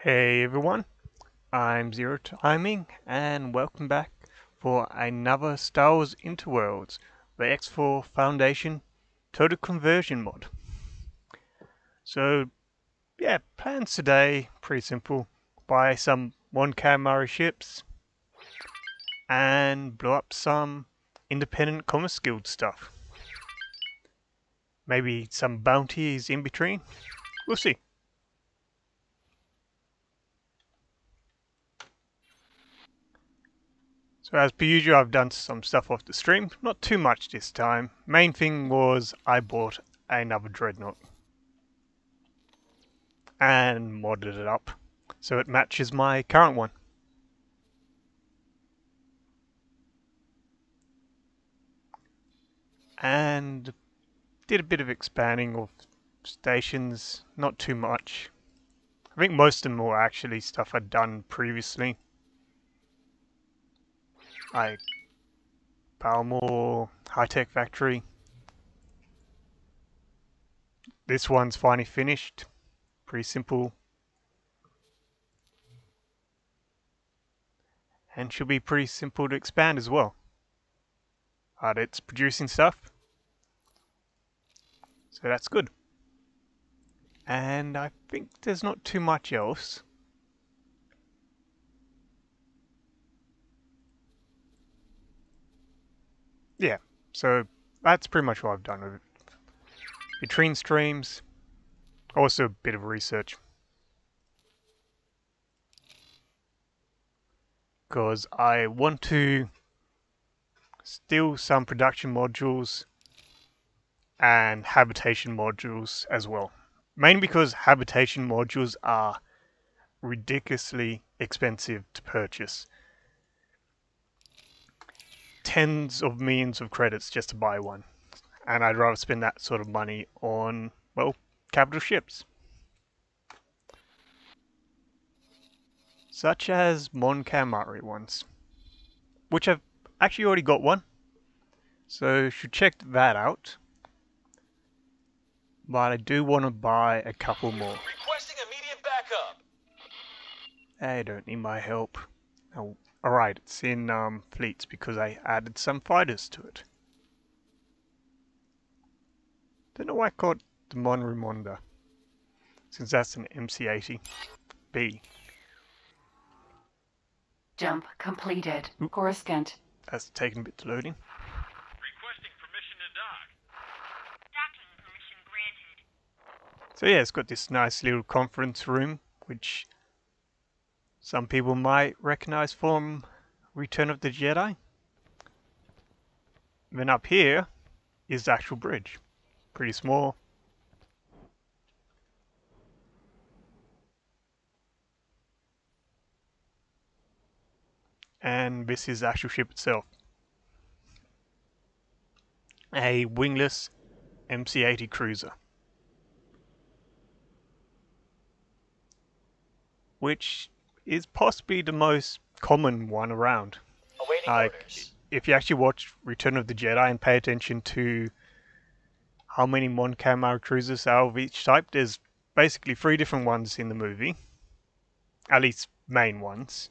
Hey everyone, I'm Zero Timing and welcome back for another Star Wars Interworlds, the X4 Foundation Total Conversion mod. So yeah, plans today, pretty simple. Buy some Mon Cal ships and blow up some independent Commerce Guild stuff. Maybe some bounties in between, we'll see. So as per usual, I've done some stuff off the stream, not too much this time. Main thing was I bought another Dreadnought and modded it up so it matches my current one. And did a bit of expanding of stations, not too much. I think most of them were actually stuff I'd done previously. Like Palmore, High-Tech Factory. This one's finally finished. Pretty simple. And should be pretty simple to expand as well. But it's producing stuff. So that's good. And I think there's not too much else. Yeah, so that's pretty much what I've done with it. Between streams, also a bit of research. Because I want to steal some production modules and habitation modules as well. Mainly because habitation modules are ridiculously expensive to purchase. Tens of millions of credits just to buy one. And I'd rather spend that sort of money on, well, capital ships. Such as Mon Cal ones. Which I've actually already got one. So should check that out. But I do want to buy a couple more. Requesting immediate backup. They don't need my help. Oh, alright, it's in fleets because I added some fighters to it. Don't know why I called the Mon Rumonda, since that's an MC-80B. Jump completed. Oop. Coruscant. That's taking a bit to loading. Requesting permission to dock. Docking permission granted. So yeah, it's got this nice little conference room, which some people might recognize from Return of the Jedi. Then up here is the actual bridge. Pretty small. And this is the actual ship itself. A wingless MC-80 cruiser. Which is possibly the most common one around. Awaiting Like, orders. if you actually watch Return of the Jedi and pay attention to how many Mon Cal cruisers are of each type, there's basically 3 different ones in the movie. At least main ones.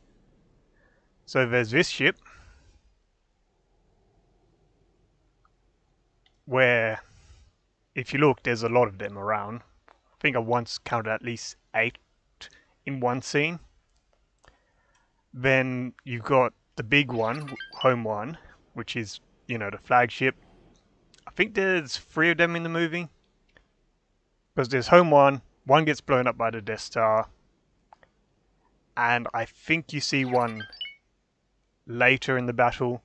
So there's this ship, where if you look, there's a lot of them around. I think I once counted at least 8 in one scene. Then you've got the big one, Home One, which is, you know, the flagship. I think there's 3 of them in the movie. Because there's Home One gets blown up by the Death Star, and I think you see one later in the battle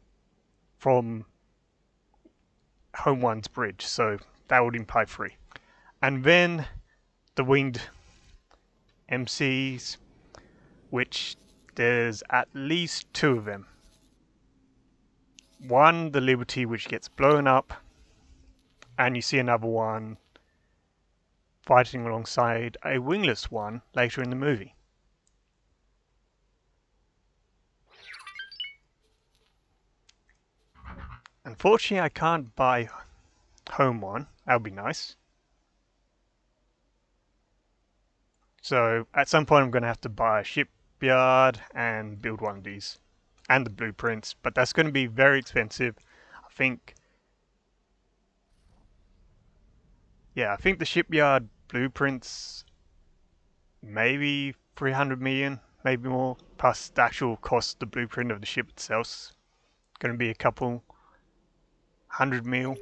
from Home One's bridge, so that would imply 3. And then the winged MCs, which there's at least 2 of them. One, the Liberty, which gets blown up, and you see another one fighting alongside a wingless one later in the movie. Unfortunately, I can't buy Home One. That would be nice. So at some point I'm going to have to buy a shipyard and build one of these. And the blueprints, but that's going to be very expensive. I think, yeah, I think the shipyard blueprints maybe 300 million, maybe more, plus the actual cost of the blueprint of the ship itself. Going to be a couple 100 mil.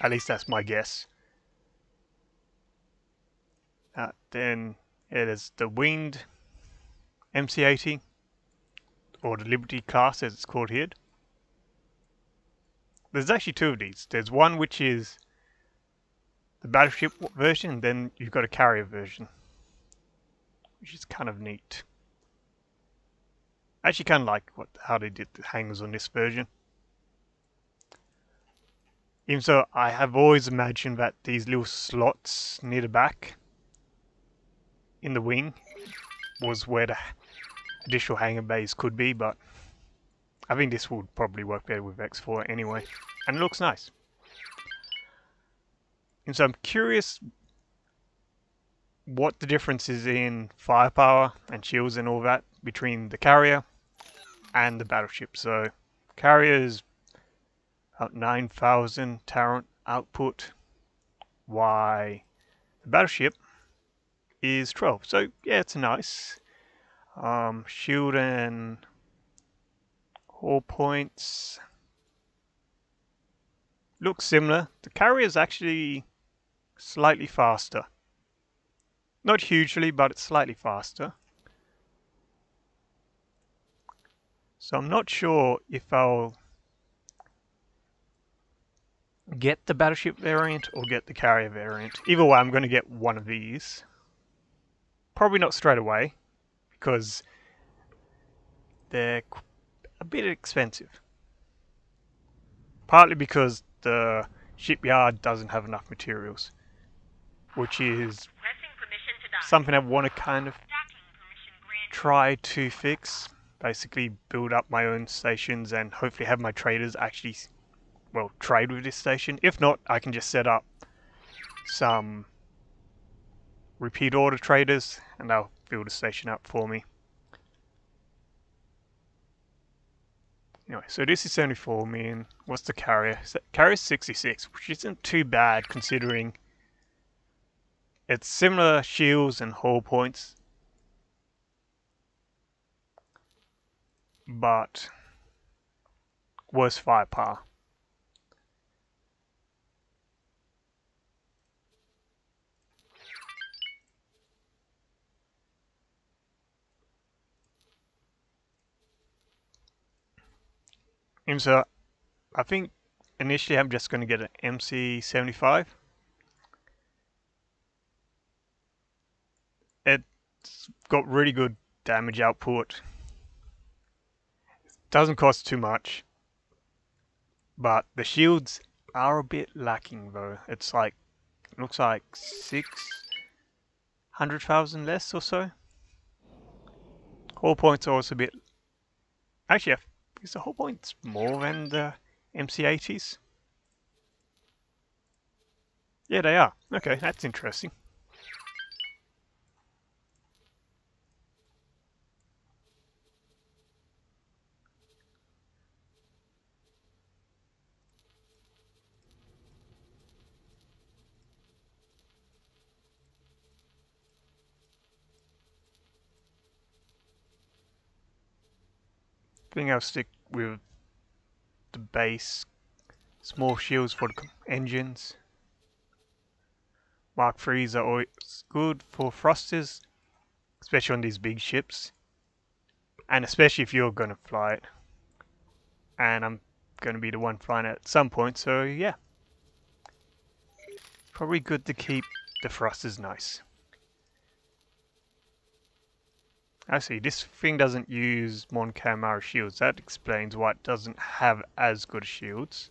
At least that's my guess. Then it is the winged MC-80, or the Liberty class as it's called here. There's actually two of these. There's one which is the battleship version, and then you've got a carrier version, which is kind of neat. I actually kind of like how they did the hangars on this version. Even so, I have always imagined that these little slots near the back in the wing was where the additional hangar bays could be, but I think this would probably work better with X4 anyway, and it looks nice. And so I'm curious what the difference is in firepower and shields and all that between the carrier and the battleship. So carrier is about 9,000 Tarrant output, while the battleship is 12. So yeah, it's nice. Shield and hull points look similar. The carrier is actually slightly faster. Not hugely, but it's slightly faster. So I'm not sure if I'll get the battleship variant or get the carrier variant. Either way, I'm going to get one of these. Probably not straight away, because they're a bit expensive. Partly because the shipyard doesn't have enough materials, which is something I want to kind of try to fix. Basically build up my own stations and hopefully have my traders actually, well, trade with this station. If not, I can just set up some repeat order traders and they'll build a station up for me. Anyway, so this is 74 million. What's the carrier? Carrier 66, which isn't too bad considering it's similar shields and hull points, but worse firepower. And so I think initially I'm just going to get an MC-75. It's got really good damage output. Doesn't cost too much, but the shields are a bit lacking though. It's like, looks like 600,000 less or so. Hull points are also a bit, actually is the hull points more than the MC-80s? Yeah, they are. Okay, that's interesting. I think I'll stick with the base. Small shields for the engines. Mark 3s are always good for thrusters, especially on these big ships. And especially if you're going to fly it. And I'm going to be the one flying it at some point, so yeah. Probably good to keep the thrusters nice. Actually, this thing doesn't use Mon Cal shields. That explains why it doesn't have as good shields.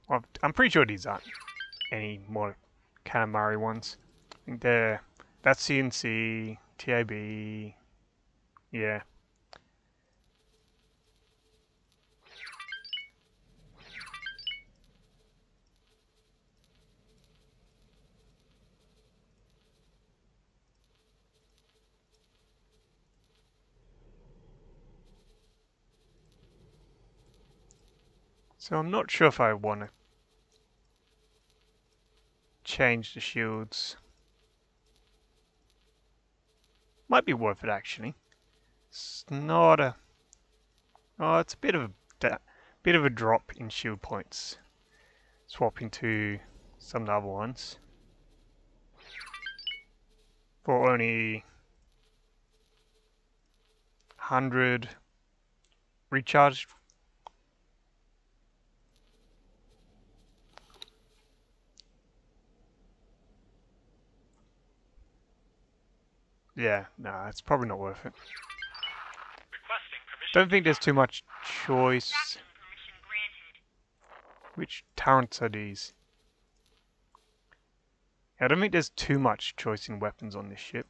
Well, I'm pretty sure these aren't any more Calamari ones. I think that's CNC, TAB, yeah. So I'm not sure if I want to change the shields. Might be worth it actually. It's not a... Oh, it's a bit of a drop in shield points. Swapping to some of the other ones. For only 100 recharge. Yeah, no, it's probably not worth it. Requesting permission. Don't think there's too much choice. Extraction permission granted. Which turrets are these? Yeah, I don't think there's too much choice in weapons on this ship.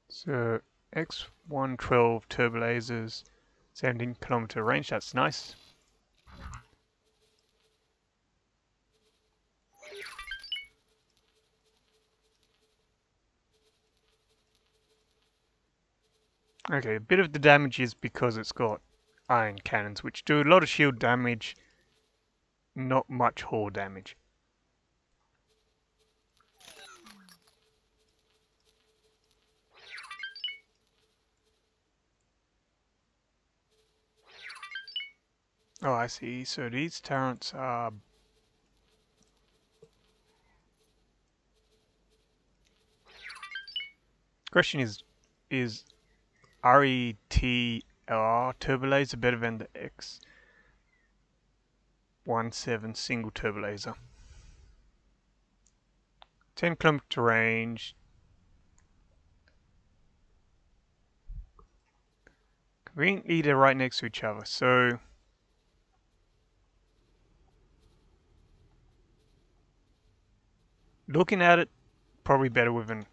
So, X112 turbo lasers, 17-kilometer range, that's nice. Okay, a bit of the damage is because it's got iron cannons, which do a lot of shield damage, not much hull damage. Oh, I see. So these turrets are... Question is RETLR turbo laser better than the X17 single turbo laser? 10-kilometer range. Conveniently, they're right next to each other, so... Looking at it, probably better with an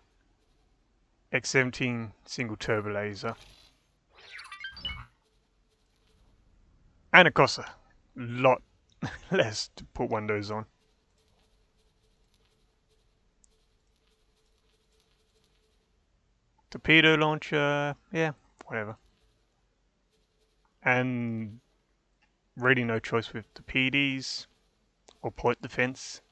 X17 single turbo laser. And it costs a lot less to put one of those on. Torpedo launcher, yeah, whatever. And really no choice with the PDs or point defense.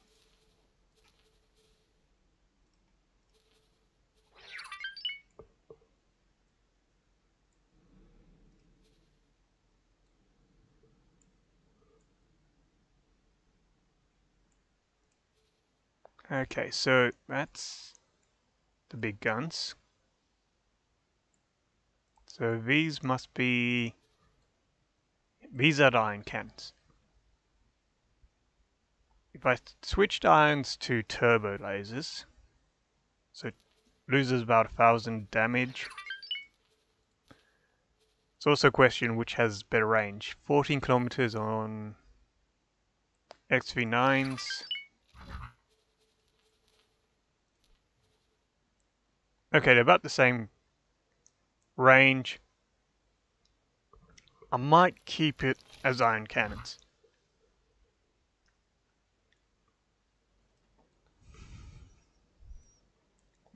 Okay, so that's the big guns. So these must be... These are the iron cannons. If I switched irons to turbo lasers, so it loses about 1,000 damage. It's also a question which has better range. 14 kilometers on XV9s. Okay, they're about the same range. I might keep it as iron cannons.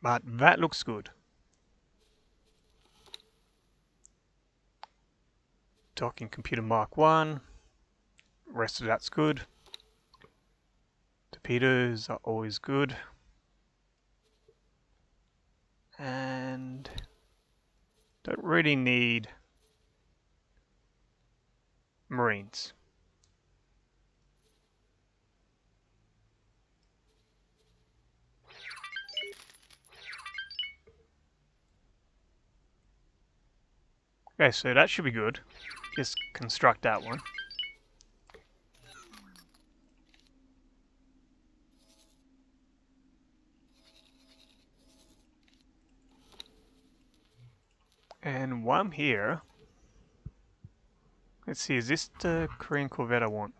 But that looks good. Docking computer Mark 1. Rest of that's good. Torpedoes are always good. And don't really need Marines. Okay, so that should be good. Just construct that one. And while I'm here, let's see, is this the Korean Corvette I want?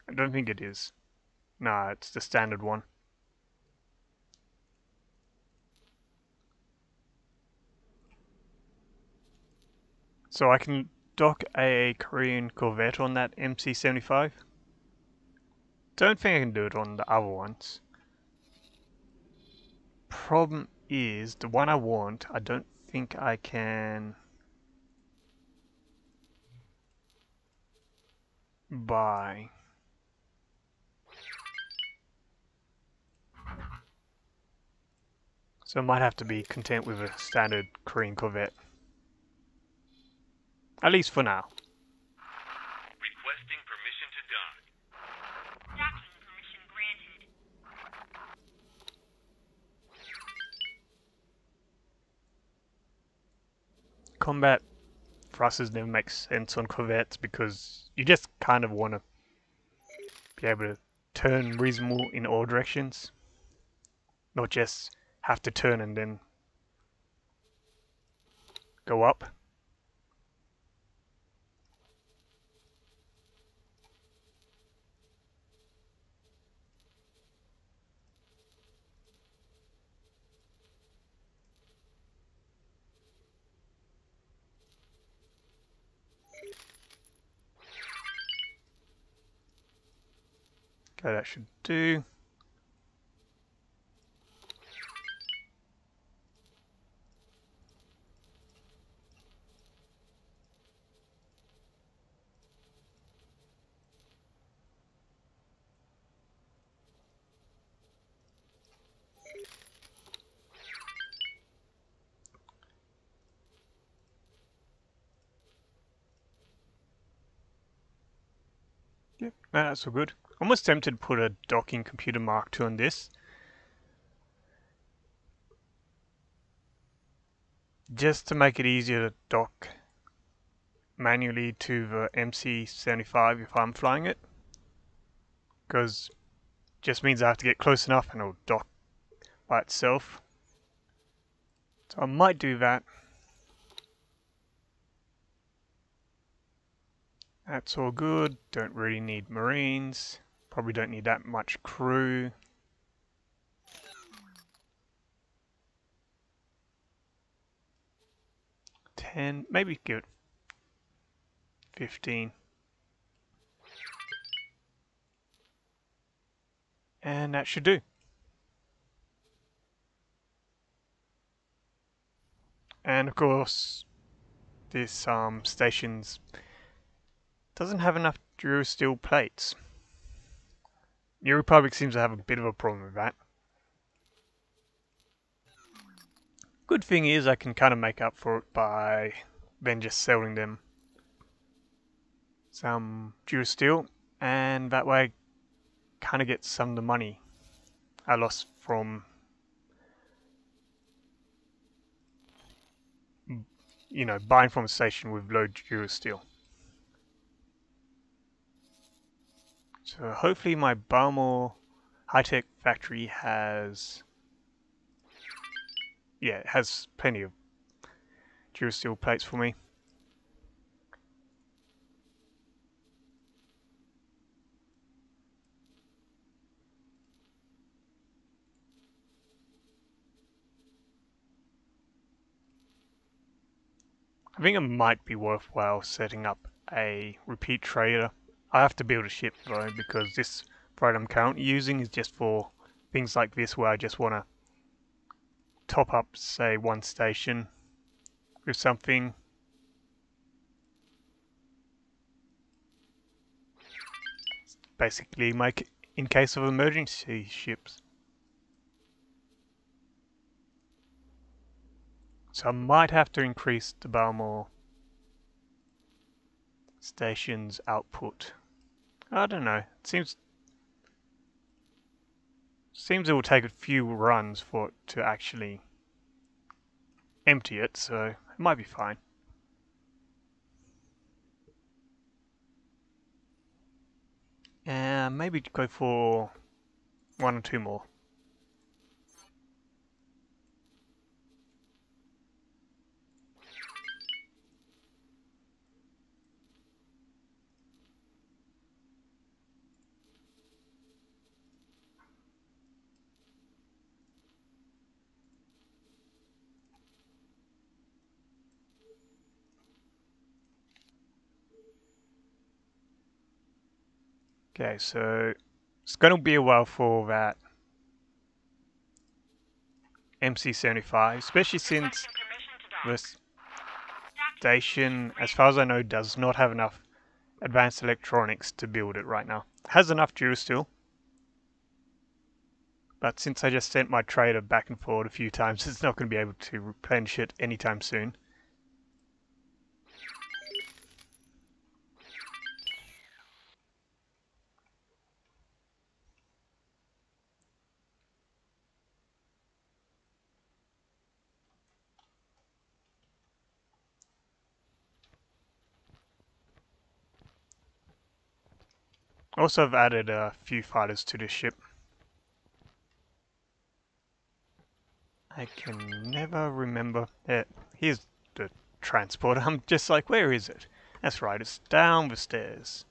I don't think it is. Nah, it's the standard one. So I can dock a Korean Corvette on that MC-75. Don't think I can do it on the other ones. Problem is, the one I want, I don't think I can buy. So I might have to be content with a standard Korean Corvette. At least for now. Requesting permission to dock. Docking permission granted. Combat thrusters never make sense on Corvettes because you just kind of want to be able to turn reasonable in all directions. Not just have to turn and then go up. Okay, that should do. Yep, that's all good. Almost tempted to put a docking computer Mark II on this. Just to make it easier to dock manually to the MC-75 if I'm flying it. Because just means I have to get close enough and it'll dock by itself. So I might do that. That's all good. Don't really need Marines. Probably don't need that much crew. Maybe give it 15. And that should do. And of course, this stations doesn't have enough Durasteel plates. New Republic seems to have a bit of a problem with that. Good thing is I can kind of make up for it by then just selling them some Durasteel, and that way I kind of get some of the money I lost from buying from a station with low Durasteel. So hopefully my Balmore high-tech factory has it has plenty of Durasteel plates for me. I think it might be worthwhile setting up a repeat trader. I have to build a ship though, because this boat I'm currently using is just for things like this where I just want to top up, say, one station with something. Basically make in case of emergency ships. So I might have to increase the Balmore station's output. I don't know. It seems it will take a few runs for it to actually empty it, so it might be fine. And maybe go for one or two more. Okay, so it's going to be a while for that MC-75, especially since Requesting permission to dock. the station, as far as I know, does not have enough advanced electronics to build it right now. It has enough Durasteel, but since I just sent my trader back and forward a few times, it's not going to be able to replenish it anytime soon. Also, I've added a few fighters to this ship. I can never remember. Here's the transporter. I'm just like, where is it? That's right, it's down the stairs.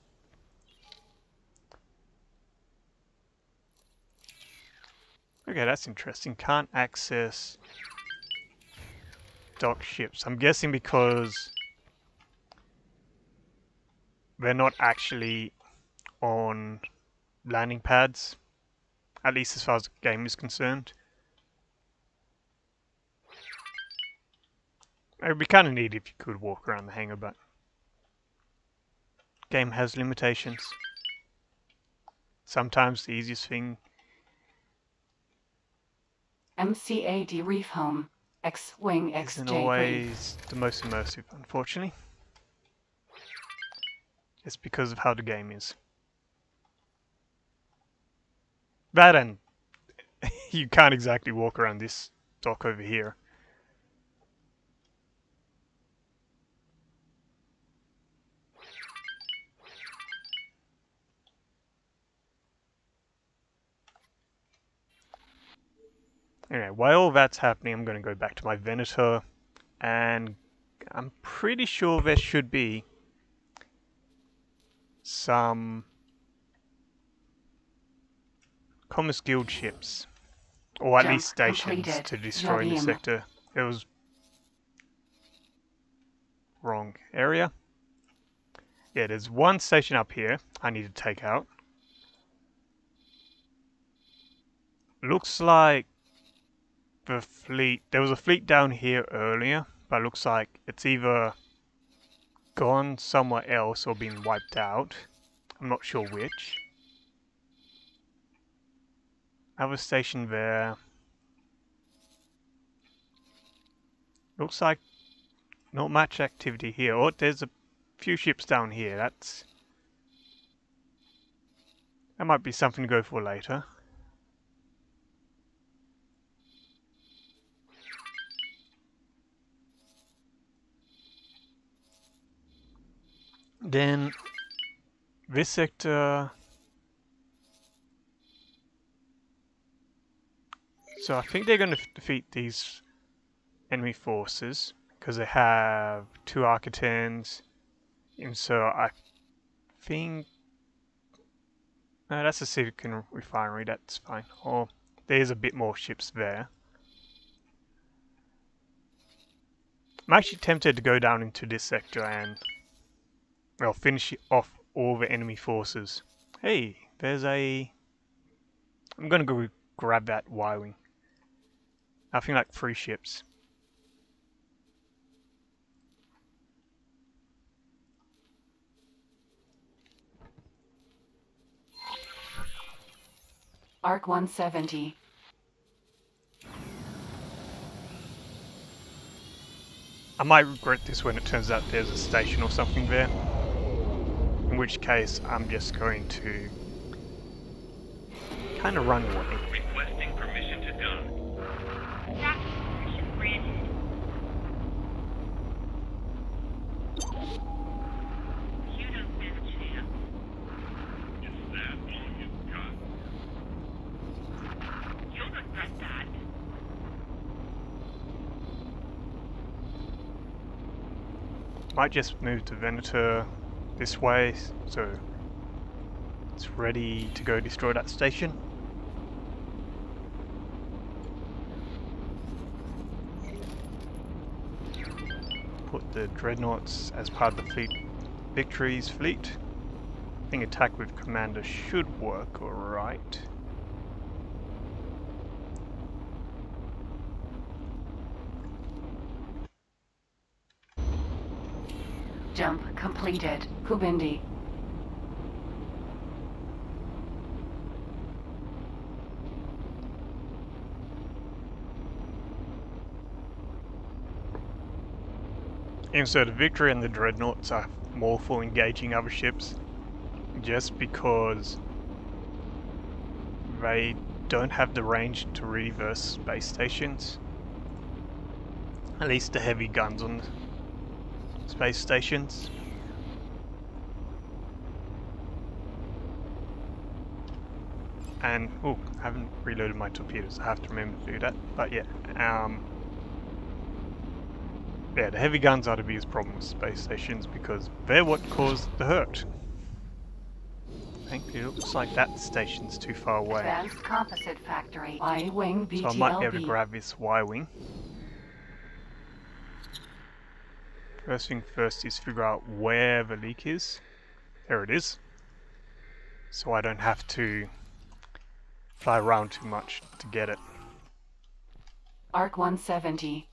Okay, that's interesting. Can't access dock ships. I'm guessing because they're not actually on landing pads, at least as far as the game is concerned. It would be kind of neat if you could walk around the hangar, but game has limitations. Sometimes the easiest thing MCAD Reef Home. X-Wing isn't XJ Brief. always the most immersive, unfortunately. Just because of how the game is. That and you can't exactly walk around this dock over here. Anyway, while all that's happening, I'm going to go back to my Venator, and I'm pretty sure there should be some Commerce Guild ships, or at Jump least stations, completed. to destroy in the Jodium. sector. It was wrong area. Yeah, there's one station up here I need to take out. Looks like the fleet, there was a fleet down here earlier, but it looks like it's either gone somewhere else or been wiped out. I'm not sure which. Another station there. Looks like not much activity here. Oh, there's a few ships down here. That might be something to go for later. Then this sector. So I think they're going to defeat these enemy forces because they have 2 Architans. And so I think... No, that's a Silicon refinery, that's fine. Or there's a bit more ships there. I'm actually tempted to go down into this sector and, well, finish off all the enemy forces. Hey, there's a... I'm going to go grab that Y-Wing. Nothing like 3 ships. Arc 170. I might regret this when it turns out there's a station or something there. In which case, I'm just going to kind of run away. Requesting permission to dock. Docking permission granted. You don't stand a chance. Is that all you've got? You'll regret that. Might just move to Venator this way, so it's ready to go destroy that station. Put the dreadnoughts as part of the fleet victories fleet. I think attack with commander should work alright. Jump completed. Kubindi. And so the Victory and the Dreadnoughts are more for engaging other ships, just because they don't have the range to reverse space stations. At least the heavy guns on the space stations. And, oh, I haven't reloaded my torpedoes, I have to remember to do that, but yeah. Yeah, the heavy guns are the biggest problem with space stations because they're what caused the hurt. I think it looks like that station's too far away. Advanced Composite Factory. Y-Wing BTLB. So I might be able to grab this Y-Wing. First thing first is figure out where the leak is. There it is. So I don't have to fly around too much to get it. Arc 170.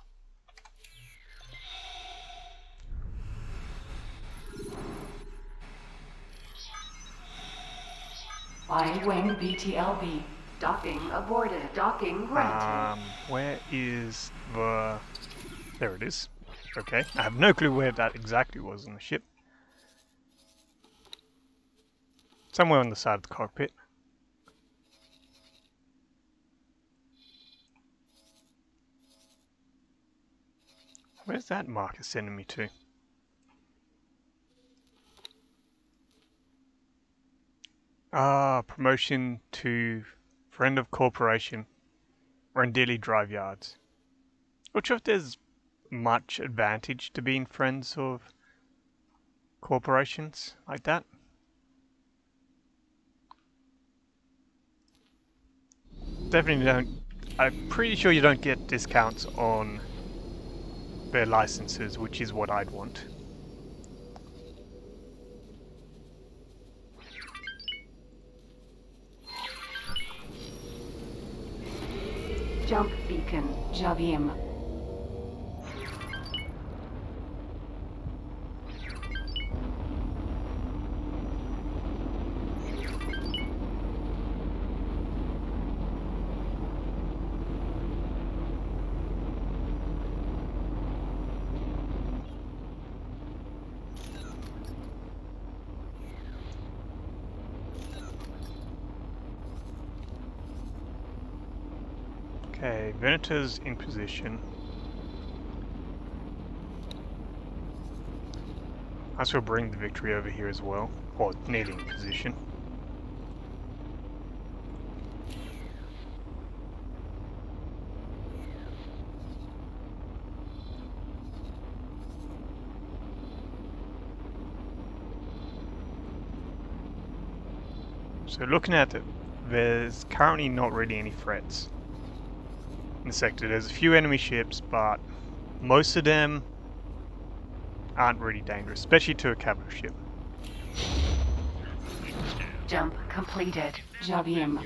Y-Wing BTLB. Docking aborted. Docking granted. Where is the... There it is. Okay, I have no clue where that exactly was on the ship. Somewhere on the side of the cockpit. Where's that marker sending me to? Promotion to Friend of Corporation. Rendili Drive Yards. Not sure if there's much advantage to being friends of corporations like that. Definitely don't. I'm pretty sure you don't get discounts on their licenses, which is what I'd want. Jump beacon. Javim. Okay, Venator's in position. I shall bring the Victory over here as well, or nearly in position. So looking at it, there's currently not really any threats in the sector. There's a few enemy ships, but most of them aren't really dangerous, especially to a cavalry ship. Jump completed. Javim.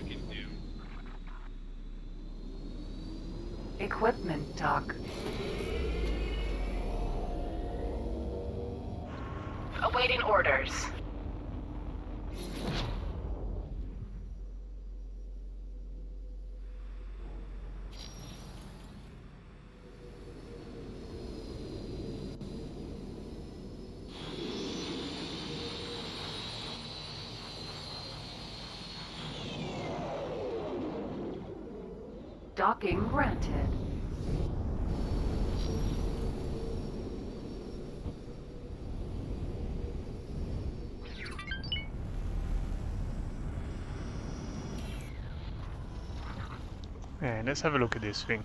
Equipment dock. Awaiting orders. Docking granted. And let's have a look at this thing.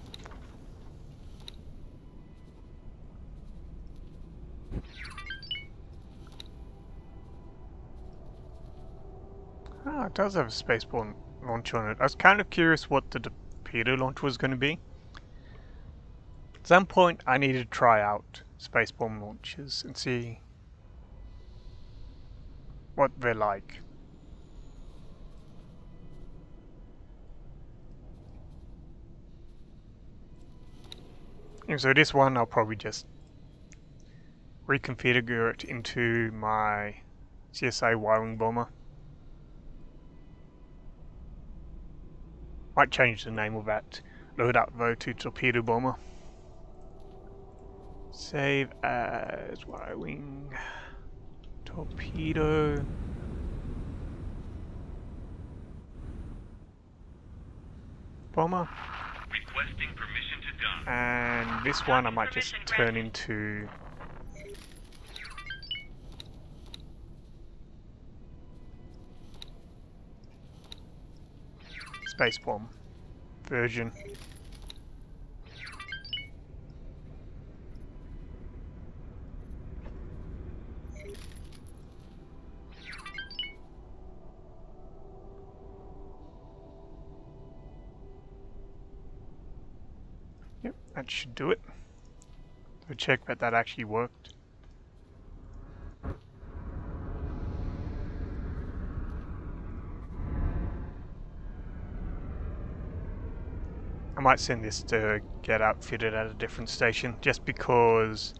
Ah, it does have a spaceborne launch on it. I was kind of curious what the torpedo launch was going to be. At some point I need to try out spaceborne launches and see what they're like. And so this one I'll probably just reconfigure it into my CSA Y-wing bomber. Might change the name of that loadout though to torpedo bomber. Save as Y-wing torpedo bomber. Requesting permission to gun. And this one I might just turn into space bomb version. Yep, that should do it. So check that that actually worked. I might send this to get outfitted at a different station just because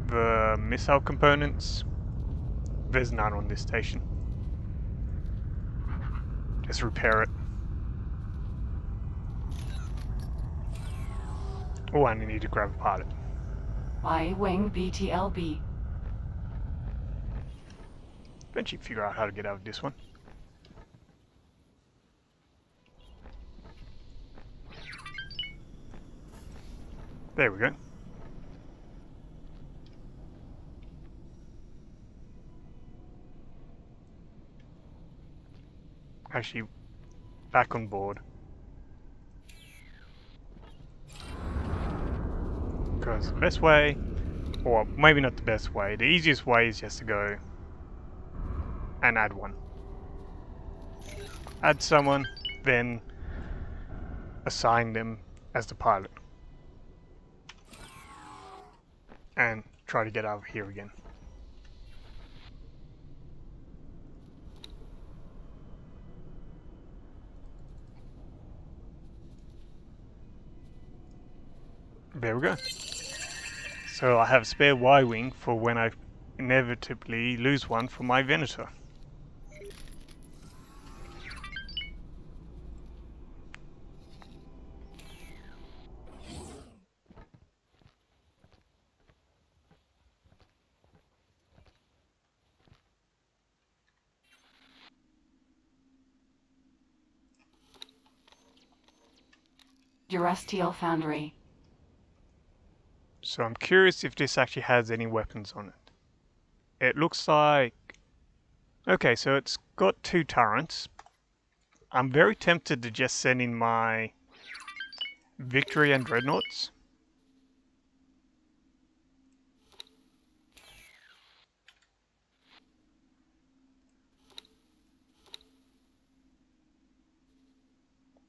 the missile components, there's none on this station. Just repair it. Oh, and I need to grab a pilot. Y-wing BTLB. Eventually figure out how to get out of this one. There we go. Actually, back on board. Because the best way, or maybe not the best way, the easiest way is just to go and add one. Add someone, then assign them as the pilot. And try to get out of here again. There we go. So I have a spare Y-wing for when I inevitably lose one from my Venator. Durasteel Foundry. So I'm curious if this actually has any weapons on it. It looks like... Okay, so it's got 2 turrets. I'm very tempted to just send in my Victory and Dreadnoughts.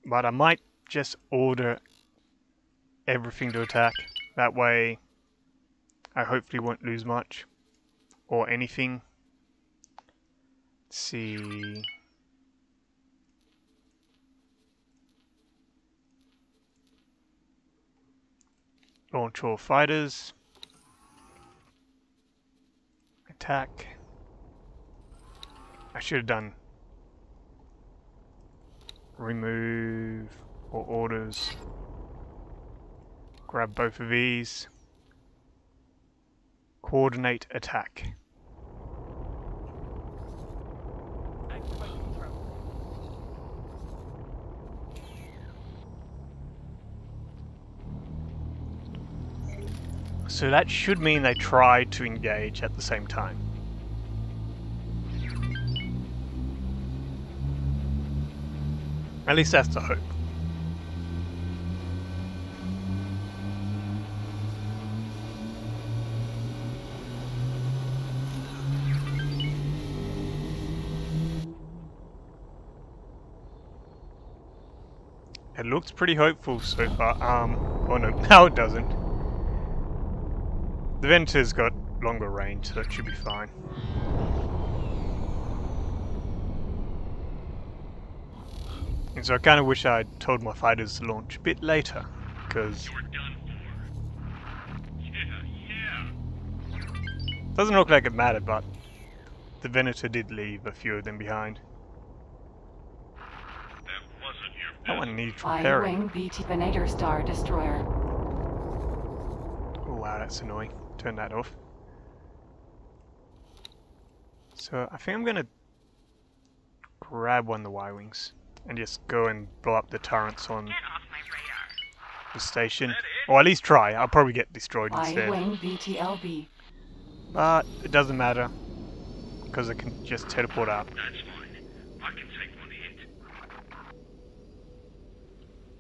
But I might just order everything to attack. That way I hopefully won't lose much or anything. Let's see. Launch all fighters. Attack. I should have done remove or orders. Grab both of these. Coordinate attack. So that should mean they try to engage at the same time. At least that's the hope. It looks pretty hopeful so far. Oh no, now it doesn't. The Venator's got longer range, so it should be fine. And so I kind of wish I'd told my fighters to launch a bit later, because You're done for. Doesn't look like it mattered, but the Venator did leave a few of them behind. That wasn't your That best. one needs Y repairing. wing BT Venator Star Destroyer. Oh wow, that's annoying. Turn that off. So I think I'm gonna grab one of the Y-wings and just go and blow up the turrets on Get off my radar. the station. Or at least try. I'll probably get destroyed Y instead. wing BTLB. But it doesn't matter because I can just teleport out. That's fine. I can take one hit.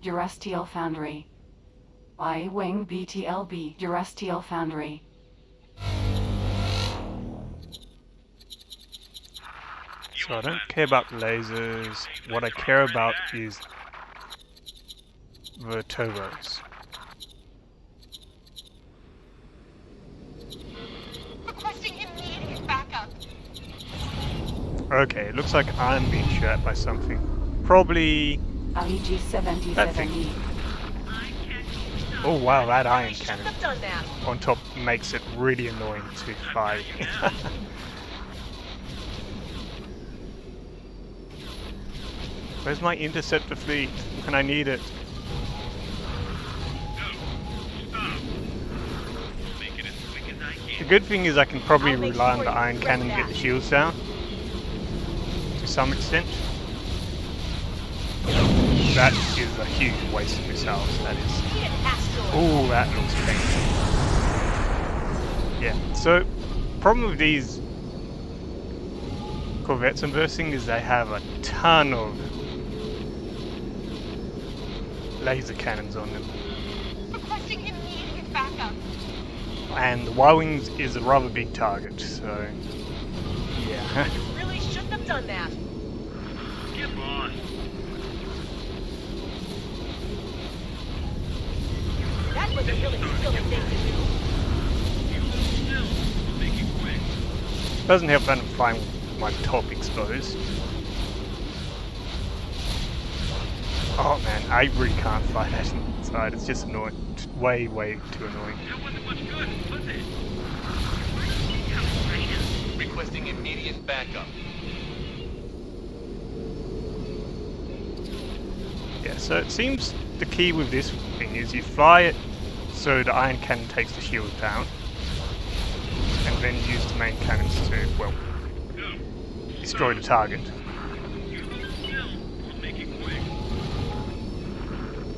Durasteel Foundry. Y wing BTLB. Durasteel Foundry. So I don't care about lasers. What I care about is the turbos. Requesting immediate backup. Okay, it looks like I'm being shot by something. Probably... ICG 7070. Oh wow, that iron cannon I've done that. on top makes it really annoying to fight. Where's my interceptor fleet? When I need it? Make it as quick as I The can. good thing is I can probably I'll make rely on sure the you iron regret cannon to get that. the shields down. To some extent. That is a huge waste of missiles, that is. Need an asteroid. Ooh, that looks painful. Yeah, so problem with these Corvettes I'm versing is they have a ton of laser cannons on them. Requesting immediate backup. And the Y-Wings is a rather big target, so yeah. Really shouldn't have done that. Get lost. That was a really silly thing to do. You hold still. Make it quick. Doesn't help that I'm flying with my top exposed. Oh man, I really can't fly that inside, it's just annoying. It's way, way too annoying. That wasn't much good, was it? Requesting immediate backup. Yeah, so it seems the key with this thing is you fly it so the iron cannon takes the shield down, and then use the main cannons to, well, destroy the target. You hold still. I'll make it quick.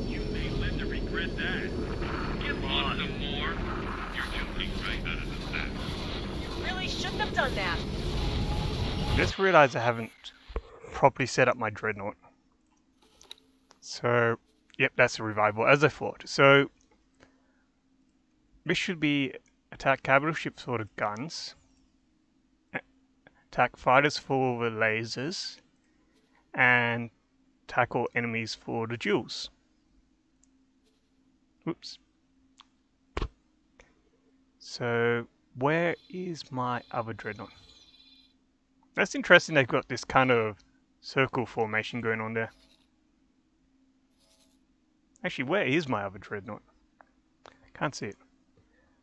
You may live to regret that. Get lost some more. You're jumping right out of the back. You really shouldn't have done that. Just realised I haven't properly set up my dreadnought. So, yep, that's a revival, as I thought. So, this should be attack capital ships for the guns, attack fighters for the lasers, and tackle enemies for the duels. Oops. So, where is my other dreadnought? That's interesting, they've got this kind of circle formation going on there. Actually, where is my other dreadnought? Can't see it.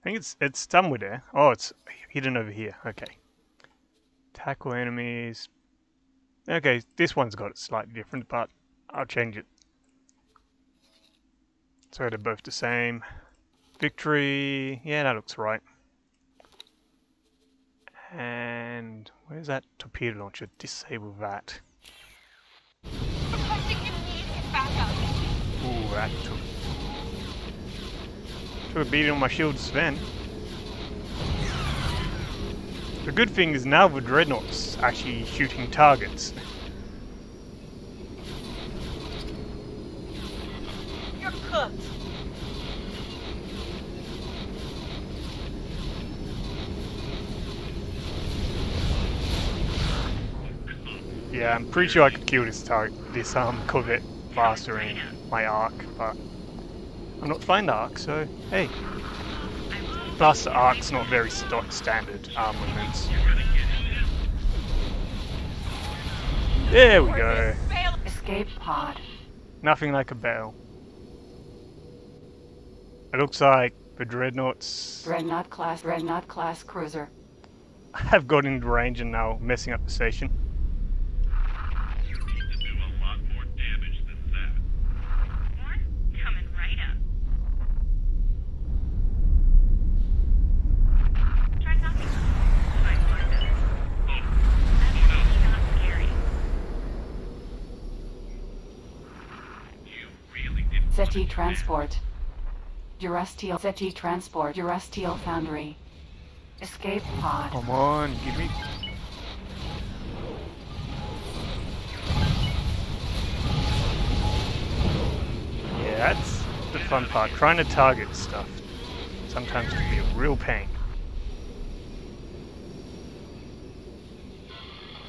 I think it's somewhere there. Oh, it's hidden over here. Okay. Tackle enemies. Okay, this one's got it slightly different, but I'll change it. So they're both the same. Victory. Yeah, that looks right. And where's that torpedo launcher? Disable that. Requesting immediate backup. Ooh, that took a beating on my shields then. The good thing is now the dreadnoughts actually shooting targets. You're cooked. Yeah, I'm pretty sure I could kill this Corvette faster in my arc, but I'm not flying the arc, so hey. Plus the arc's not very standard armaments. There we go. Escape pod. Nothing like a bell. It looks like the dreadnoughts. Dreadnought class cruiser. have got into range and now messing up the station. You need to do a lot more damage than that. More? Coming right up. Try talking. Try Martha. That's really not scary. You really didn't. SETI transport. Durasteel SETI transport. Durasteel foundry. Escape pod. Come on, give me. Yeah, that's the fun part. Trying to target stuff sometimes can be a real pain.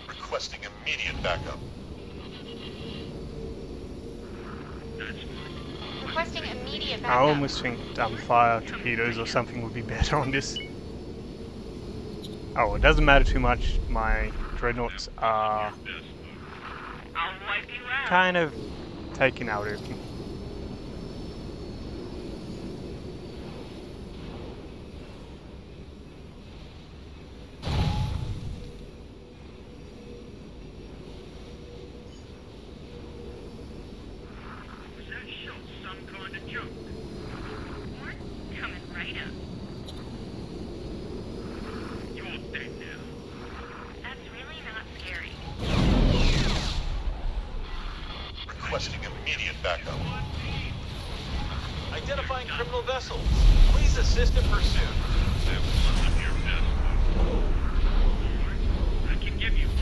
Requesting immediate backup. Requesting immediate I backup. almost think fire torpedoes or something would be better on this. Oh, it doesn't matter too much. My dreadnoughts are I'll wipe you out. kind of taking out everything. Was that show some kind of joke? More? Coming right up. You're dead now. That's really not scary. Requesting immediate backup. Identifying criminal vessels. Please assist in pursuit. That wasn't your best move. I can give you more.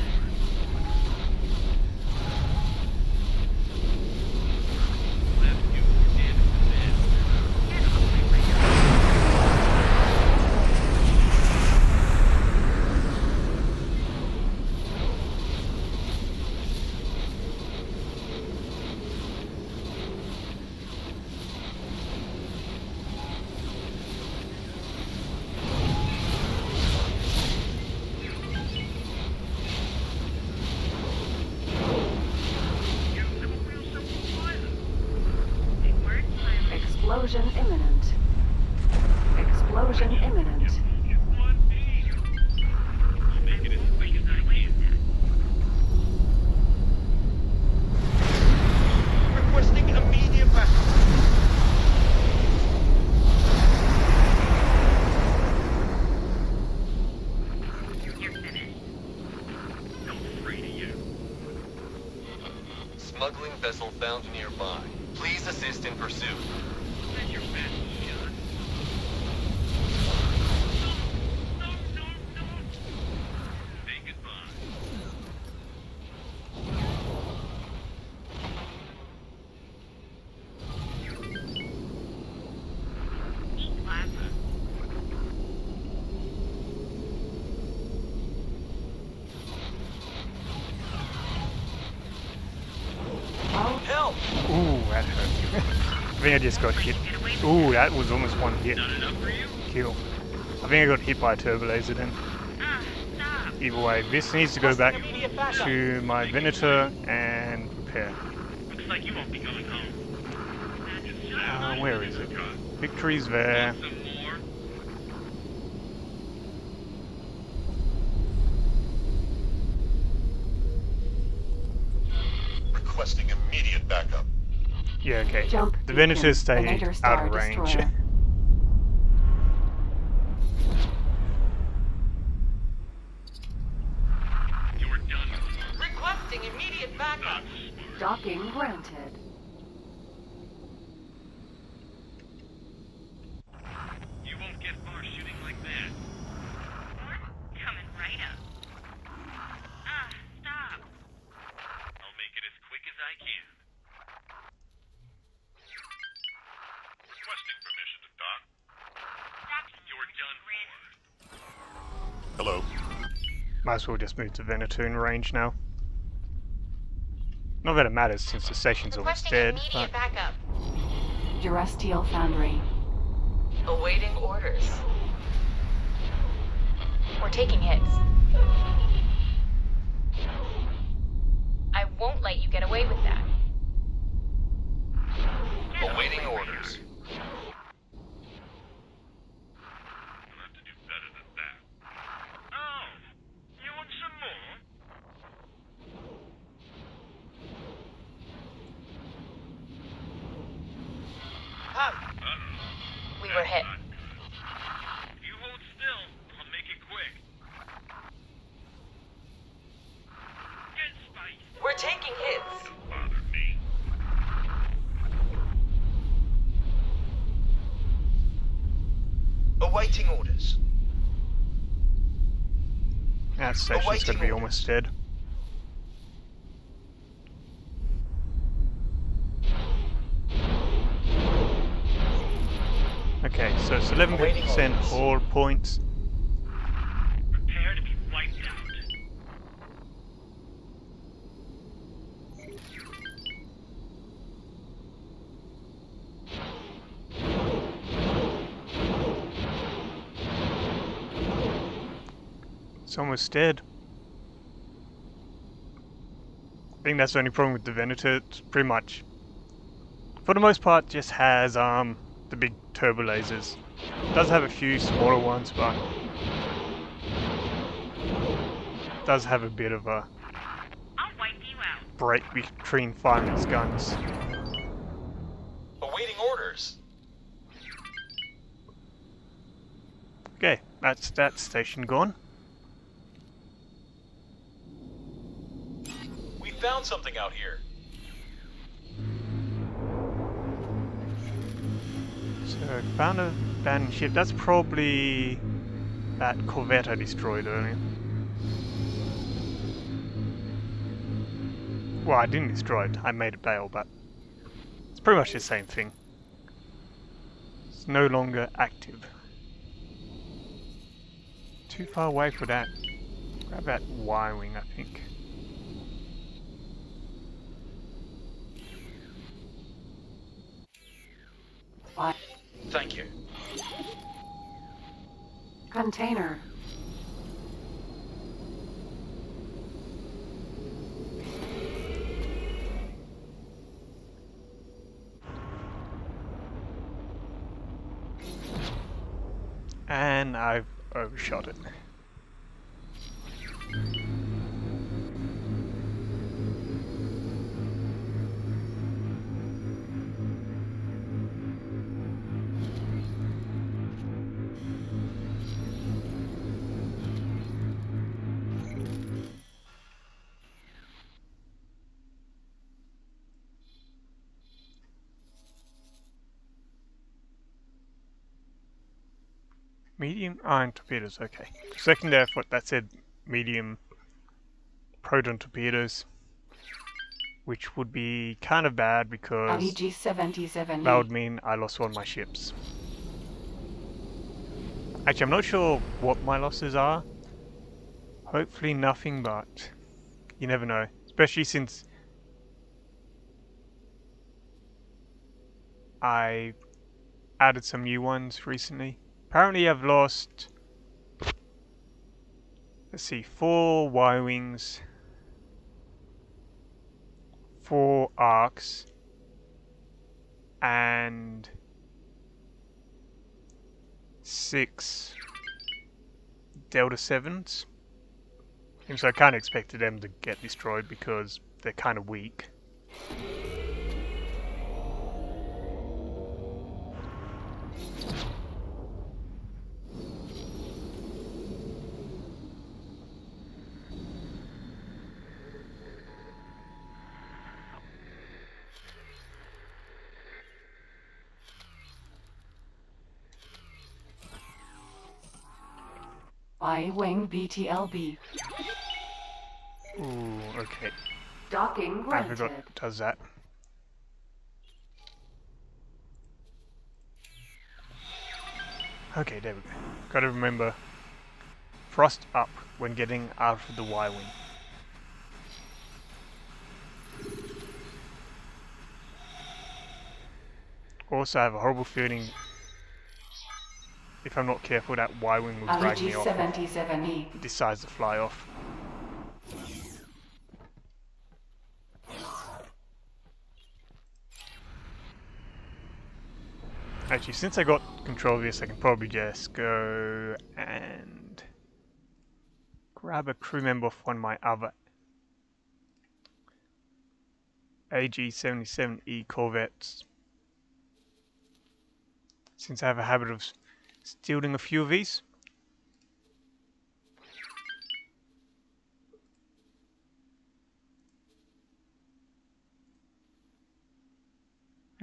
Left you more damage than that. Get off my radar. You have a real simple pilot. Big word, pilot. Explosion imminent. Explosion imminent. Get one beat. I'll make it as quick as I can. Requesting immediate backup. You're finished. I'm afraid of you. Smuggling vessel found nearby. Please assist in pursuit. That's your best shot. No, no, no. Say goodbye. Eat plasma. Well, Help! Ooh, that hurt. I think I just got hit. Ooh, that was almost one hit. Not enough for you? Kill. I think I got hit by a turbo laser then. Ah, stop. Either way, this needs to go back to my Venator and repair. Looks like you won't be going home. Where is it? Victory's there. Some more? Requesting immediate backup. Yeah, okay. jump. The Venators stay Venator out Star of range. Destroyer. You're done. Requesting immediate backup. Docking granted. You won't get far shooting like that. More? Coming right up. Ah, stop. I'll make it as quick as I can. Requesting permission to dock. Docking. You're done for. Hello. Might as well just move to Venator in range now. Not that it matters since the station's almost Requesting dead, immediate but backup. Durasteel foundry. Awaiting orders. We're taking hits. I won't let you get away with that. Awaiting orders. You'll have to do better than that. Oh, taking hits. Don't bother me. Awaiting orders. That station's going to be almost dead. Okay, so it's 11% all points. Prepare to be wiped out. It's almost dead. I think that's the only problem with the Venator. It's pretty much, for the most part, just has the big turbo lasers. It does have a few smaller ones, but it does have a bit of a I'll wipe you out. break between firing its guns. Awaiting orders. Okay, that's that station gone. We found something out here. So, found a abandoned ship. That's probably that Corvette I destroyed earlier. Well, I didn't destroy it. I made it bail, but it's pretty much the same thing. It's no longer active. Too far away for that. Grab that Y-wing, I think. Thank you. Container. And I've overshot it. Medium iron torpedoes, okay. Secondary effort, that said medium proton torpedoes, which would be kind of bad because ICG 77. that would mean I lost one of my ships. Actually, I'm not sure what my losses are. Hopefully nothing, but you never know. Especially since I added some new ones recently. Apparently I've lost, let's see, 4 Y-wings, 4 arcs, and 6 Delta 7s. And so I kind of expected them to get destroyed because they're kind of weak. I-wing BTLB. Ooh, okay. Docking I granted. forgot it does that. Okay, there we go. Gotta remember, thrust up when getting out of the Y-wing. Also, I have a horrible feeling if I'm not careful that Y-wing will drag me ICG off. 77E. It decides to fly off. Actually, since I got control of this, I can probably just go and grab a crew member off one of my other AG-77E Corvettes. Since I have a habit of stealing a few of these.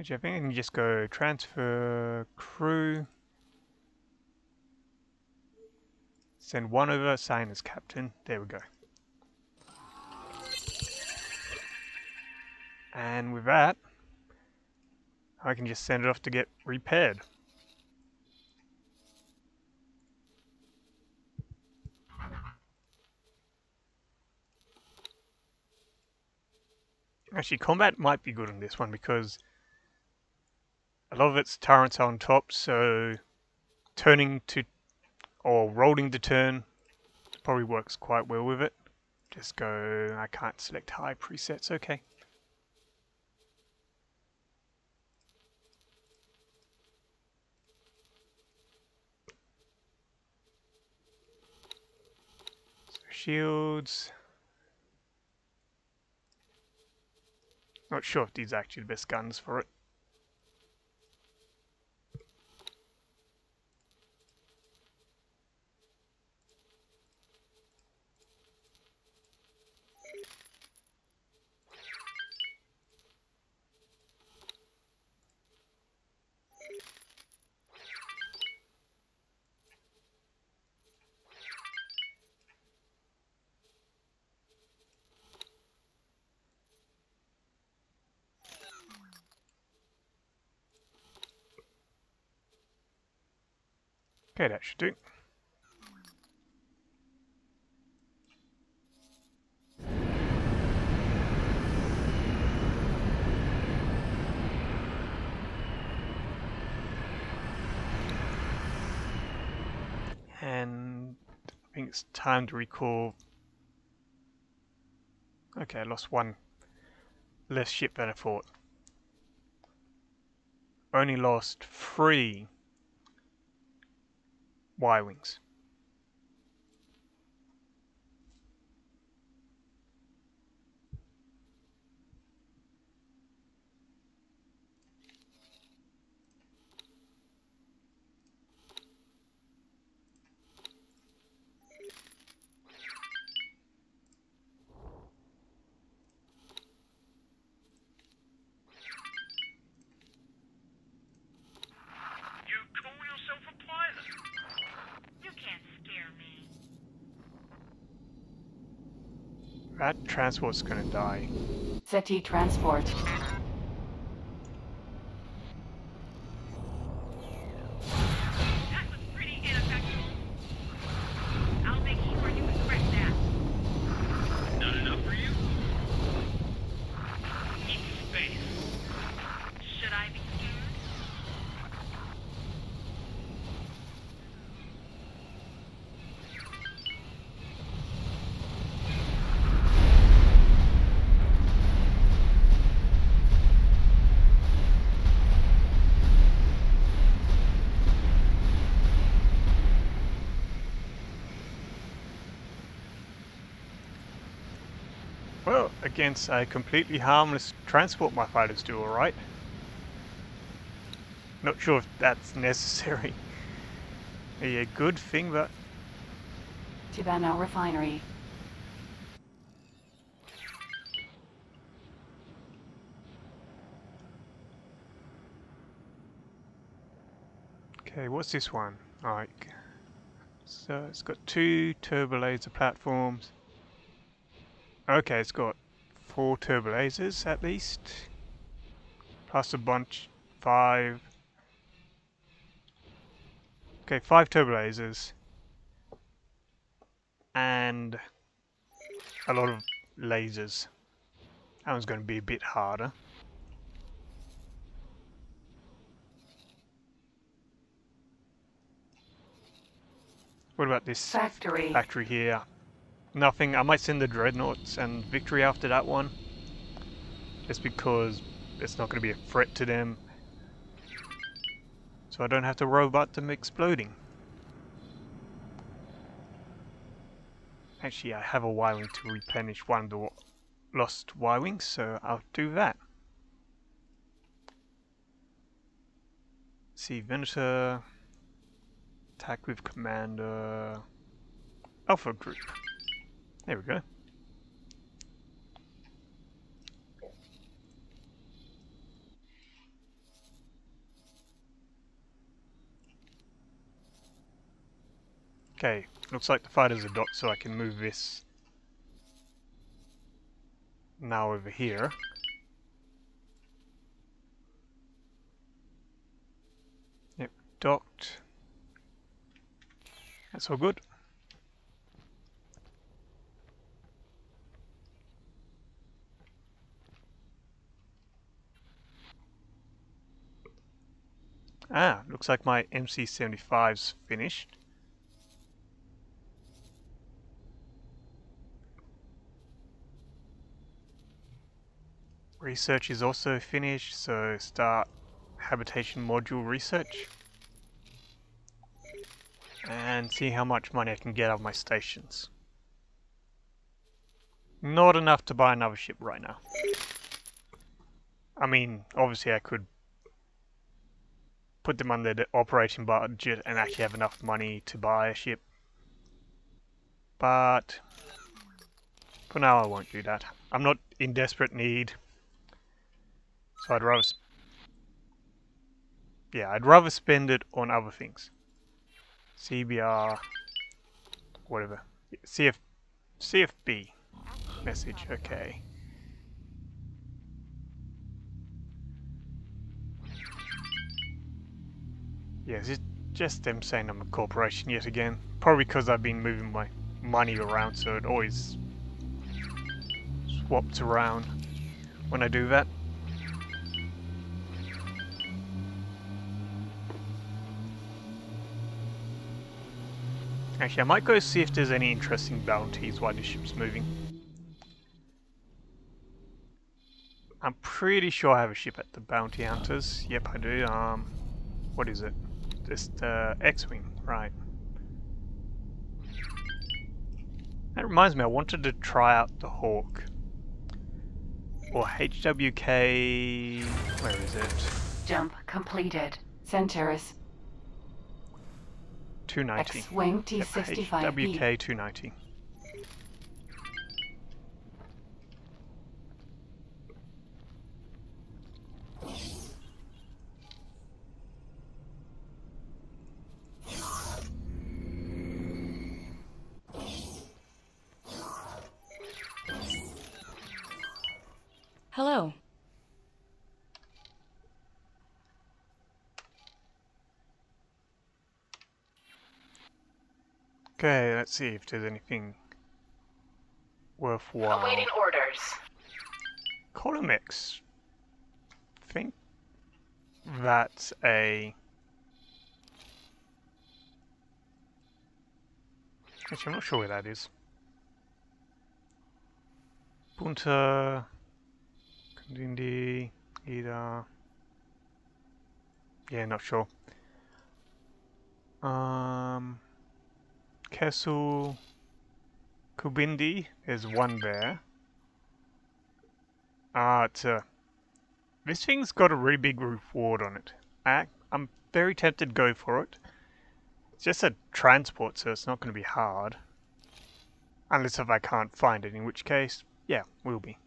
Actually, I think I can just go transfer crew. Send one over, assign as captain. There we go. And with that, I can just send it off to get repaired. Actually, combat might be good on this one because a lot of its turrets are on top, so turning to or rolling to turn probably works quite well with it. Just go, I can't select high presets, okay. So shields. Not sure if these are actually the best guns for it. Okay, that should do. And I think it's time to recall. Okay, I lost one less ship than I thought. Only lost 3 Y-wings. You call yourself a pilot? You can't scare me. That transport's gonna die. SETI transport. That was pretty ineffectual. I'll make sure you regret that. Not enough for you? Keep space. Should I be scared? Well, against a completely harmless transport, my fighters do alright. Not sure if that's necessary. A good thing, but Tibano refinery. okay, what's this one? Alright, so it's got 2 turbo laser platforms. Okay, it's got 4 turbo lasers at least, plus a bunch, 5. Okay, 5 turbo lasers, and a lot of lasers. That one's going to be a bit harder. What about this Factory. factory here? Nothing. I might send the dreadnoughts and victory after that one, just because it's not going to be a threat to them, so I don't have to worry about them exploding. Actually, I have a Y-wing to replenish one of the lost Y-wings, so I'll do that. See, Venator, attack with Commander, Alpha Group. There we go. Okay, looks like the fighters are docked, so I can move this now over here. Yep, docked. That's all good. Ah, looks like my MC-75's finished. Research is also finished, so start habitation module research. And see how much money I can get out of my stations. Not enough to buy another ship right now. I mean, obviously I could put them under the operating budget and actually have enough money to buy a ship. But for now I won't do that. I'm not in desperate need. So I'd rather... yeah, I'd rather spend it on other things. CBR... whatever. CFB. Message, okay. Yes, it's just them saying I'm a corporation yet again. Probably because I've been moving my money around, so it always swaps around when I do that. Actually, I might go see if there's any interesting bounties while the ship's moving. I'm pretty sure I have a ship at the Bounty Hunters. Yep, I do. What is it? Just X-Wing, right. That reminds me, I wanted to try out the Hawk. Or HWK... where is it? Jump completed. Centaurus. 290. X-Wing T-65B. HWK 290. Hello. Okay, let's see if there's anything worthwhile. Awaiting orders. Column-X. Think that's a... actually, I'm not sure where that is. Punta... Kundindi... Ida... yeah, not sure. Kesu... Kubindi, there's one there. This thing's got a really big reward on it. I'm very tempted to go for it. It's just a transport, so it's not going to be hard. Unless if I can't find it, in which case, yeah, will be.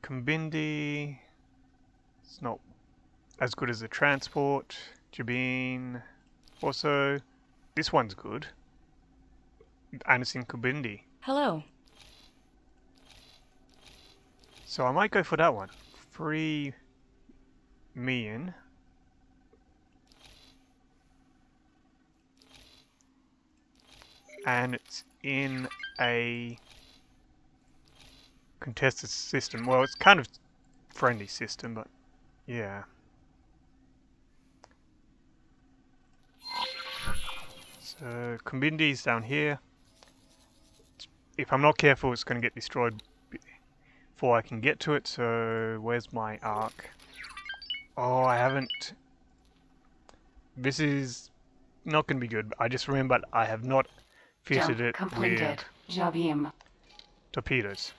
Kumbindi... it's not as good as the transport. Jabin... also, this one's good. And it's in Kumbindi. Hello. So I might go for that one. 3 million. And it's in a contested system. Well, it's kind of friendly system, but yeah. So Kumbindi's down here. If I'm not careful, it's going to get destroyed before I can get to it. So where's my arc? Oh, I haven't. This is not going to be good. I just remembered I have not fitted Jump it completed. with Javim. torpedoes.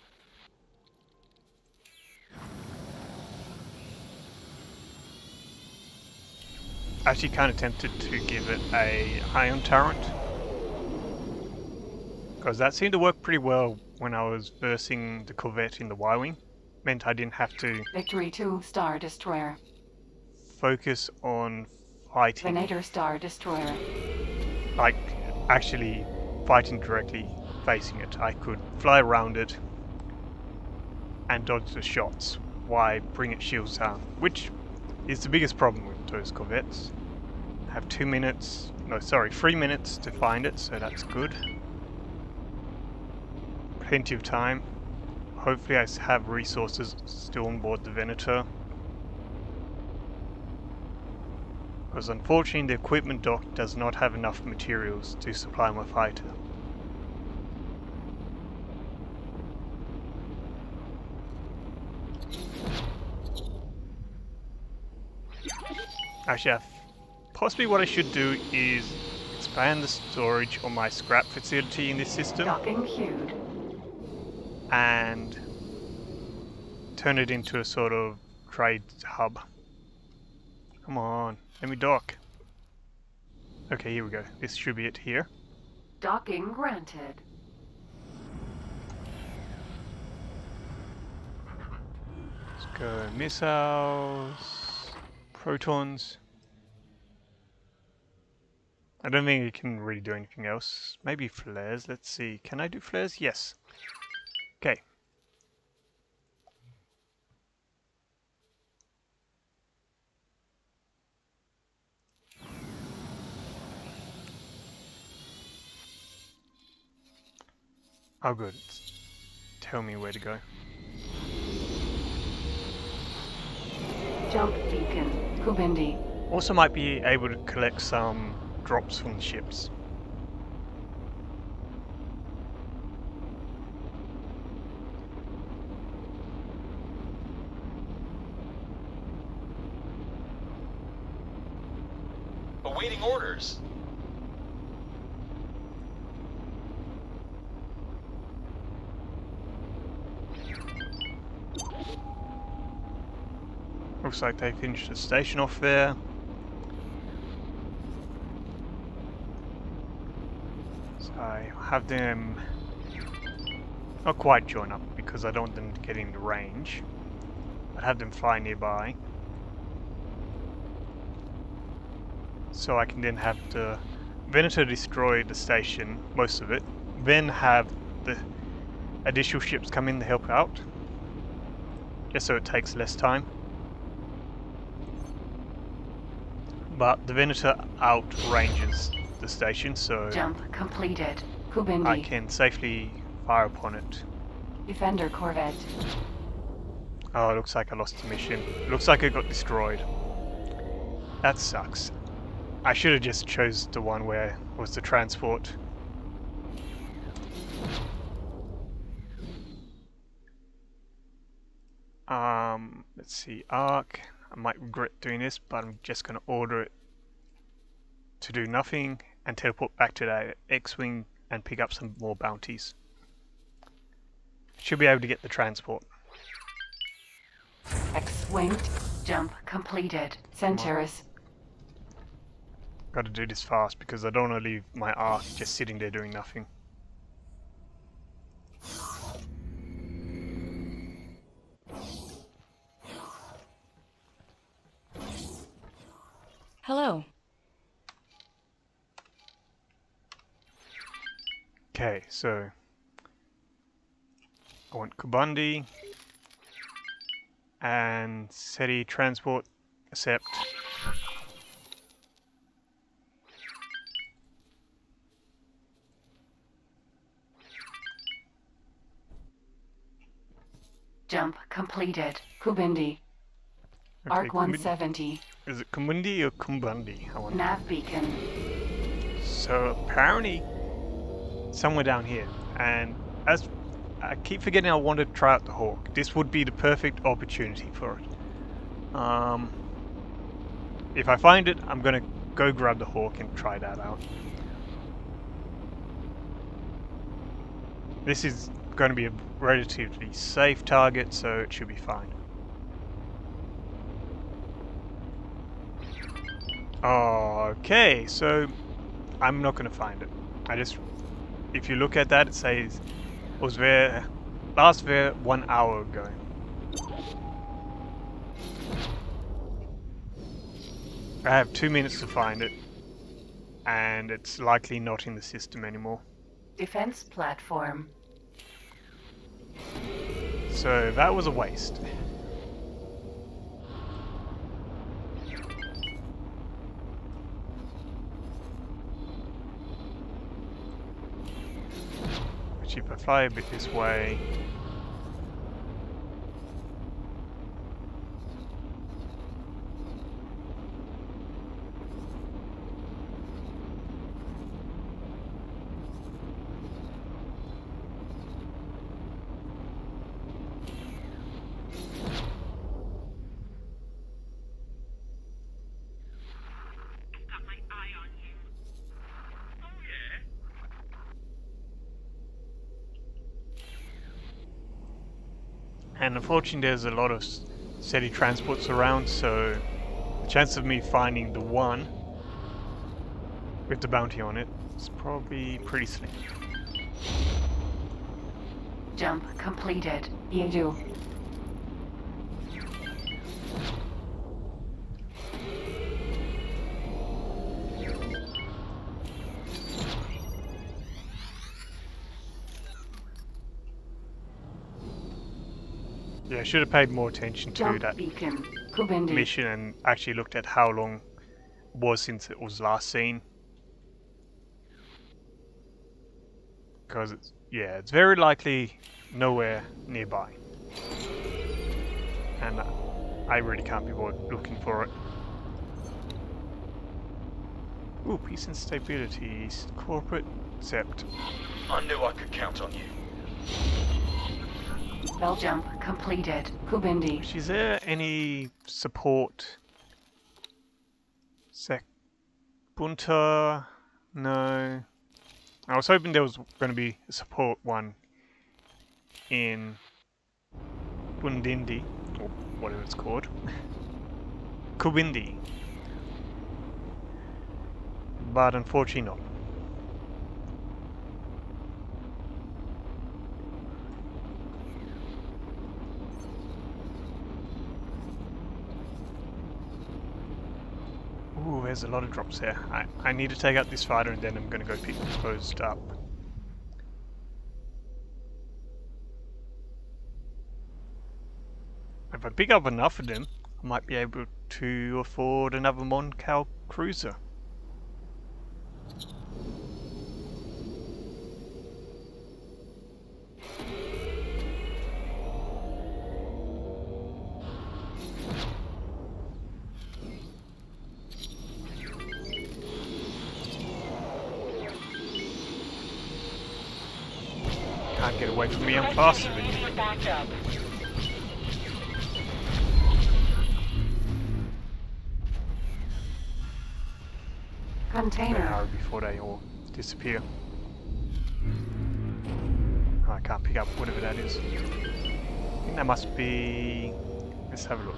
Actually kind of tempted to give it a ion turret, because that seemed to work pretty well when I was versing the Corvette in the Y-Wing. Meant I didn't have to Victory 2 Star Destroyer. focus on fighting. Venator Star Destroyer. Like, actually fighting directly facing it. I could fly around it and dodge the shots. Why bring its shields down? Which is the biggest problem with those corvettes. I have 3 minutes to find it, so that's good. Plenty of time. Hopefully I have resources still on board the Venator. Because unfortunately the equipment dock does not have enough materials to supply my fighter. Actually, possibly what I should do is expand the storage on my scrap facility in this system Docking queued. and turn it into a sort of trade hub. Come on, let me dock. Okay, here we go. This should be it here. Docking granted. Let's go missiles, protons. I don't think it can really do anything else. Maybe flares. Let's see. Can I do flares? Yes. Okay. Oh good. Tell me where to go. Jump beacon. Kubindi. Also might be able to collect some drops from the ships. Awaiting orders. Looks like they finished the station off there. So I have them not quite join up because I don't want them to get into range. I have them fly nearby. So I can then have the Venator destroy the station, most of it, then have the additional ships come in to help out, just so it takes less time. But the Venator outranges the station, so Jump completed. Kubindi. I can safely fire upon it. Defender corvette. Oh, it looks like I lost the mission. Looks like it got destroyed. That sucks. I should have just chose the one where was the transport. Let's see, Arc. I might regret doing this, but I'm just going to order it to do nothing and teleport back to that X-Wing and pick up some more bounties. Should be able to get the transport. X-wing. Jump completed. Centaurus. Got to do this fast because I don't want to leave my Arc just sitting there doing nothing. Hello. Okay, so I want Kubandi and SETI transport, accept. Jump completed. Kubindi. Okay, Arc 170. Is it Kumbindi or Kumbandi? I wonder. Nav beacon. So apparently somewhere down here, and as I keep forgetting I wanted to try out the Hawk. This would be the perfect opportunity for it. If I find it, I'm gonna go grab the Hawk and try that out. This is going to be a relatively safe target, so it should be fine. Okay, so I'm not going to find it. If you look at that, it says it was there, last there 1 hour ago. I have 2 minutes to find it. and it's likely not in the system anymore. Defense platform. So that was a waste. Which if I fly a bit this way, Got my eye on you. Oh, yeah? and unfortunately there's a lot of steady transports around, so the chance of me finding the one with the bounty on it is probably pretty slim. Jump completed. You do. Yeah, I should have paid more attention to Jump that beacon. Kubindi. mission and actually looked at how long it was since it was last seen. Because it's, yeah, it's very likely nowhere nearby. And I really can't be bothered looking for it. Ooh, peace and stability, corporate, accept. I knew I could count on you. Bell jump completed. Kubindi. Is there any support? Bunta? No. I was hoping there was going to be a support one in Bundindi, or whatever it's called. Kubindi. But unfortunately not. Ooh, there's a lot of drops there. I need to take out this fighter and then I'm going to go pick those up. If I pick up enough of them, I might be able to afford another Mon Cal cruiser. Can't get away from me, I'm faster than you. Backed up. Better Container. hurry before they all disappear. Oh, I can't pick up whatever that is. I think that must be... Let's have a look.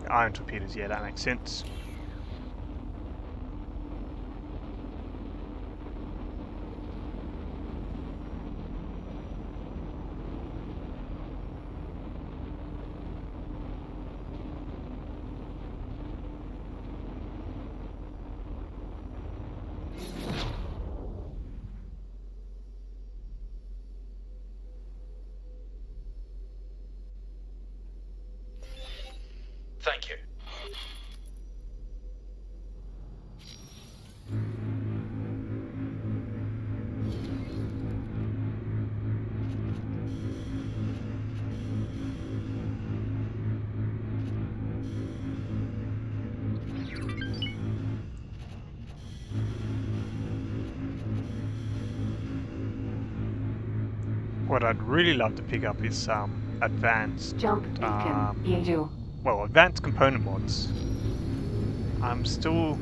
Iron torpedoes, yeah, that makes sense. Thank you. What I'd really love to pick up is advanced, Jump beacon. You do. well, advanced component mods. I'm still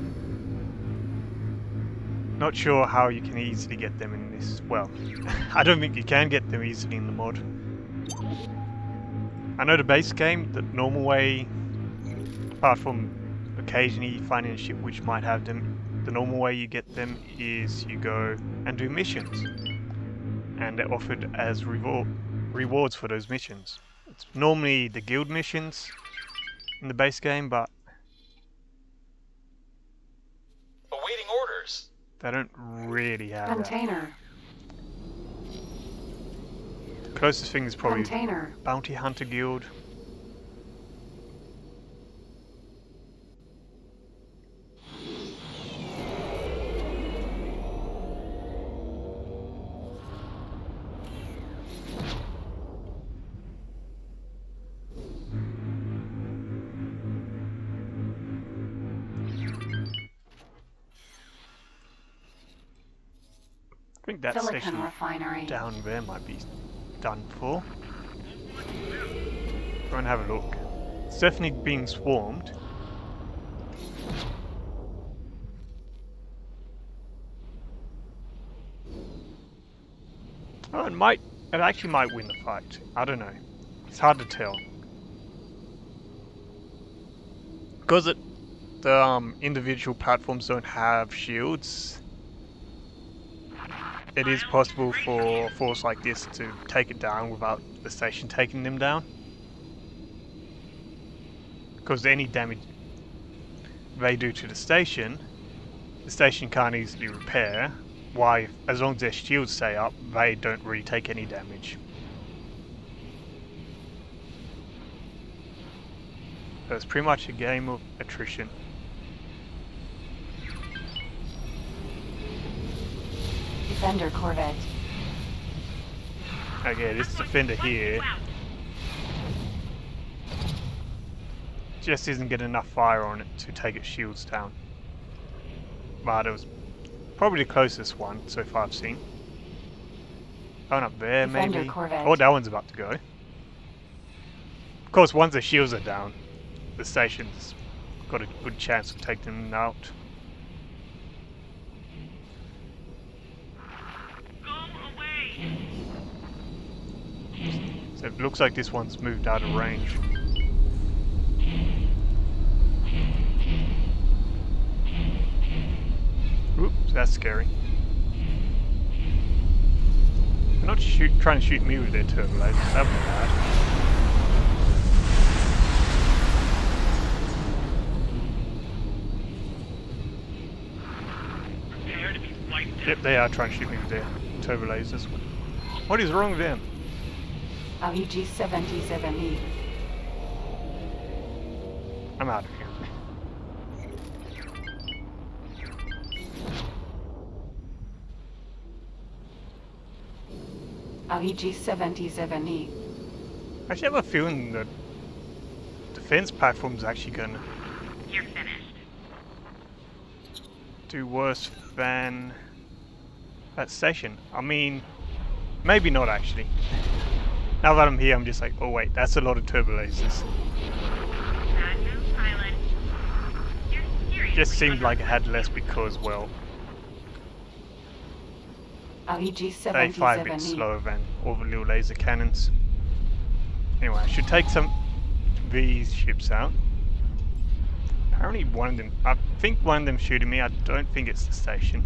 not sure how you can easily get them in this. Well, I don't think you can get them easily in the mod. I know the base game, the normal way, apart from occasionally finding a ship which might have them, the normal way you get them is you go and do missions. And they're offered as rewards for those missions. It's normally the guild missions in the base game, but Awaiting orders. They don't really have that. Container. Closest thing is probably Container. Bounty Hunter Guild. I think that Silicon station refinery. down there might be done for. Go and have a look. It's definitely being swarmed. Oh, it actually might win the fight. I don't know. It's hard to tell. Because the individual platforms don't have shields, it is possible for a force like this to take it down without the station taking them down. Because any damage they do to the station can't easily repair. Why, as long as their shields stay up, they don't really take any damage. So it's pretty much a game of attrition. Defender corvette. Okay, this defender here just isn't getting enough fire on it to take its shields down. But it was probably the closest one so far I've seen. Going up there, Defender maybe. corvette. Oh, that one's about to go. Of course, once the shields are down, the station's got a good chance of taking them out. Go away. So it looks like this one's moved out of range. Oops, that's scary. They're not trying to shoot me with their turbo lasers, that would be bad. Prepare to be wiped out. Yep, they are trying to shoot me with their turbo lasers. What is wrong with them? ICG 77E. I'm out of here. ICG 77E. I actually have a feeling that defense platform's actually gonna You're finished. do worse than that station. I mean, maybe not actually. Now that I'm here, I'm just like, oh wait, that's a lot of turbo lasers. Bad move, pilot. You're seriously Just seemed like it had undercooked. less because, well, ICG they fire a bit 77E. slower than all the little laser cannons. Anyway, I should take some of these ships out. Apparently one of them, I think one of them shooting me, I don't think it's the station.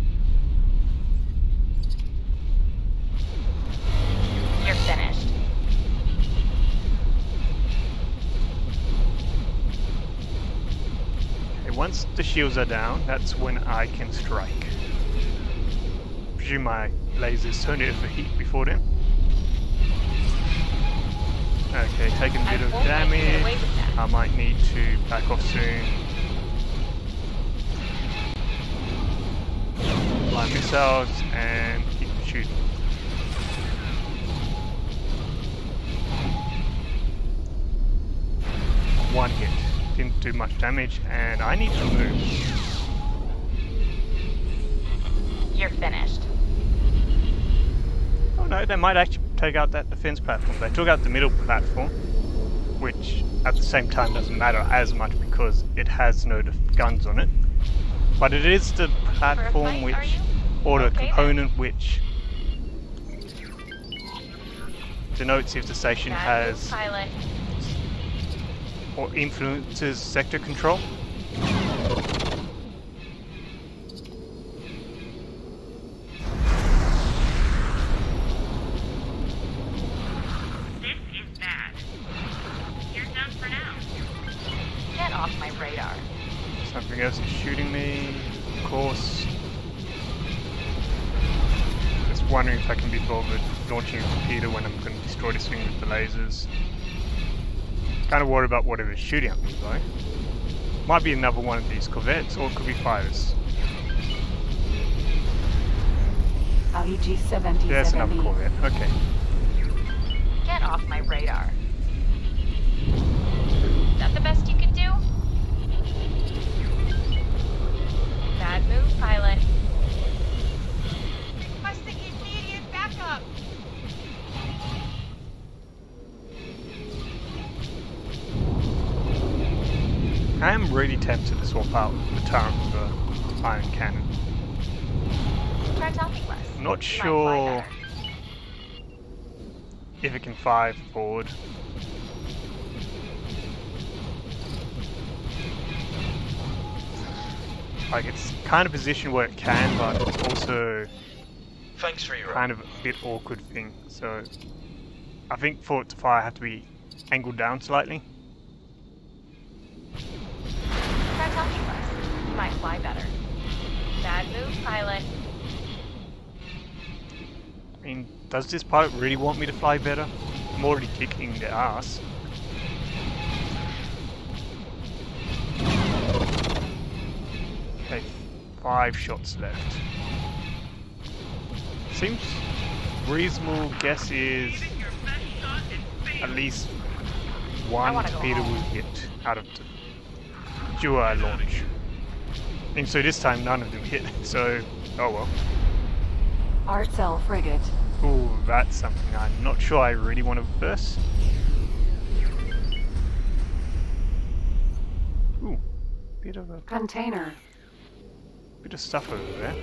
You're finished. Okay, once the shields are down, that's when I can strike. Presume my lasers turned it for heat before then. Okay, taking a bit of damage. I might need to back off soon. Fly missiles and keep shooting. One hit. Didn't do much damage and I need to move. You're finished. Oh no, they might actually take out that defense platform. They took out the middle platform, which at the same time doesn't matter as much because it has no guns on it. But it is the platform fight, are which, you? or the Okay, then. component which denotes if the station Bad move, has pilot. or influences sector control. This is bad. You're done for now. Get off my radar. Something else is shooting me, of course. wondering if I can be bothered launching a torpedo when I'm going to destroy this thing with the lasers. Kind of worried about whatever's shooting at me though. Might be another one of these corvettes, or it could be fighters. ICG 77E. Yeah, that's another corvette. Okay. Get off my radar. Is that the best you can do? Bad move, pilot. Requesting immediate backup. I am really tempted to swap out the turret with the iron cannon. Try talking less. I'm not Might fly sure better. if it can fire forward. Like, it's kind of positioned where it can, but it's also Thanks for your kind of a bit awkward thing. So I think for it to fire, I have to be angled down slightly. Try talking less. You might fly better. Bad move, pilot. I mean, does this pilot really want me to fly better? I'm already kicking their ass. Okay, 5 shots left. Seems reasonable guess is Your best shot and fail. at least I one wanna go torpedo home. will hit out of the dual launch. And so this time none of them hit, so oh well. Art Cell Frigate. Ooh, that's something I'm not sure I really want to reverse. Ooh, bit of Container. stuff over there.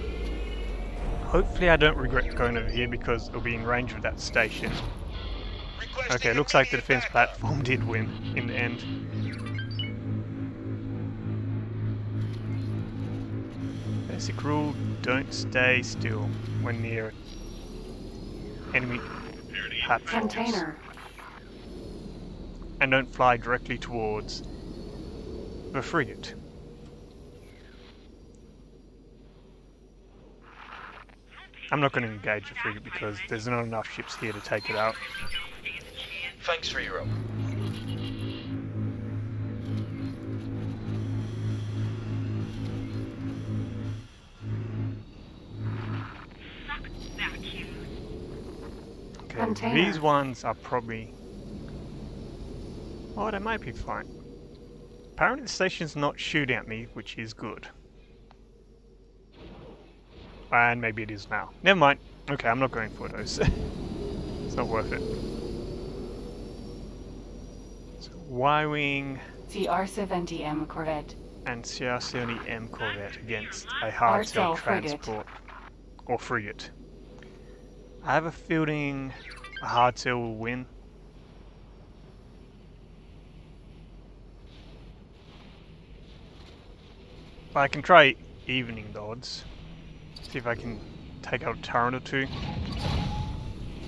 Hopefully I don't regret going over here because it'll be in range of that station. Okay, looks like the defense platform did win in the end. Basic rule, don't stay still when near enemy platforms. Container. And don't fly directly towards the frigate. I'm not going to engage the frigate because there's not enough ships here to take it out. Thanks for your help. Okay, Container. these ones are probably... Oh, they might be fine. Apparently the station's not shooting at me, which is good. And maybe it is now. Never mind. Okay, I'm not going for those. It's not worth it. So, Y-Wing CR-70M Corvette. and CR-70M Corvette against a Our cell hard-tail frigate. transport or frigate. I have a feeling a hard-tail will win. But I can try evening the odds. See if I can take out a turret or two.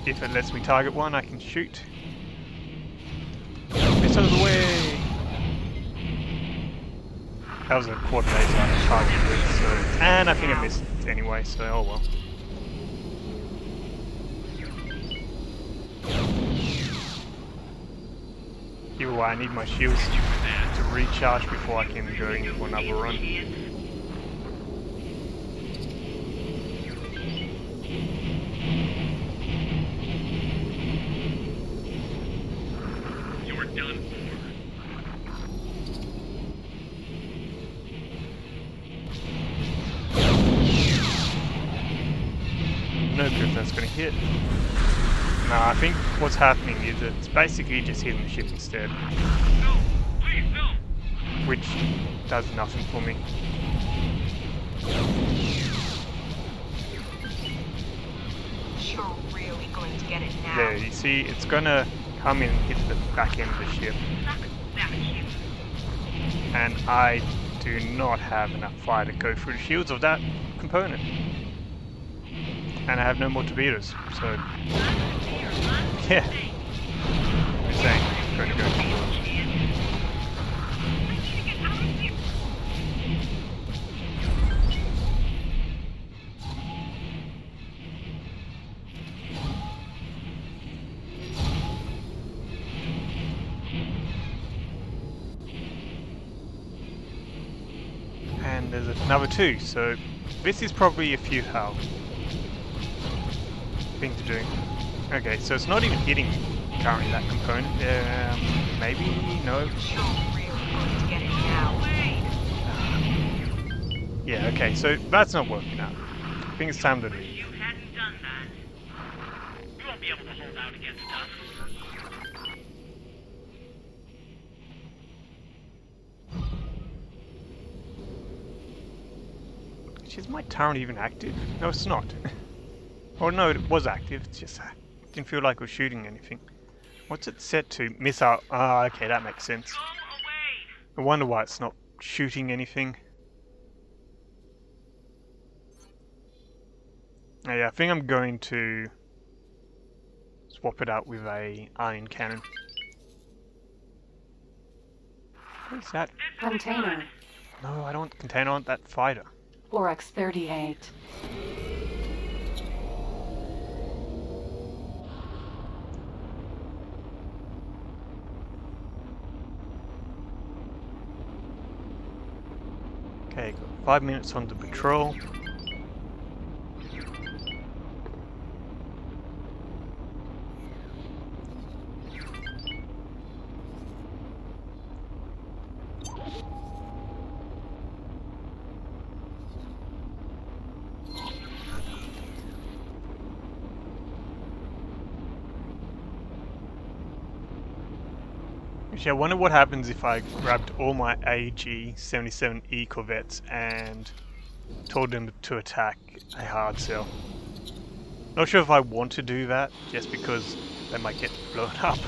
If it lets me target one, I can shoot. It's out of the way! That was a quad laser I targeted with, so... And I think I missed it anyway, so oh well. Either way, I need my shields to recharge before I can go in for another run. You're done for. No clue if that's going to hit. No, I think what's happening is it's basically just hitting the ship instead, No! Please, no! which does nothing for me. You're really going to get it now. There, you see, it's going to come in and hit the back end of the ship, and I do not have enough fire to go through the shields of that component. And I have no more torpedoes, so... Yeah. Just saying, it's going to go. And there's another 2, so this is probably a futile thing to do. Okay, so it's not even hitting currently, that component. Maybe? No? You're really close to getting now. Yeah, okay, so that's not working out. I think it's time to leave. You hadn't done that. You won't be able to hold out against us. Is my turret even active? No, it's not. Or no, it was active, it's just didn't feel like it was shooting anything. What's it set to? Missile. Ah, okay, that makes sense. Go away. I wonder why it's not shooting anything. Oh, yeah, I think I'm going to swap it out with a iron cannon. What is that? Container. No, I don't want the container, I want that fighter. Oryx 38. Okay, got 5 minutes on the patrol. Actually, I wonder what happens if I grabbed all my AG-77E corvettes and told them to attack a hard cell. Not sure if I want to do that, just because they might get blown up.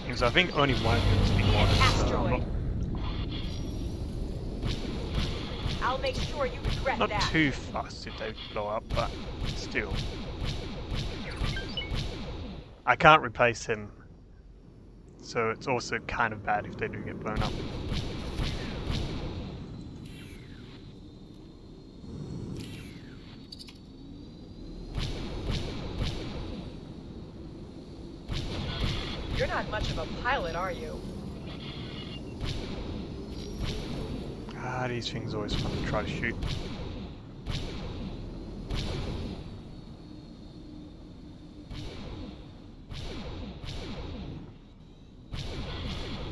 Because I think only one of them is being wanted, so I'm Asteroid. I'll make sure you regret not that. too fast if they blow up, but still. I can't replace him, so it's also kind of bad if they do get blown up. You're not much of a pilot, are you? Ah, these things are always fun to try to shoot.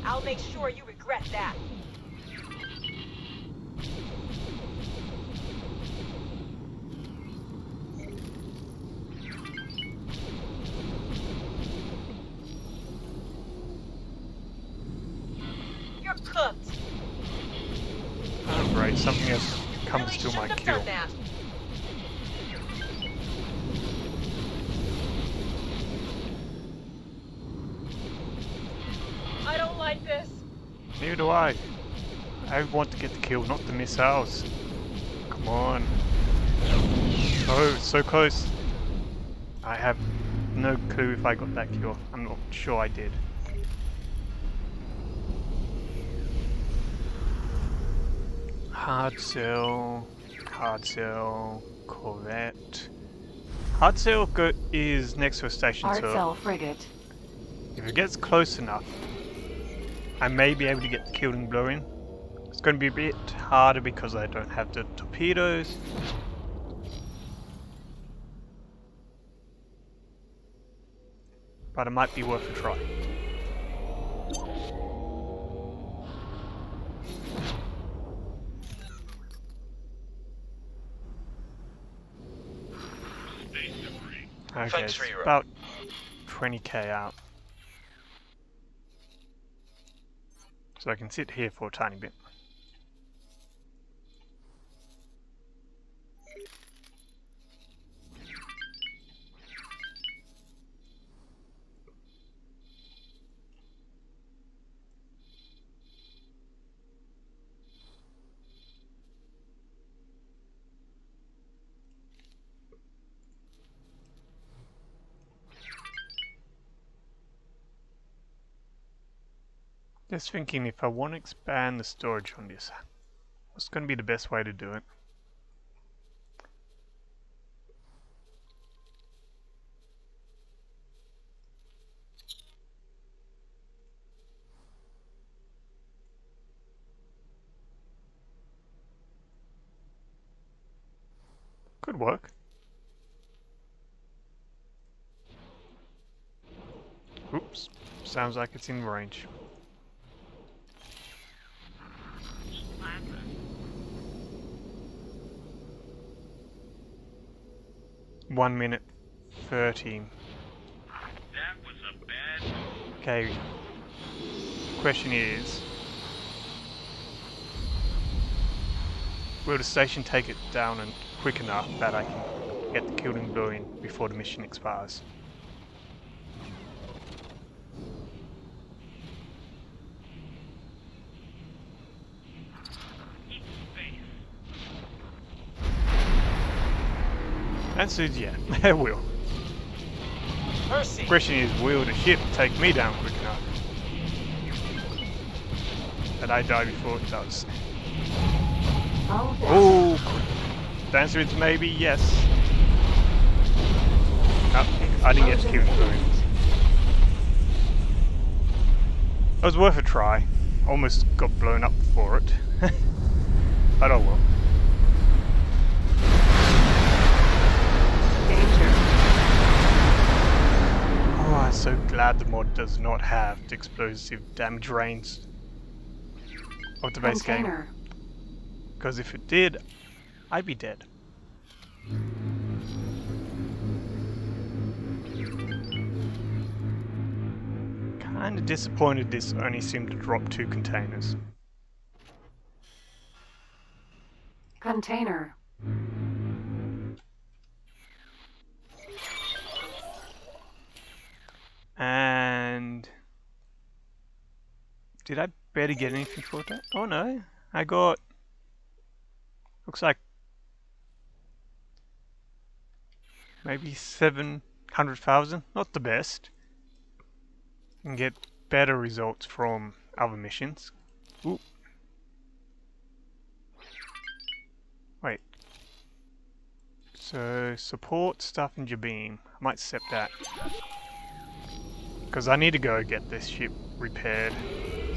I'll make sure you regret that. You're cooked. Oh great, something else comes Really to my shouldn't have kill. done that. I don't like this. Neither do I. I want to get the kill, not the missiles. Come on. Oh, so close. I have no clue if I got that kill. I'm not sure I did. Hard cell, corvette. Hard cell is next to a station, Art so cell frigate. if it gets close enough, I may be able to get the killing blow in. It's going to be a bit harder because I don't have the torpedoes. But it might be worth a try. Space debris. Okay, Thanks it's for your about 20k out. So I can sit here for a tiny bit. Just thinking, if I want to expand the storage on this, what's going to be the best way to do it? work. Oops. Sounds like it's in range. Plaza. 1 minute 13. That was a bad move. Okay. Question is, will the station take it down and quick enough that I can get the killing blow in before the mission expires? Keep space. Answer is yeah, it will. Mercy! Question is, will the ship take me down quick enough that I die before it does? All down. Oh, the answer is maybe yes. Oh, I didn't get the killing blow in. It was worth a try. Almost got blown up for it. But oh well. Danger. Oh, I'm so glad the mod does not have the explosive damage range of the base game. Container. Because if it did, I'd be dead. Kinda disappointed this only seemed to drop 2 containers. Container. And did I barely get anything for that? Oh no, I got, looks like maybe 700,000, not the best. You can get better results from other missions. Ooh. Wait. So, support stuff in Jabim. I might accept that. Because I need to go get this ship repaired.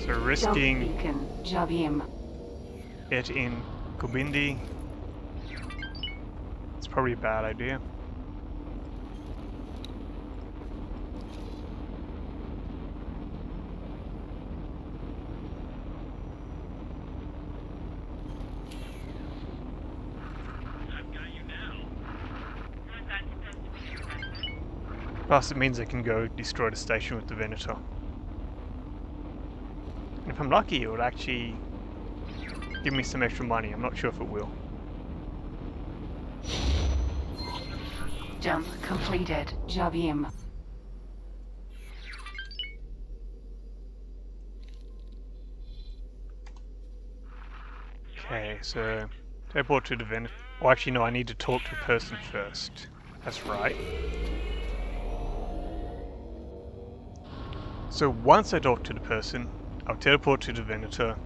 So Jump risking beacon. Jabim. it in Kubindi, it's probably a bad idea. I've got you now. Was that supposed to be your method? Plus it means I can go destroy the station with the Venator. And if I'm lucky, it will actually give me some extra money. I'm not sure if it will. Jump completed. Jabim. Okay, so teleport to the Venator. Oh, actually no, I need to talk to a person first. That's right. So once I talk to the person, I'll teleport to the Venator,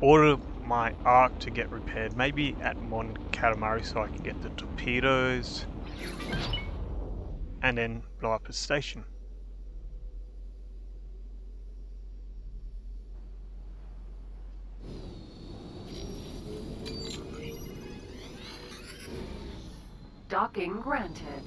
order my arc to get repaired, maybe at Mon Cal so I can get the torpedoes, and then blow up a station. Docking granted.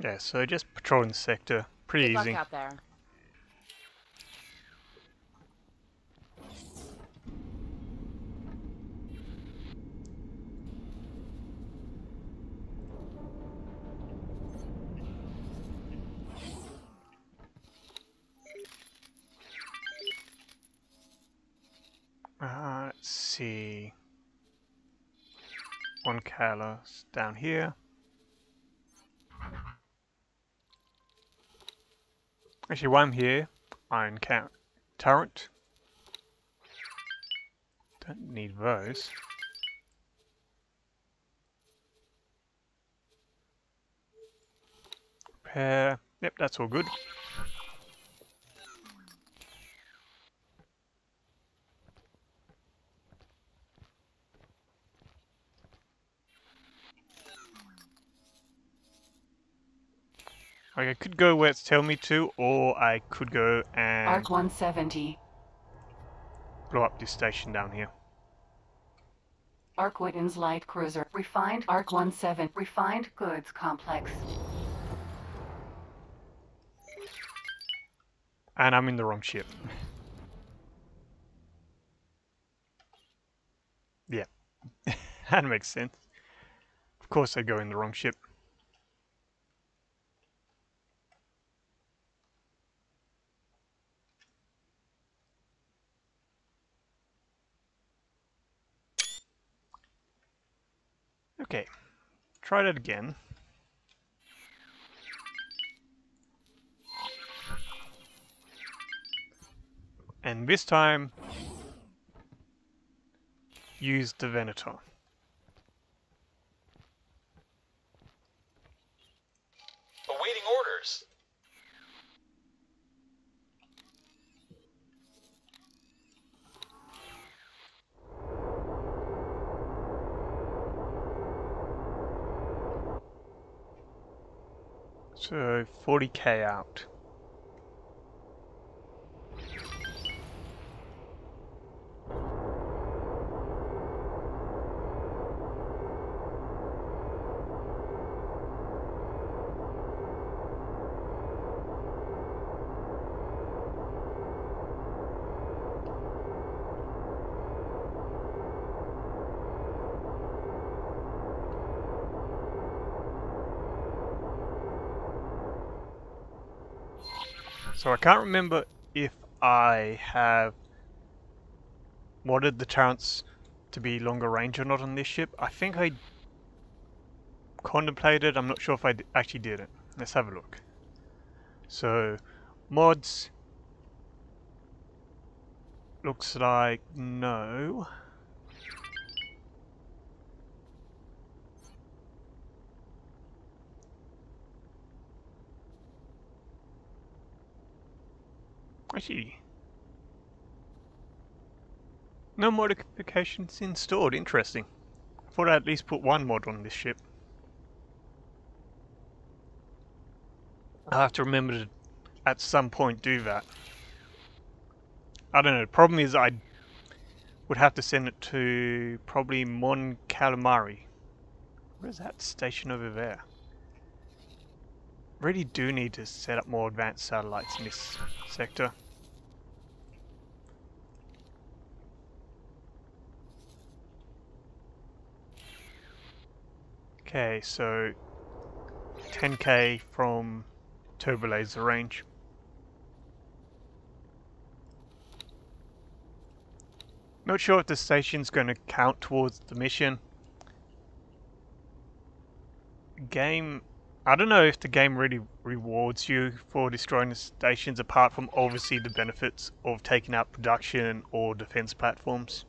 Yeah, so just patrolling the sector, pretty Good luck easy. out there. Let's see. Mon Cal down here. Actually, while I'm here, Iron Count Turret. Don't need those. Repair. Yep, that's all good. I could go where it's telling me to, or I could go and Arc 170. blow up this station down here. Arc Witten's light cruiser. Refined Arc 17. Refined goods complex. And I'm in the wrong ship. Yeah, that makes sense. Of course I go in the wrong ship. Okay, try that again. And this time, use the Venator. Awaiting orders. So 40k out. So I can't remember if I have modded the turrets to be longer range or not on this ship. I think I contemplated, I'm not sure if I actually did it. Let's have a look. So, mods, looks like no. Actually, no modifications installed. Interesting. I thought I'd at least put one mod on this ship. I'll have to remember to at some point do that. I don't know. The problem is I would have to send it to probably Mon Cal. Where's that station over there? Really do need to set up more advanced satellites in this sector. Okay, so 10k from turbo laser range. Not sure if the station's going to count towards the mission. Game, I don't know if the game really rewards you for destroying the stations apart from obviously the benefits of taking out production or defense platforms.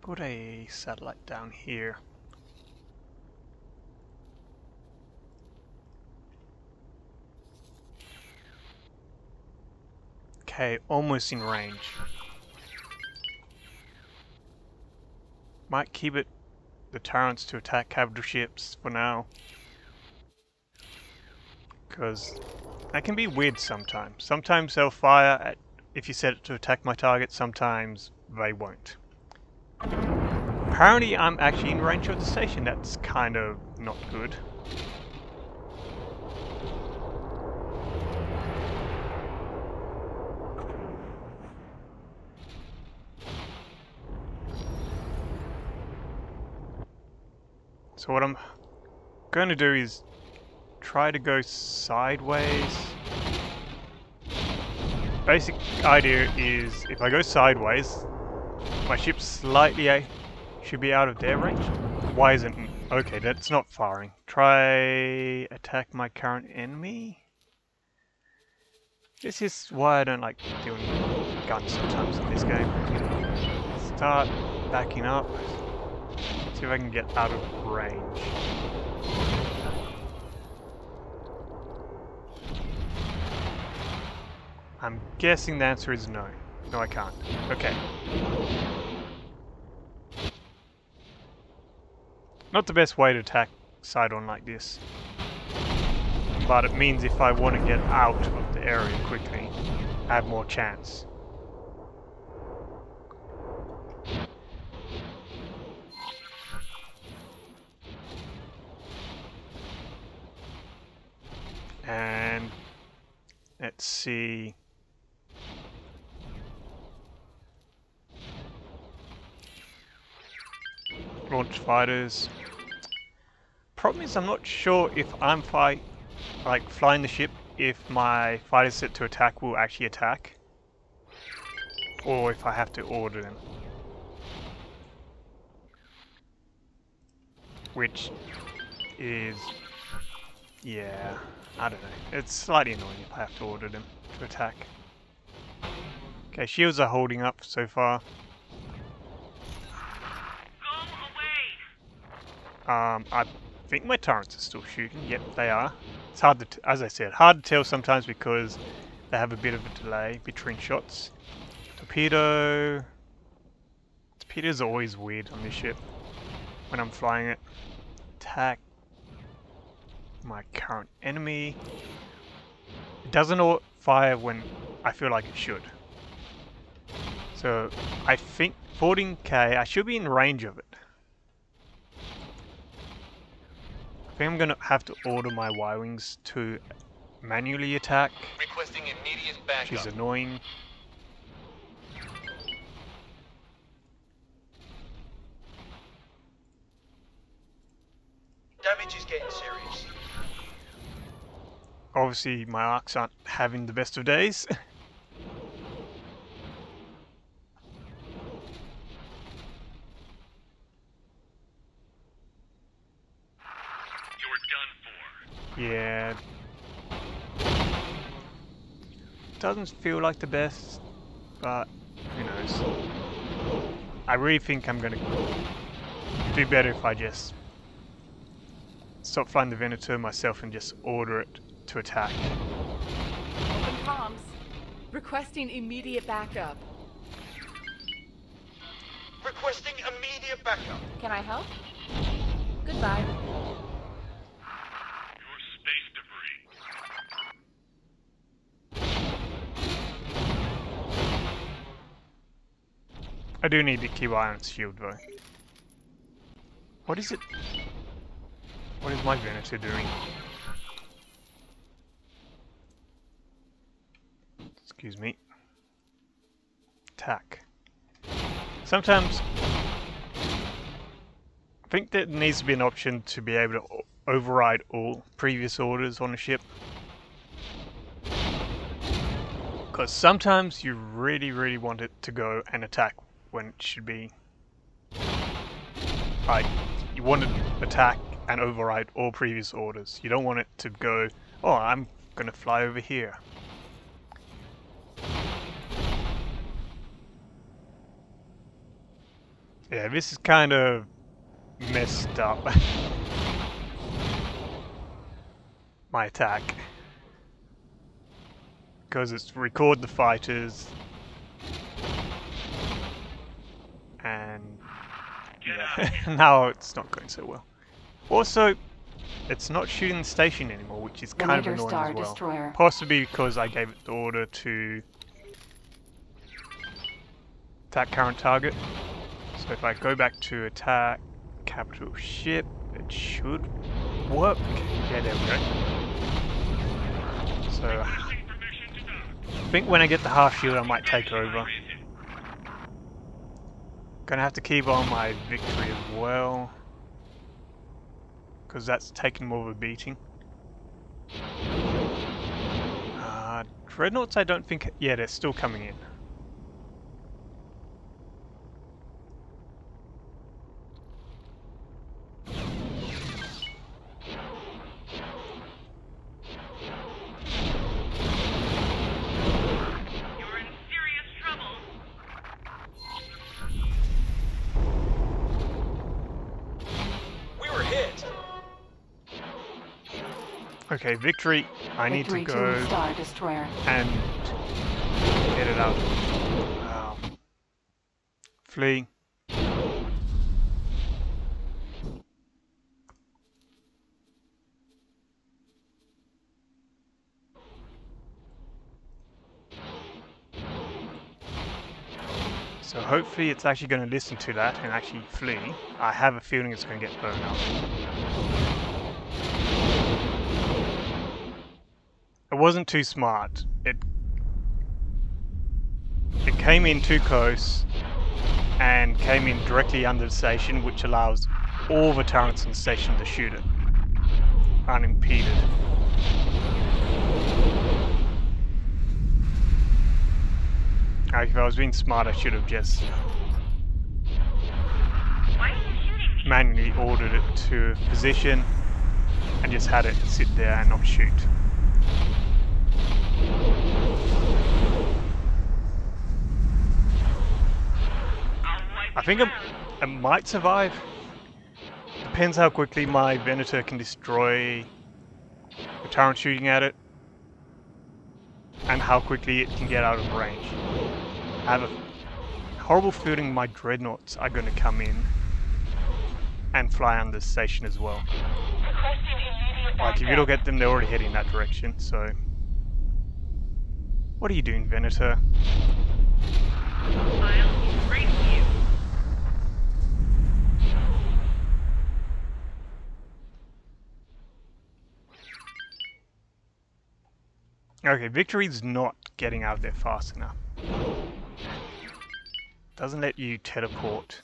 Put a satellite down here. Okay, almost in range. Might keep it the turrets to attack capital ships for now. Because that can be weird sometimes. Sometimes they'll fire at if you set it to attack my target, sometimes they won't. Apparently I'm actually in range of the station. That's kind of not good. So what I'm going to do is try to go sideways. Basic idea is if I go sideways, my ship slightly should be out of their range. Why isn't... Okay, that's not firing. Try attack my current enemy. This is why I don't like doing guns sometimes in this game. Start backing up. See if I can get out of range. I'm guessing the answer is no. No, I can't. Okay. Not the best way to attack side-on like this. But it means if I want to get out of the area quickly, I have more chance. And let's see. Launch fighters. Problem is I'm not sure if I'm flying the ship, if my fighters set to attack will actually attack, or if I have to order them. Which is, yeah, I don't know. It's slightly annoying if I have to order them to attack. Okay, shields are holding up so far. I think my turrets are still shooting. Yep, they are. It's hard to, as I said, hard to tell sometimes because they have a bit of a delay between shots. Torpedo. Torpedoes are always weird on this ship when I'm flying it. Attack my current enemy. It doesn't fire when I feel like it should. So I think 14k, I should be in range of it. I think I'm going to have to order my Y-Wings to manually attack, Requesting immediate which is backup. annoying. Damage is getting serious. Obviously my arcs aren't having the best of days. Yeah. Doesn't feel like the best, but who knows. I really think I'm gonna do better if I just stop flying the Venator myself and just order it to attack. Open comms. Requesting immediate backup. Requesting immediate backup. Can I help? Goodbye. Your space debris. I do need to keep eye on its shield though. What is it? What is my Venator doing? Excuse me. Attack. Sometimes I think there needs to be an option to be able to override all previous orders on a ship. Because sometimes you really want it to go and attack when it should be like you want to attack and override all previous orders. You don't want it to go, oh, I'm gonna fly over here. Yeah, this is kind of messed up. My attack. Because it's record the fighters. And yeah, now it's not going so well. Also, it's not shooting the station anymore, which is kind of Leader annoying Star as well. Destroyer. Possibly because I gave it the order to attack current target. So if I go back to attack capital ship, it should work. Yeah, there we go. So I think when I get the half shield I might take over. Gonna have to keep on my victory as well. because that's taken more of a beating. Dreadnoughts, I don't think... Yeah, they're still coming in. You're in serious trouble. We were hit. Okay, victory. I need to Victory go 2 Star Destroyer. and get it out. Wow. Flee. So hopefully it's actually going to listen to that and actually flee. I have a feeling it's going to get blown up. It wasn't too smart. It came in too close and came in directly under the station, which allows all the turrets in the station to shoot it unimpeded. If I was being smart, I should have just Why are you shooting me? manually ordered it to position and just had it sit there and not shoot. I think it might survive. Depends how quickly my Venator can destroy the turret shooting at it and how quickly it can get out of range. I have a horrible feeling my dreadnoughts are going to come in and fly under the station as well. Like, if you look at them, they're already heading that direction, so... What are you doing, Venator? I'll be straight with you. Okay, Victory's not getting out of there fast enough. Doesn't let you teleport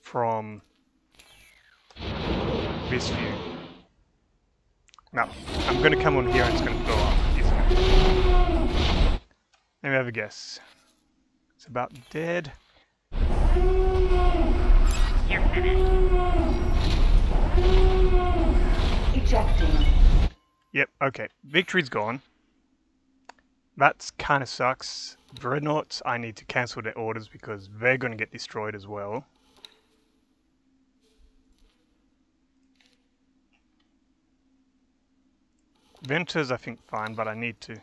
from this view. No, I'm going to come on here and it's going to blow up, isn't it? Let me have a guess. It's about dead. You're finished. Ejecting. Yep, okay. Victory's gone. That kind of sucks. Dreadnoughts, I need to cancel their orders because they're going to get destroyed as well. Venators, I think, fine, but I need to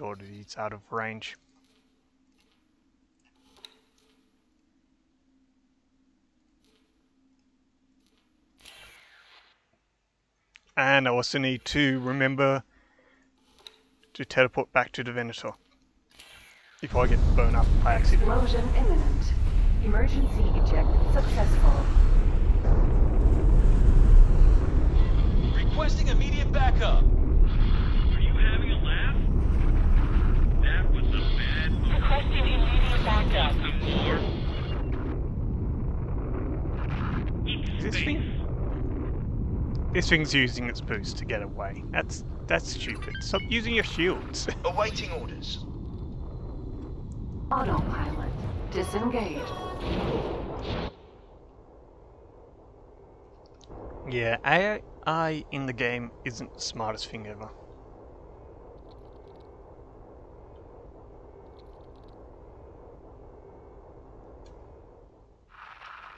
order these out of range. And I also need to remember to teleport back to the Venator before I get blown up by accident. Explosion imminent. Emergency eject successful. Requesting immediate backup. Are you having a laugh? That was a bad move. Requesting immediate backup. Some more? This thing's using its boost to get away. That's stupid. Stop using your shields. Awaiting orders. Autopilot. Disengage. Yeah, AI in the game isn't the smartest thing ever.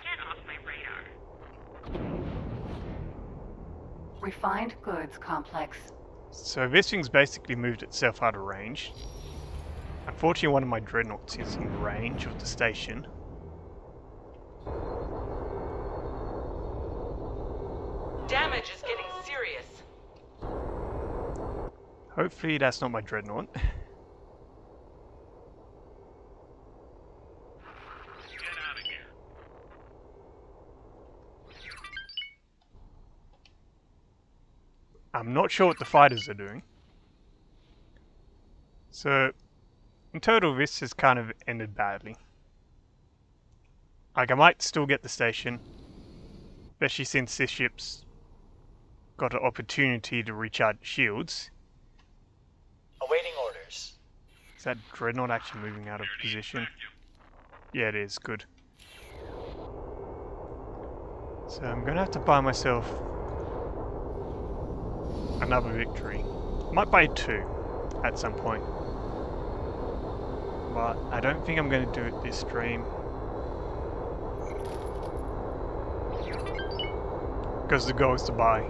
Get off my radar. Refined goods complex. So this thing's basically moved itself out of range. Unfortunately, one of my dreadnoughts is in range of the station. Damage is getting serious. Hopefully that's not my dreadnought. Get out of here. I'm not sure what the fighters are doing. So, in total, this has kind of ended badly. Like, I might still get the station, especially since this ship's got an opportunity to recharge shields. Awaiting orders. Is that dreadnought actually moving out of position? Yeah, it is. Good. So I'm gonna have to buy myself another victory. Might buy 2 at some point. But I don't think I'm gonna do it this stream. Because the goal is to buy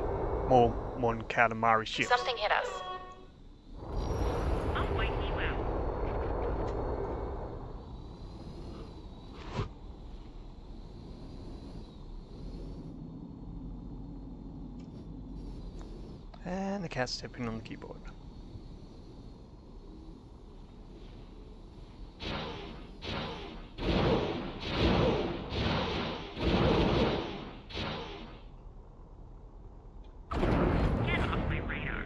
more Mon Cal ships. Something hit us. I'll wipe you out. And the cat's stepping on the keyboard. Get off my radar.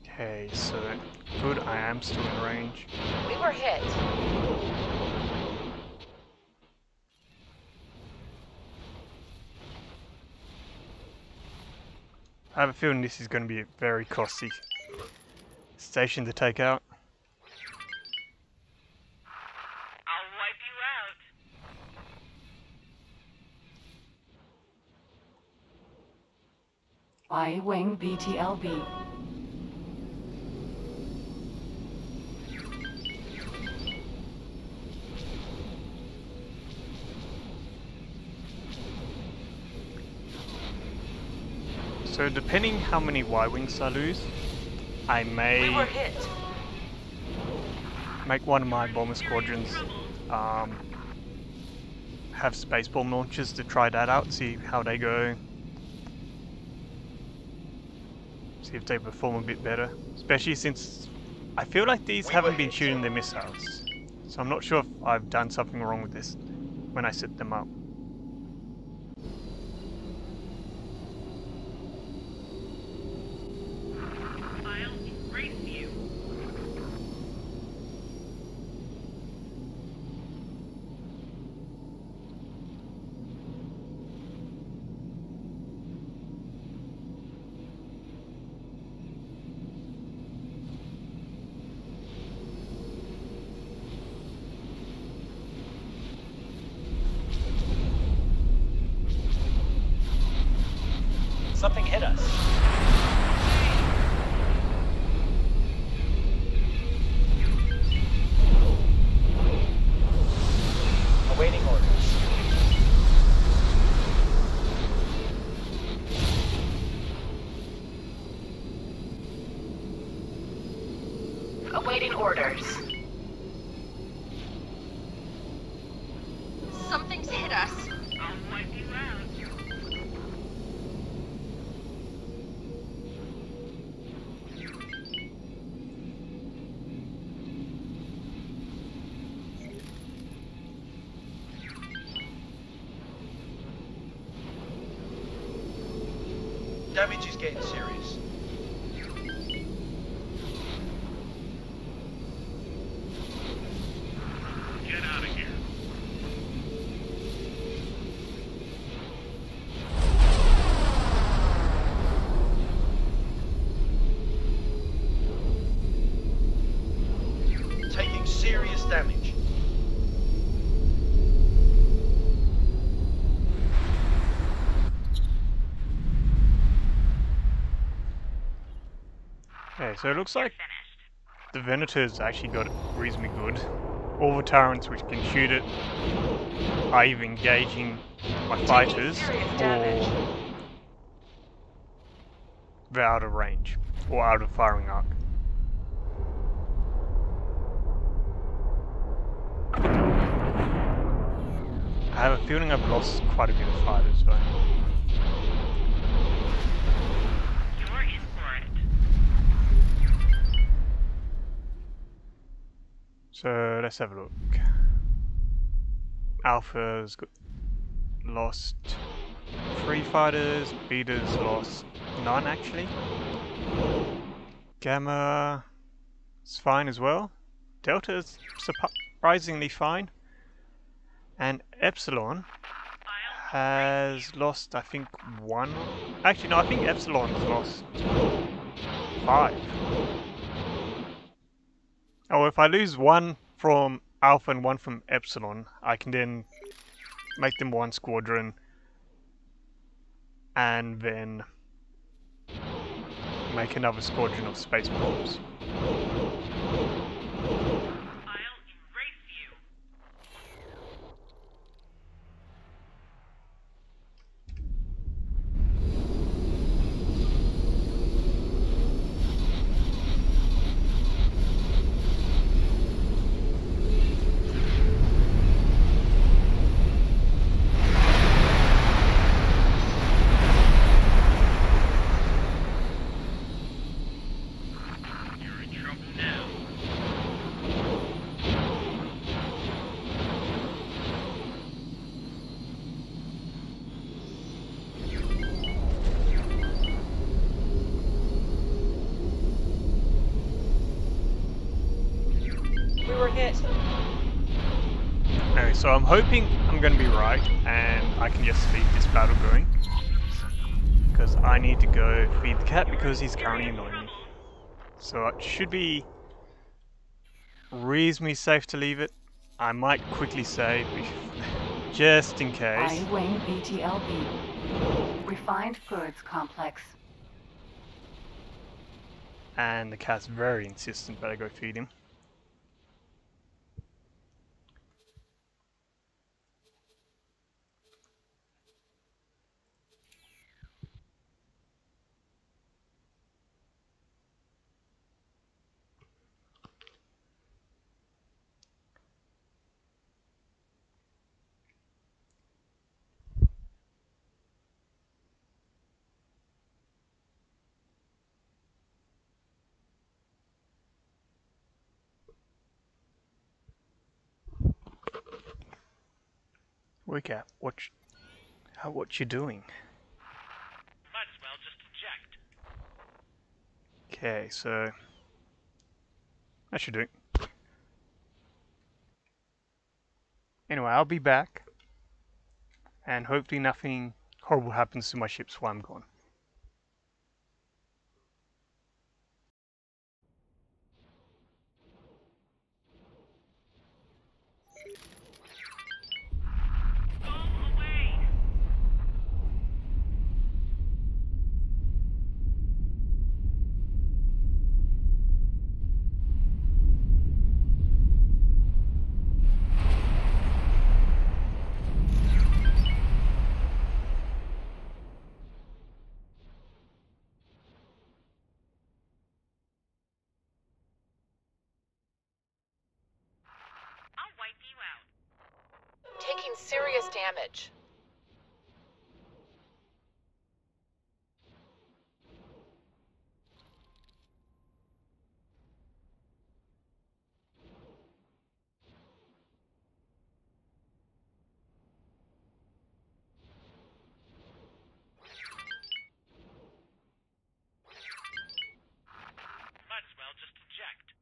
Okay, so good, I am still in range. We were hit. I have a feeling this is going to be a very costly station to take out. I'll wipe you out. Y-Wing BTLB. So depending how many Y-Wings I lose, I We were may hit. make one of my bomber squadrons have space bomb launchers to try that out, see how they go. See if they perform a bit better. Especially since I feel like these haven't been shooting their missiles. So I'm not sure if I've done something wrong with this when I set them up. I'll embrace you. Something hit us. Awaiting orders. Awaiting orders. Something's hit us. I'll wipe you out. Damage is getting serious. Get out of here. Taking serious damage. Okay, so it looks like the Venator's actually got it reasonably good. All the turrets which can shoot it are either engaging my fighters or they're out of range or out of firing arc. I have a feeling I've lost quite a bit of fighters though. You're in for it. So let's have a look. Alpha's lost 3 fighters, Beta's lost none actually. Gamma is fine as well. Delta is surprisingly fine. And Epsilon has lost, I think, 1. Actually, no, I think Epsilon's lost 5. Oh, if I lose 1 from Alpha and 1 from Epsilon, I can then make them 1 squadron and then make another squadron of space bombs. I'll erase you. You're in trouble now. We were hit. Okay, so I'm hoping I'm going to be right and I can just leave this battle going. Because I need to go feed the cat because he's currently annoying me. So it should be reasonably safe to leave it. I might quickly save just in case. I-Wing BTLB. Refined Goods Complex. And the cat's very insistent that I go feed him. Wake up, what you doing? Might as well just eject. Okay, so that should do it. Anyway, I'll be back, and hopefully nothing horrible happens to my ships while I'm gone. Go away. I'll wipe you out. Taking serious damage. Might as well just eject.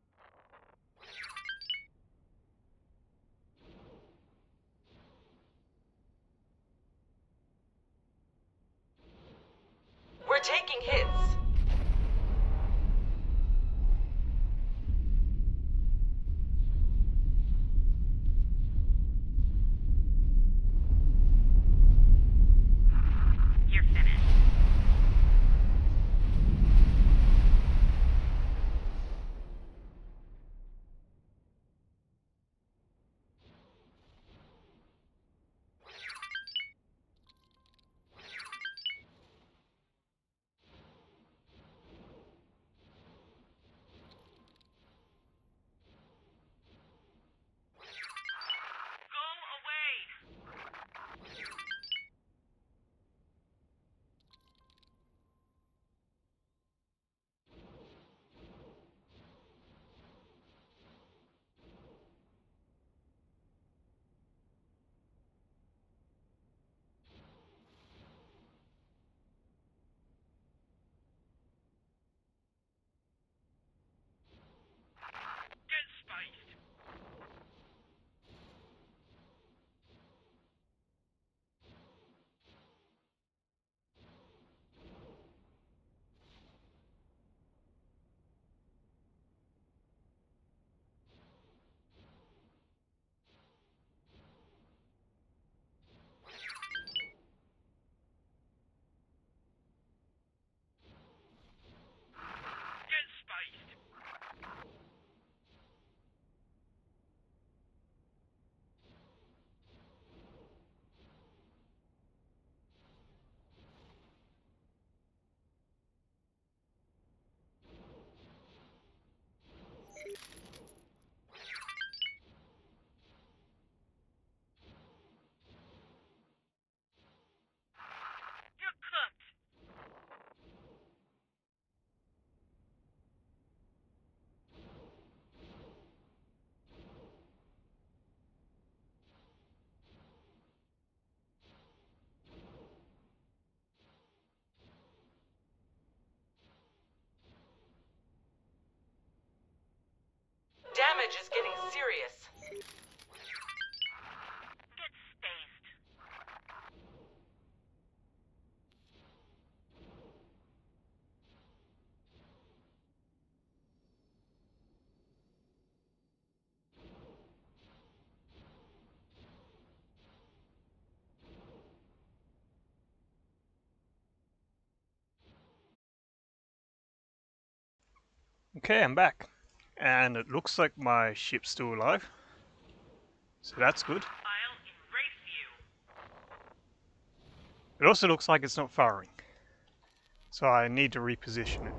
Damage is getting serious. Get spaced. Okay, I'm back. And it looks like my ship's still alive. So that's good. I'll erase you. It also looks like it's not firing. So I need to reposition it.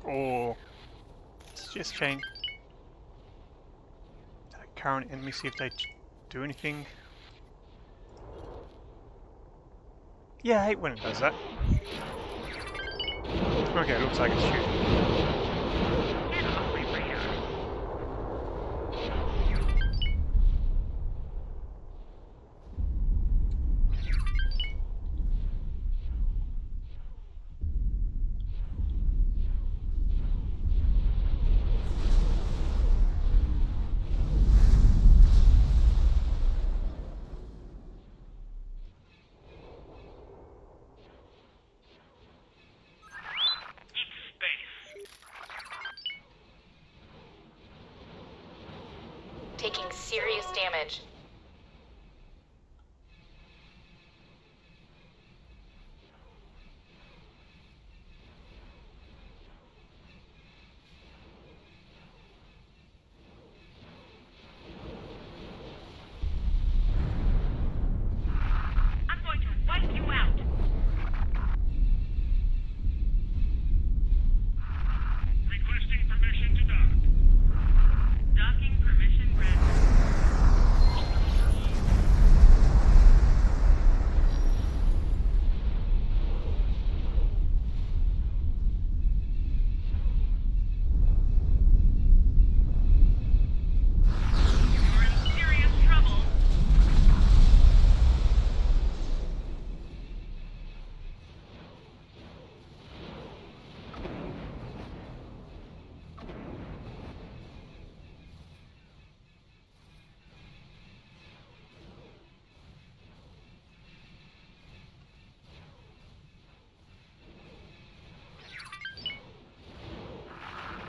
Or let's just change current enemy, see if they do anything. Yeah, I hate when it does that. Okay, it looks like it's shooting. Get off my radar. Eat space. Taking serious damage. I'm going to wipe you out. Requesting permission to dock. Docking permission granted. You're in serious trouble.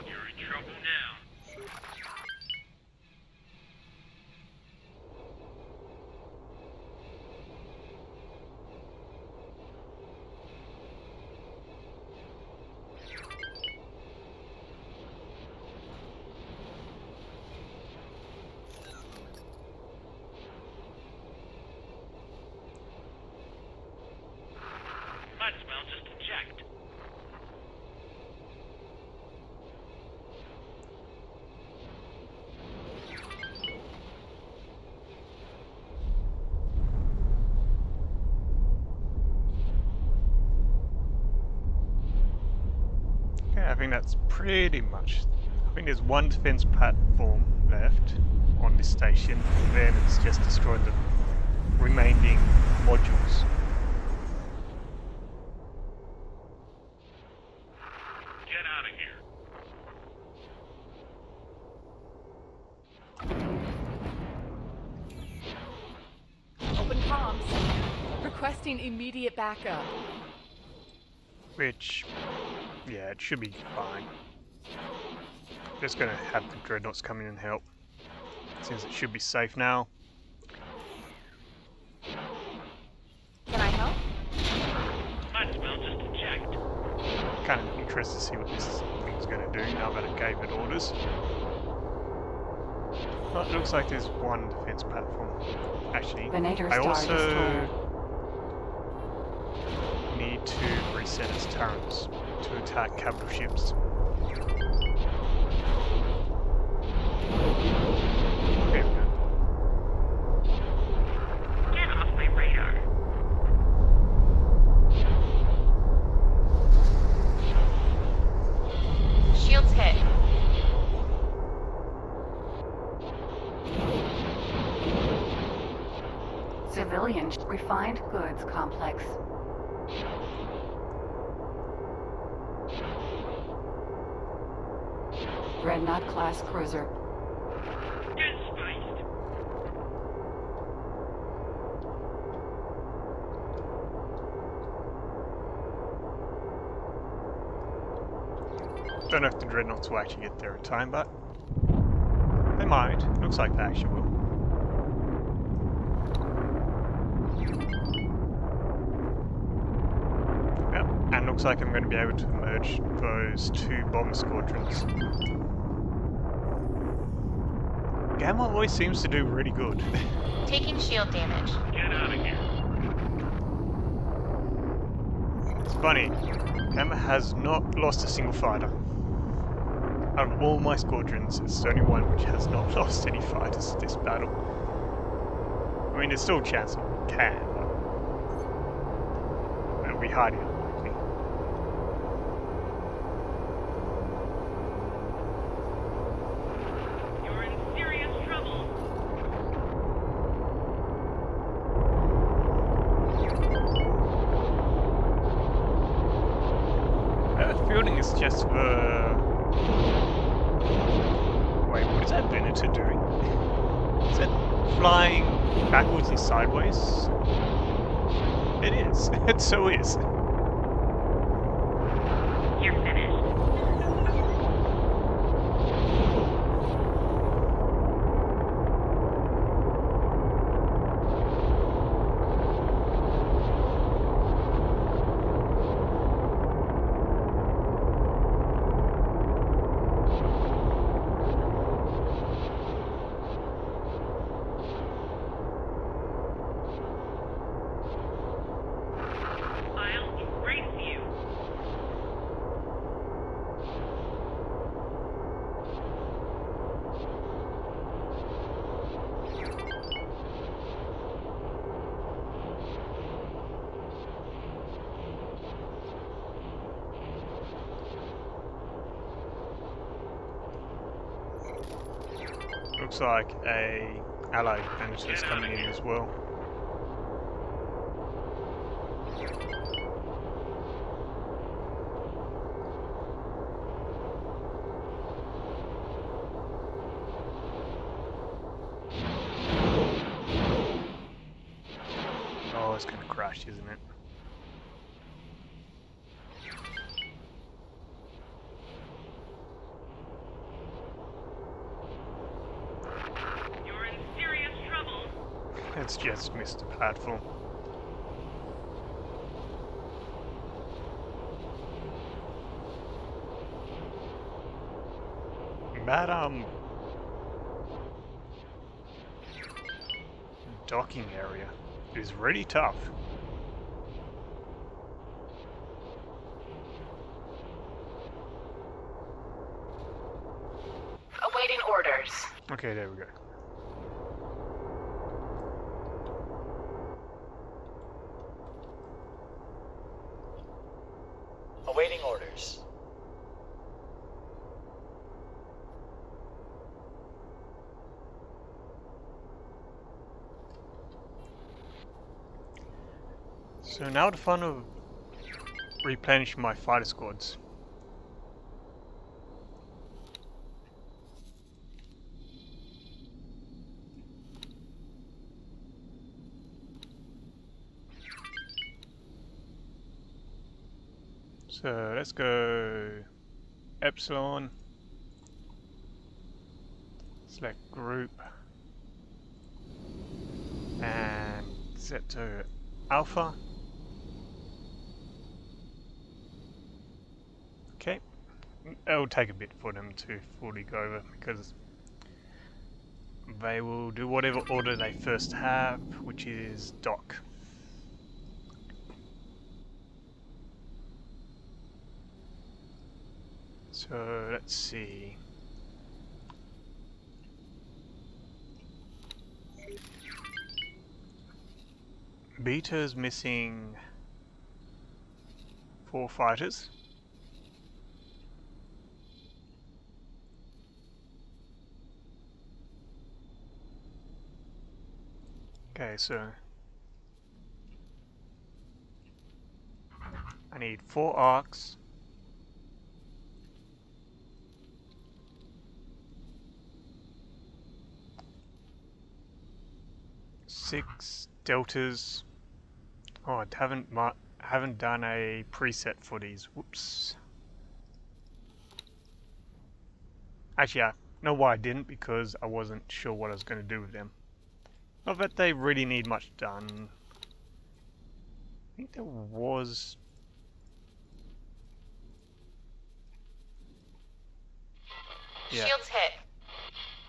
You're in trouble now. Might as well just eject. Okay, I think that's pretty much. I think there's one defense platform left on this station, and then it's just destroying the remaining modules. Get out of here. Open comms. Requesting immediate backup. Which, yeah, it should be fine. Just gonna have the dreadnoughts come in and help. Since it should be safe now. Can I help? Might as well just eject. Kind of interested to see what this thing's gonna do now that it gave it orders. Well, it looks like there's one defense platform. Actually, Venator I Star also Destroyer. need to reset its turrets to attack capital ships. Okay, we're good. Get off my radar. Shields hit. Civilian refined goods complex. Dreadnought class cruiser. Get spiced. Don't know if the dreadnoughts will actually get there in time, but they might. Looks like they actually will. Yep, and looks like I'm going to be able to merge those two bomber squadrons. Gamma always seems to do really good. Taking shield damage. Get out of here. It's funny, Gamma has not lost a single fighter. Out of all my squadrons, it's the only one which has not lost any fighters this battle. I mean, there's still a chance it can, but it'll be highly unlikely. You're in serious trouble. Fielding is just for... Wait, what is that Venator doing? Is it flying backwards and sideways? It is. It so is. You're finished. I'll erase you. Looks like a allied Venator is coming in as well. Oh, it's going to crash, isn't it? You're in serious trouble. It's just missed the platform. That docking area is really tough. Awaiting orders. Okay, there we go. Awaiting orders. So now the fun of replenishing my fighter squads. So let's go Epsilon, select group, and set to Alpha. Okay, it'll take a bit for them to fully go over because they will do whatever order they first have, which is dock. So let's see. Beta's missing 4 fighters. Okay, so I need 4 arcs, 6 deltas. Oh, I haven't done a preset for these. Whoops. Actually, I know why I didn't, because I wasn't sure what I was going to do with them. Not that they really need much done. I think there was... yeah, Shields hit.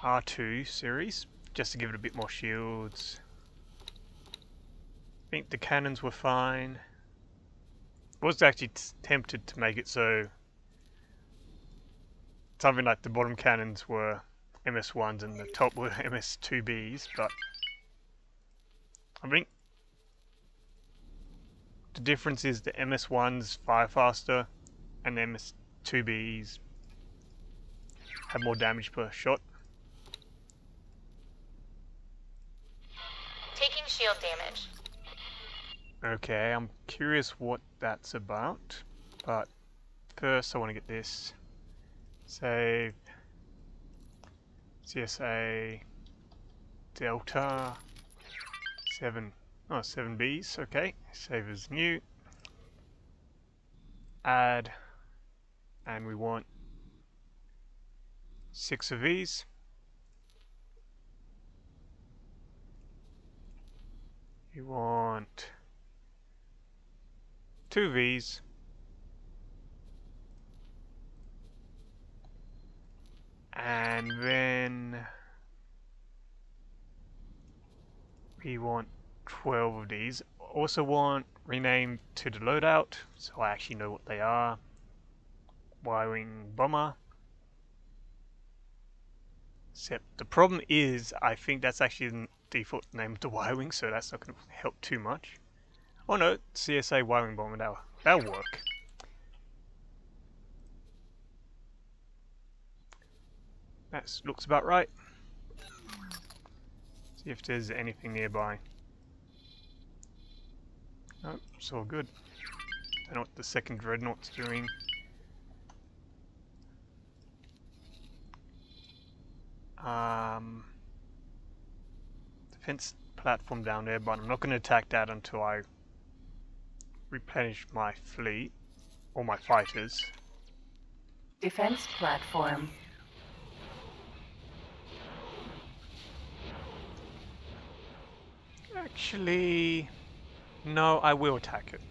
R2 series, just to give it a bit more shields. I think the cannons were fine. I was actually tempted to make it so something like the bottom cannons were MS1s and the top were MS2Bs, but I think the difference is the MS1s fire faster and the MS2Bs have more damage per shot. Taking shield damage. Okay, I'm curious what that's about, but first I want to get this. Save CSA Delta 7Bs, okay. Save as new. Add, and we want 6 of these. You want 2 of these. And then we want 12 of these. Also want rename to the loadout, so I actually know what they are. Y-Wing Bomber. Except the problem is, I think that's actually the default name of the Y-Wing, so that's not going to help too much. Oh no, CSA Y-Wing Bomber, that'll work. That looks about right. See if there's anything nearby. Nope, it's all good. Don't know what the second dreadnought's doing. Defense platform down there, but I'm not going to attack that until I replenish my fleet or my fighters. Defense platform. Actually, no, I will attack it.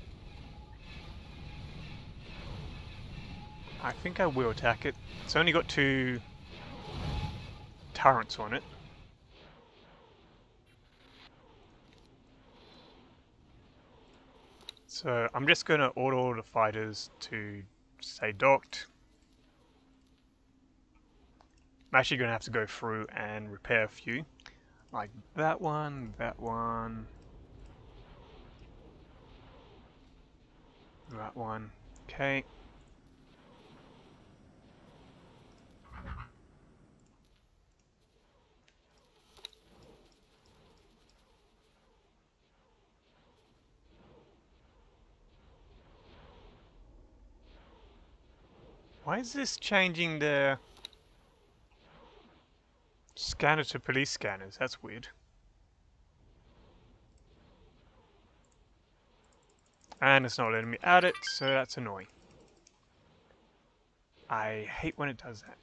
I think I will attack it. It's only got 2 turrets on it. So I'm just going to order all the fighters to stay docked. I'm actually going to have to go through and repair a few. Like that one, that one, that one. Okay. Why is this changing the scanner to police scanners? That's weird. And it's not letting me add it, so that's annoying. I hate when it does that.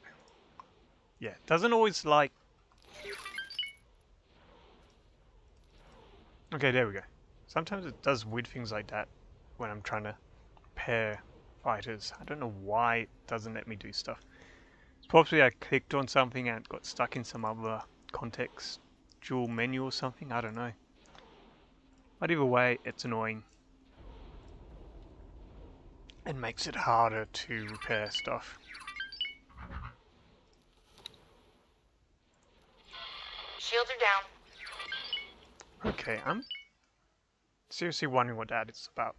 Yeah, it doesn't always like... Okay, there we go. Sometimes it does weird things like that when I'm trying to pair fighters. I don't know why it doesn't let me do stuff. It's probably I clicked on something and got stuck in some other context, dual menu or something, I don't know. But either way, it's annoying. And makes it harder to repair stuff. Shields are down. Okay, I'm seriously wondering what that is about.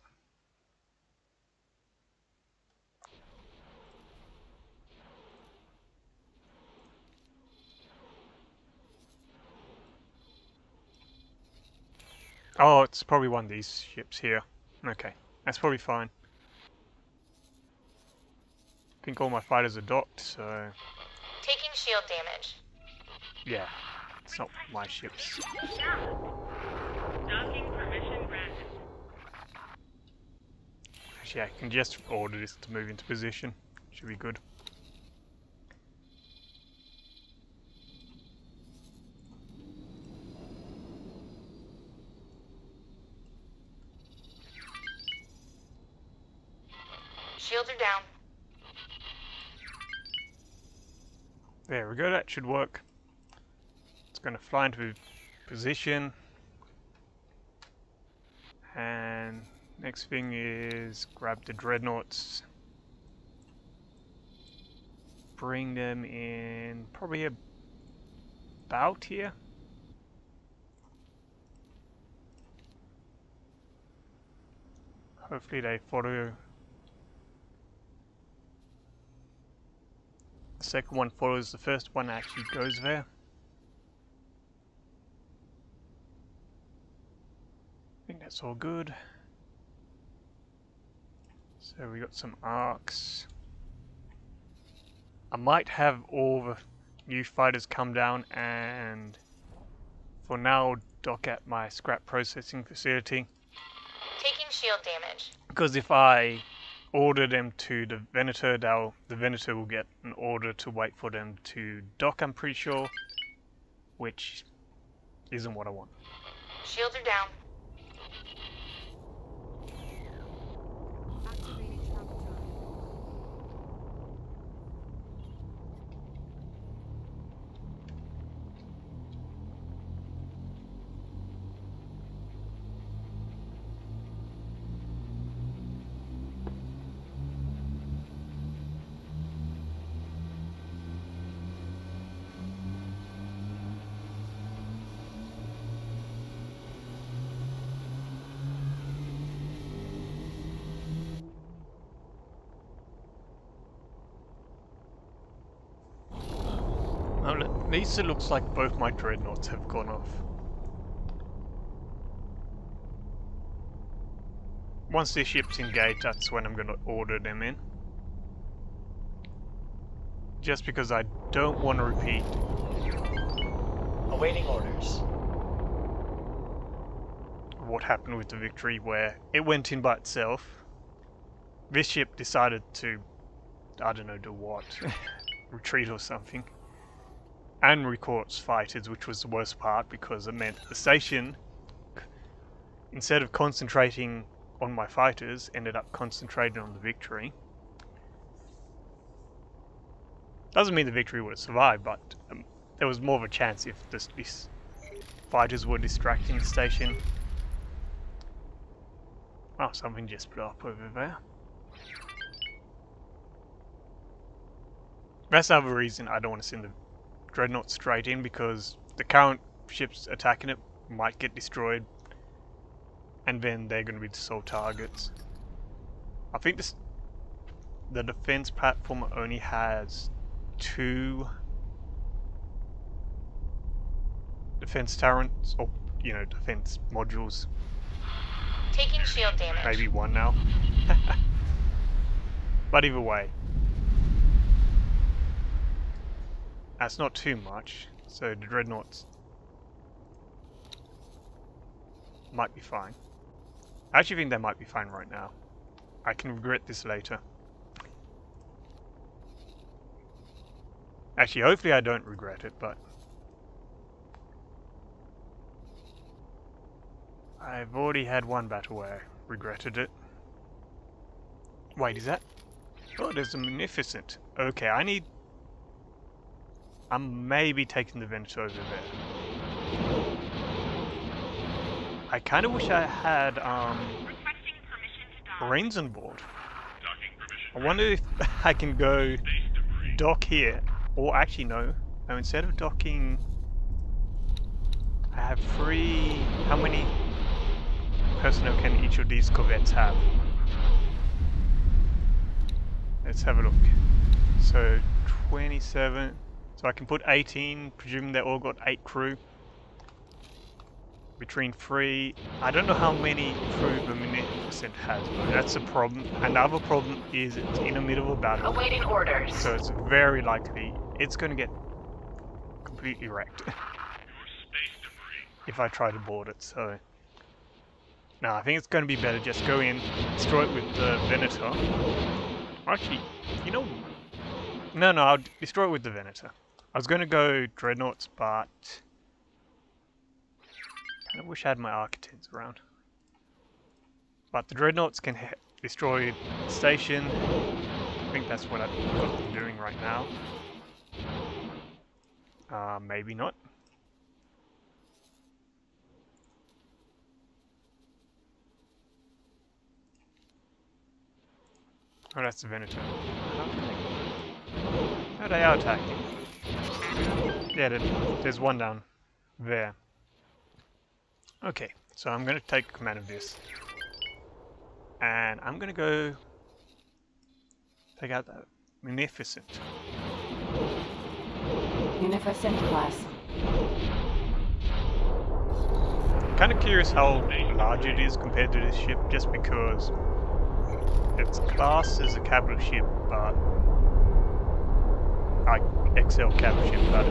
Oh, it's probably one of these ships here. Okay, that's probably fine. I think all my fighters are docked, so... Taking shield damage. Yeah, it's not my ships. Docking permission granted. Actually, I can just order this to move into position. Should be good. Shields are down. There we go, that should work. It's going to fly into position. And next thing is grab the dreadnoughts. Bring them in probably about here. Hopefully they follow. The second one follows the first one, actually goes there. I think that's all good. So we got some arcs. I might have all the new fighters come down and for now dock at my scrap processing facility. Taking shield damage. Because if I order them to the Venator, the Venator will get an order to wait for them to dock, I'm pretty sure. Which isn't what I want. Shields are down. Activating travel time. Well, at least it looks like both my dreadnoughts have gone off. Once the ship's engaged, that's when I'm going to order them in. Just because I don't want to repeat Awaiting orders. what happened with the Victory, where it went in by itself. This ship decided to, I don't know, do what, retreat or something, and recall its fighters, which was the worst part because it meant the station, instead of concentrating on my fighters, ended up concentrating on the Victory. Doesn't mean the Victory would have survived, but there was more of a chance if these fighters were distracting the station. Oh, something just blew up over there. That's another reason I don't want to send the Dreadnought straight in, because the current ships attacking it might get destroyed, and then they're going to be the sole targets. I think the defense platform only has 2 defense turrets, or defense modules. Taking shield damage. Maybe 1 now. But either way, that's not too much, so the dreadnoughts might be fine. I actually think they might be fine right now. I can regret this later. Actually, hopefully I don't regret it, but I've already had one battle where I regretted it. Wait, is that? Oh, there's a Magnificent. Okay, I'm maybe taking the Venator over there. I kind of wish I had Requesting permission to dock. Marines on board. Docking permission. I wonder if I can go dock here, or actually no. No, instead of docking, I have 3. How many personnel can each of these corvettes have? Let's have a look. So 27. So I can put 18, presuming they all got 8 crew. Between 3. I don't know how many crew the Magnificent has, but that's a problem. Another problem is it's in the middle of a battle. Awaiting orders. So it's very likely it's going to get completely wrecked Your space debris. if I try to board it. So No, I think it's going to be better just go in, destroy it with the Venator. Actually, you know... No, I'll destroy it with the Venator. I was going to go Dreadnoughts, but... I wish I had my Architects around. But the Dreadnoughts can destroy the station. I think that's what I've got them doing right now. Maybe not. Oh, that's the Venator. Oh, they are attacking. Yeah, there's one down there. Okay, so I'm going to take command of this. And I'm going to go take out the Munificent. Munificent class. Kind of curious how large it is compared to this ship, just because it's classed as a capital ship, but like XL capital ship, but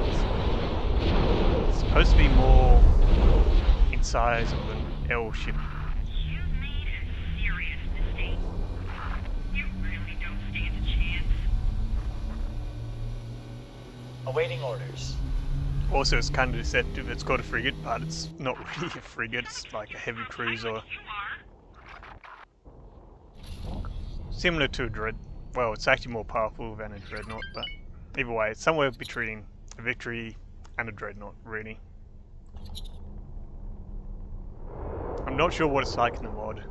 it's supposed to be more in size of an L ship. You made a serious mistake. You really don't stand a chance. Awaiting orders. Also, it's kind of deceptive. It's got a frigate, but it's not really a frigate. It's like a heavy cruiser. You are. Similar to a dread. Well, it's actually more powerful than a dreadnought, but either way, it's somewhere between a Victory and a dreadnought, really. I'm not sure what it's like in the mod.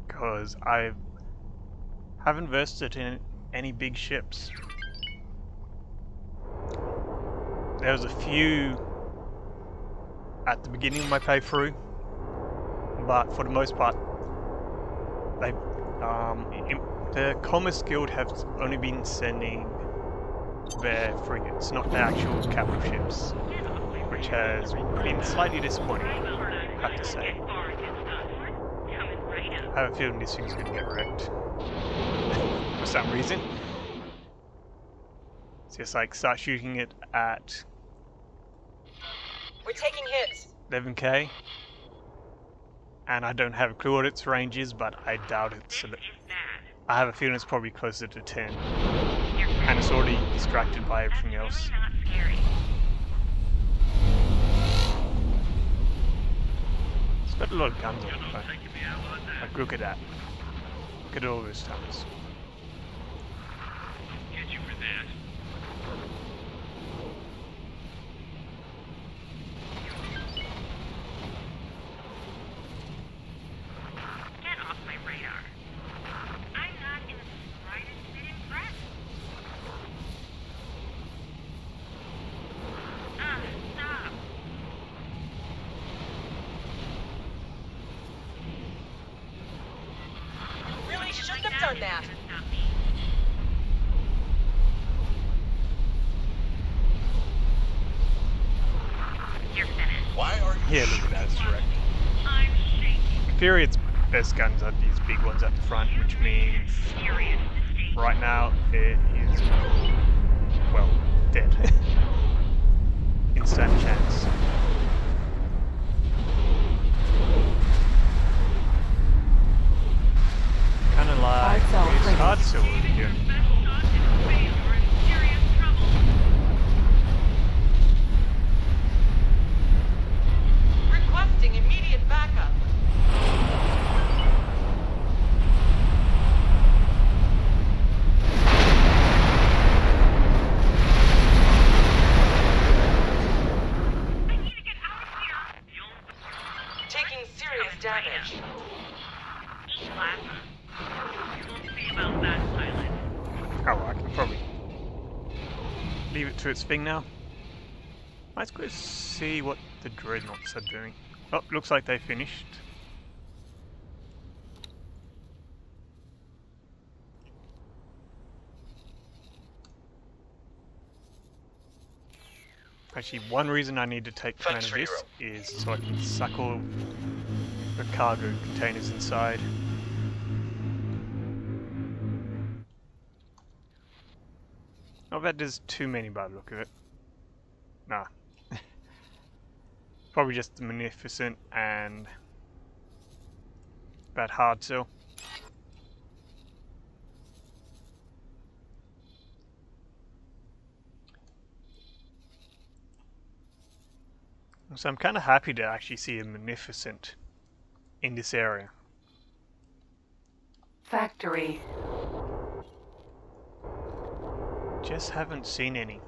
Because I haven't versed it in any big ships. There was a few at the beginning of my playthrough, but for the most part, they the Commerce Guild have only been sending their frigates, not the actual capital ships, which has been slightly disappointing, I have to say. I have a feeling this thing's going to get wrecked for some reason. So just like start shooting it at We're taking hits. 11k, and I don't have a clue what its range is, but I doubt it. So that I have a feeling it's probably closer to 10, and it's already distracted by everything else. Not scary. It's got a lot of guns on it, though. Like, look at that. Look at all those towers. Get you for that. Get off my radar. I'm not in the slightest bit impressed. Stop. Really shouldn't have done that. You're finished. Why are you Yeah, look at that, it's wrecked. I'm shaking. Period's best guns are these big ones at the front, which means Serious mistake. right now it is, well, dead. Instant chance. Kind of like it's hard to over here. Requesting immediate backup. Taking serious damage. We'll see about that, pilot. Oh, I can probably leave it to its thing now. Let's go see what the dreadnoughts are doing. Oh, looks like they finished. Actually, one reason I need to take command of this is so I can suck all the cargo containers inside. Not that there's too many by the look of it. Nah. Probably just the Magnificent and that hard sell. So I'm kind of happy to actually see a Magnificent in this area. Factory. Just haven't seen any.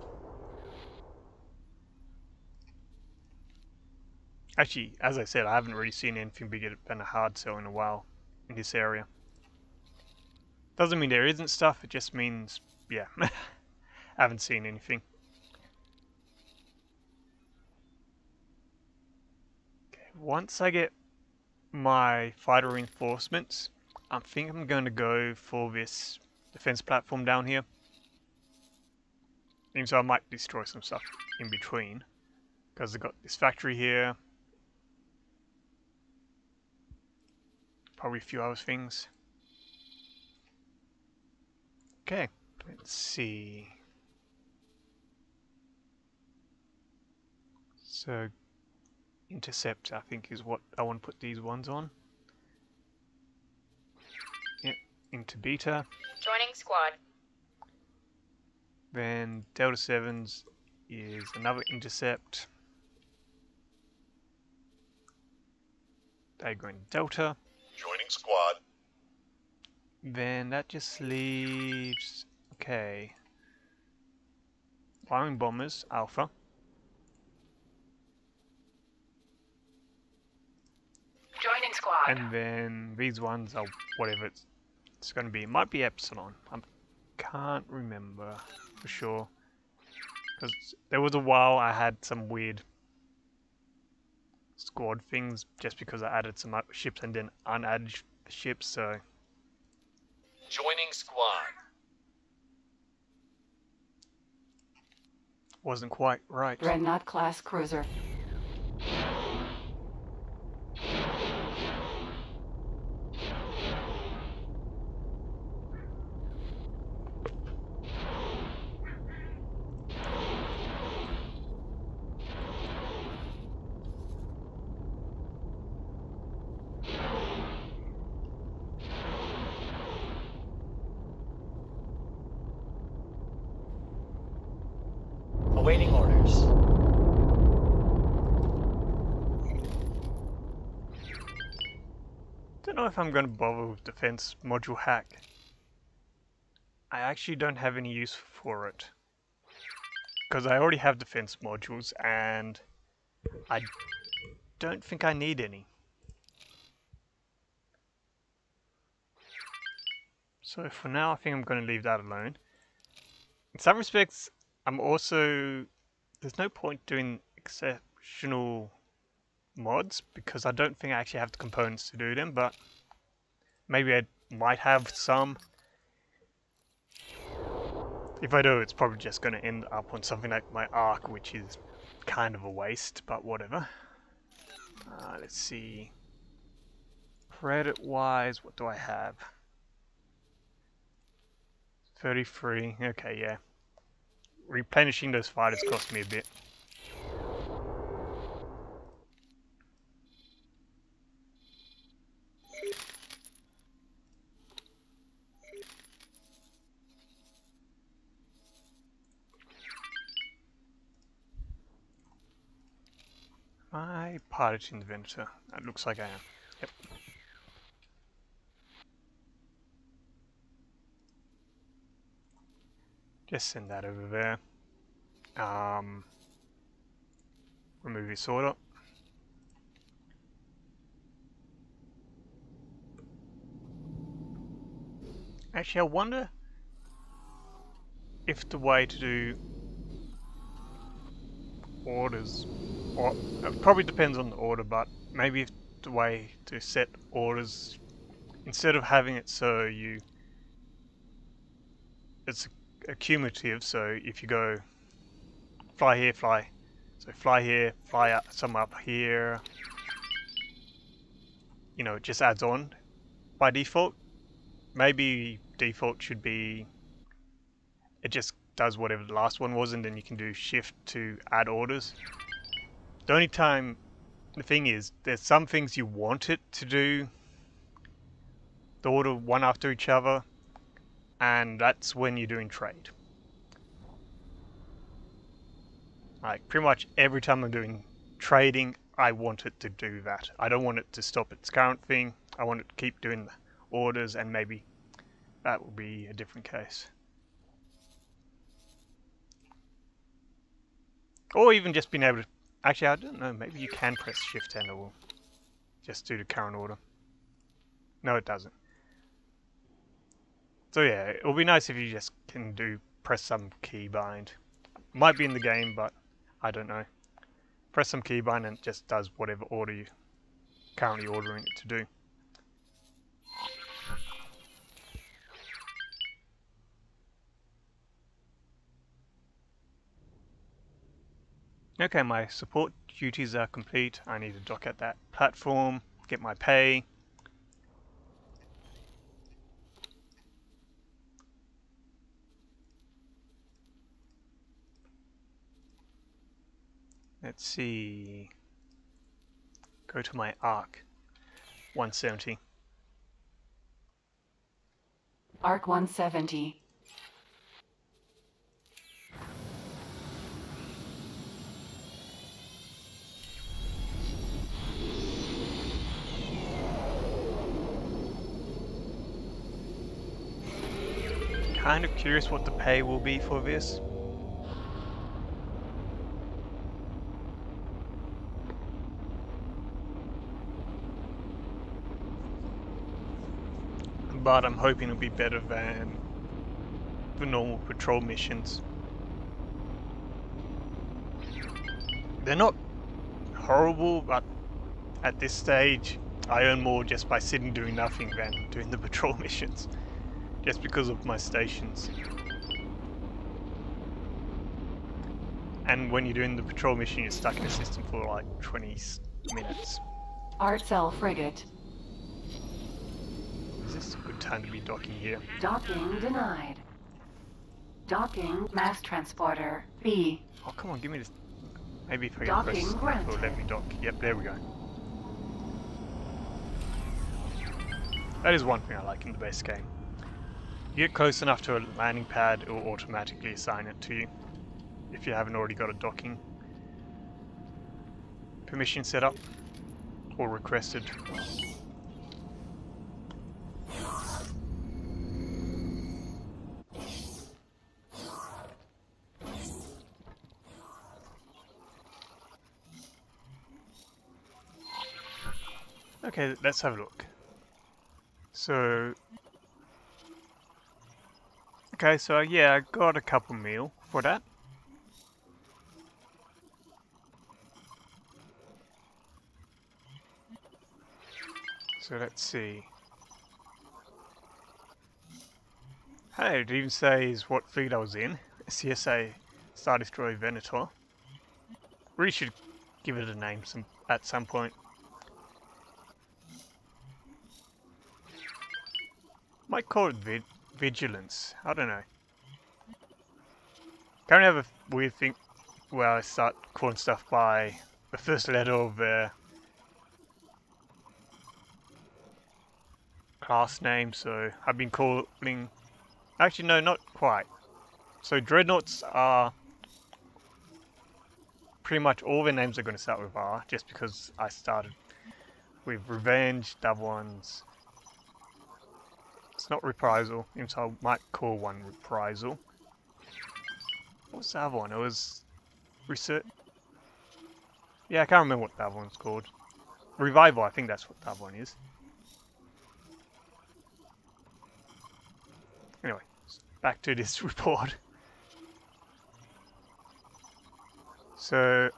Actually, as I said, I haven't really seen anything bigger than a hard sell in a while in this area. Doesn't mean there isn't stuff, it just means, yeah, I haven't seen anything. Okay, once I get my fighter reinforcements, I think I'm going to go for this defense platform down here. Even so I might destroy some stuff in between, because I've got this factory here. Probably a few other things. Okay, let's see. So, intercept I think is what I want to put these ones on. Yep, into beta. Joining squad. Then Delta 7s is another intercept. They go in Delta. Joining squad. Then that just leaves, okay, firing bombers, Alpha. Joining squad. And then these ones are whatever it's going to be. It might be Epsilon. I can't remember for sure. Because there was a while I had some weird squad things just because I added some ships and then unadded ships, so... Joining squad. Wasn't quite right. Dreadnought class cruiser. Awaiting orders. Don't know if I'm going to bother with defense module hack. I actually don't have any use for it. Because I already have defense modules and I don't think I need any. So for now I think I'm going to leave that alone. In some respects I'm also... there's no point doing exceptional mods because I don't think I actually have the components to do them, but maybe I might have some. If I do, it's probably just going to end up on something like my Arc, which is kind of a waste, but whatever. Let's see. Credit-wise, what do I have? 33, okay, yeah. Replenishing those fighters cost me a bit. My pilot inventor. That looks like I am. Yep. Just send that over there. Remove this order. Actually, I wonder if the way to do orders, or it probably depends on the order, but maybe if the way to set orders, instead of having it so it's cumulative, so if you go fly here, fly, so fly here, fly up, some up here, you know, it just adds on by default. Maybe default should be, it just does whatever the last one was and then you can do shift to add orders. The only time the thing is, there's some things you want it to do the order one after each other, and that's when you're doing trade. Like pretty much every time I'm doing trading, I want it to do that. I don't want it to stop its current thing. I want it to keep doing the orders, and maybe that will be a different case. Or even just being able to... Actually, I don't know. Maybe you can press Shift and it will just do the current order. No, it doesn't. So yeah, it will be nice if you just can press some keybind. Might be in the game, but I don't know. Press some keybind and it just does whatever order you're currently ordering it to do. Okay, my support duties are complete. I need to dock at that platform, get my pay. Let's see. Go to my ARC 170. ARC 170. Kind of curious what the pay will be for this. But I'm hoping it'll be better than the normal patrol missions. They're not horrible, but at this stage I earn more just by sitting doing nothing than doing the patrol missions. Just because of my stations. And when you're doing the patrol mission, you're stuck in a system for like 20 minutes. Art cell frigate. Is this a good time to be docking here? Docking denied. Docking mass transporter B. Oh, come on, give me this. Maybe if I can Docking press, granted. it'll let me dock. Yep, there we go. That is one thing I like in the base game. You get close enough to a landing pad, it will automatically assign it to you if you haven't already got a docking permission set up or requested. Okay, let's have a look. So okay, so yeah, I got a couple meal for that. So let's see. Hey, it even says what fleet I was in. CSA Star Destroyer Venator. Really should give it a name at some point. Might call it Vigilance. I don't know. Currently have a weird thing where I start calling stuff by the first letter of their class name, so I've been calling... Actually, no, not quite. So Dreadnoughts are... Pretty much all their names are going to start with R, just because I started with Revenge, Double Ones. It's not Reprisal, even so I might call one Reprisal. What was the other one? It was... Research... Yeah, I can't remember what the other one's called. Revival, I think that's what the other one is. Anyway, back to this report. So,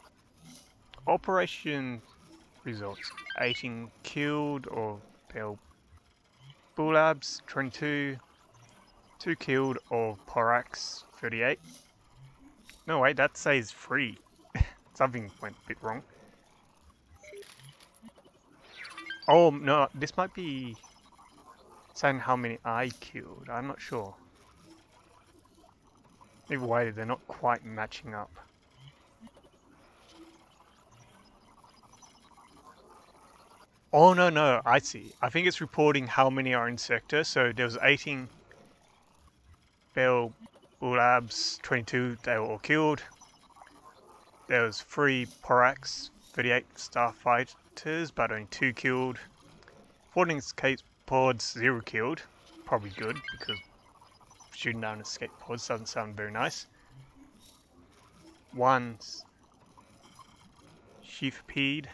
operation results: 18 killed or Bulabs 22, 2 killed of Porax 38. No wait, that says 3. Something went a bit wrong. Oh no, this might be saying how many I killed. I'm not sure. Either way, they're not quite matching up. Oh no, no, I see. I think it's reporting how many are in sector. So there was 18 Bell Labs, 22, they were all killed. There was 3 Porax, 38 starfighters, but only 2 killed. 14 escape pods, 0 killed. Probably good, because shooting down escape pods doesn't sound very nice. 1 Sheathpede,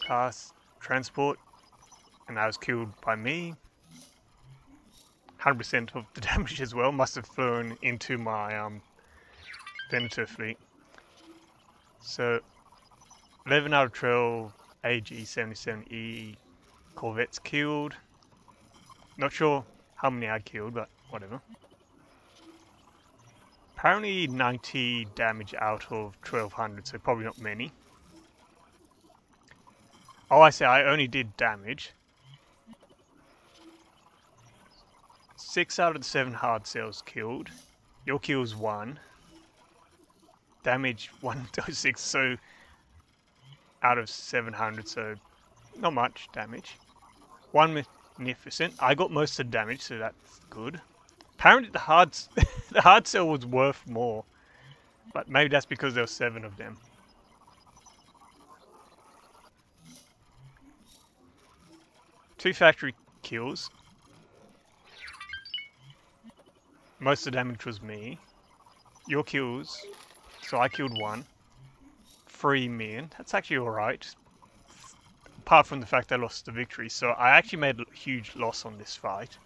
class transport, and that was killed by me. 100% of the damage as well must have flown into my Venator fleet. So 11 out of 12 AG-77E corvettes killed. Not sure how many I killed, but whatever. Apparently 90 damage out of 1200, so probably not many. Oh, I say I only did damage. 6 out of the 7 hard cells killed. Your kills 1. Damage 106, so out of 700, so not much damage. 1 magnificent. I got most of the damage, so that's good. Apparently the hard cell was worth more, but maybe that's because there were 7 of them. Two factory kills. Most of the damage was me. Your kills, so I killed 1. 3 million. That's actually alright. Apart from the fact I lost the victory, so I actually made a huge loss on this fight.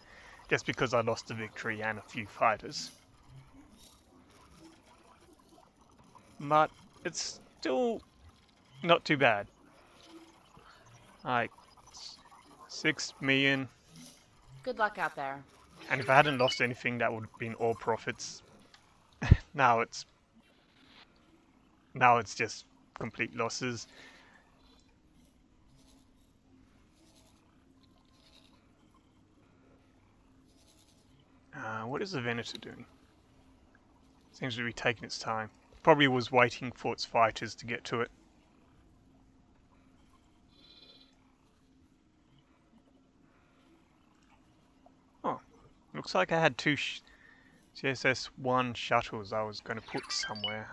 Just because I lost the victory and a few fighters. But it's still not too bad. Like 6 million. Good luck out there. And if I hadn't lost anything, that would have been all profits. Now it's just complete losses. What is the Venator doing? Seems to be taking its time. Probably was waiting for its fighters to get to it. Oh, looks like I had 2 CSS-1 shuttles I was going to put somewhere.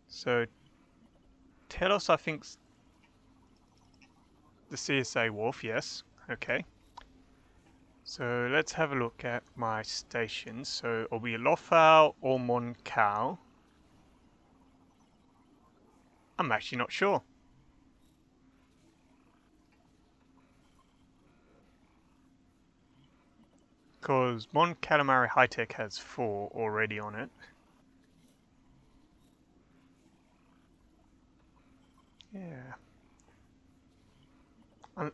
So Telos, I think, the CSA Wharf, yes, okay. So let's have a look at my stations. So it'll be Lofau or Mon Cal. I'm actually not sure. Because Mon Calamari High Tech has 4 already on it. Yeah.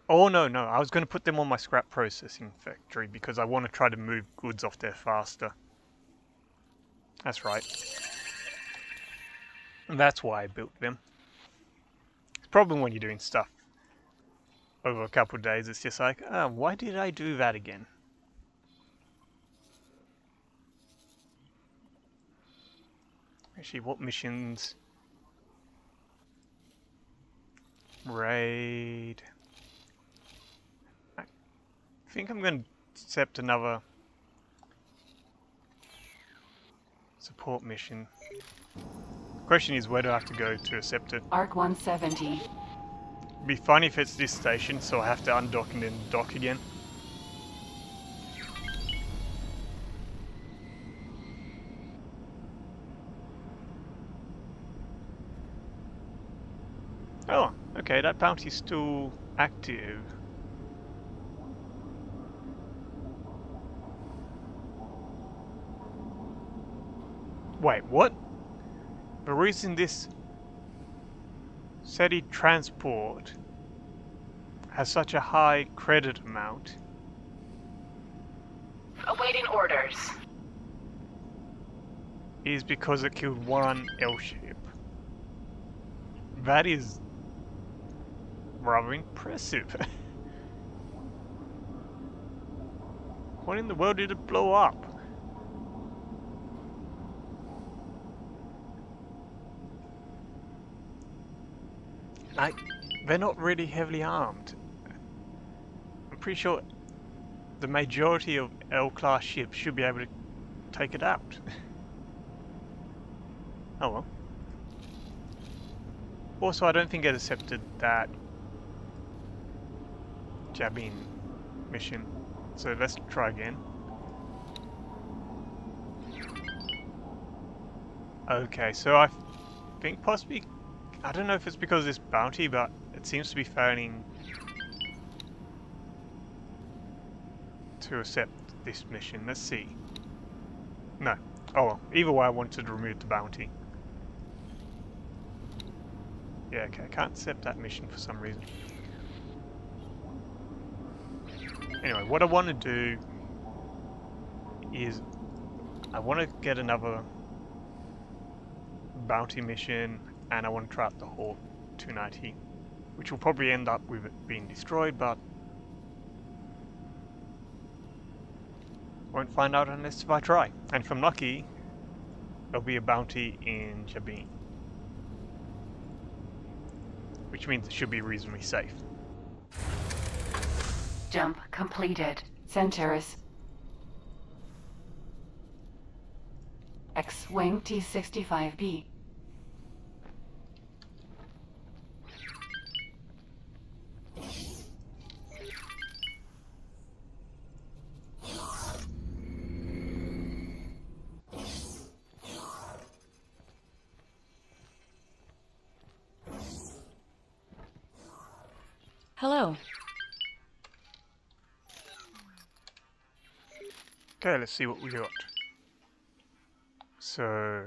Oh no, I was going to put them on my scrap processing factory because I want to try to move goods off there faster. That's right. And that's why I built them. It's a problem when you're doing stuff over a couple of days. It's just like, oh, why did I do that again? Actually, what missions? Raid. I think I'm going to accept another support mission. The question is, where do I have to go to accept it? Arc 170. It'd be funny if it's this station, so I have to undock and then dock again. Oh, okay, that bounty's still active. Wait, what? The reason this SETI transport has such a high credit amount Awaiting orders. is because it killed 1 L-ship. That is rather impressive. What in the world did it blow up? They're not really heavily armed. I'm pretty sure the majority of L-class ships should be able to take it out. Oh well. Also, I don't think it accepted that Jabin mission, so let's try again. Okay, so I think possibly, I don't know if it's because of this bounty, but it seems to be failing to accept this mission. Let's see. No. Oh well, either way I wanted to remove the bounty. Yeah, okay, I can't accept that mission for some reason. Anyway, what I want to do is I want to get another bounty mission, and I want to try out the Hawk 290, which will probably end up with it being destroyed, but won't find out unless if I try. And if I'm lucky, there'll be a bounty in Jabin, which means it should be reasonably safe. Jump completed. Centaurus. X-Wing T-65B. Hello. Okay, let's see what we got. So,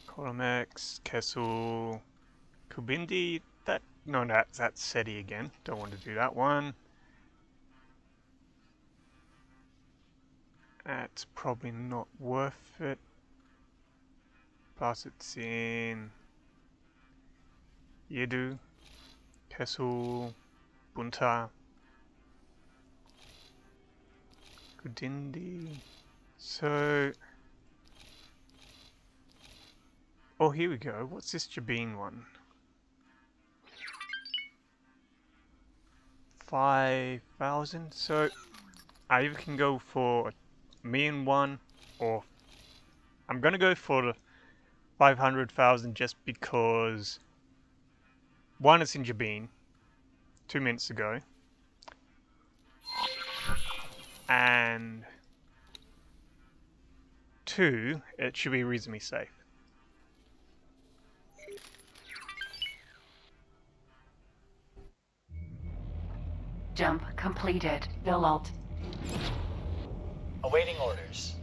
Column X, Kessel, Kubindi, that's SETI again. Don't want to do that one. That's probably not worth it. Plus it's in Yedu, Kessel, Bunta, Kudindi. So, oh, here we go. What's this Jabin one? 5,000. So, I either can go for a million one, or I'm gonna go for the 500,000 just because one, it's in Jabin 2 minutes ago, and two, it should be reasonably safe. Jump completed. Bilalt. Awaiting orders.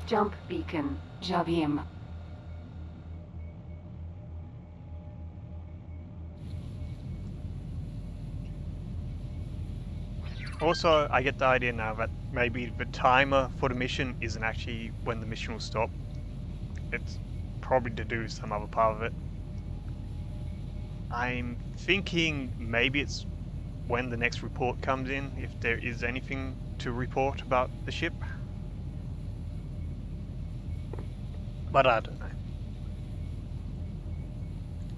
Jump beacon. Jabim. Also, I get the idea now that maybe the timer for the mission isn't actually when the mission will stop. It's probably to do some other part of it. I'm thinking maybe it's when the next report comes in, if there is anything to report about the ship. But I don't know.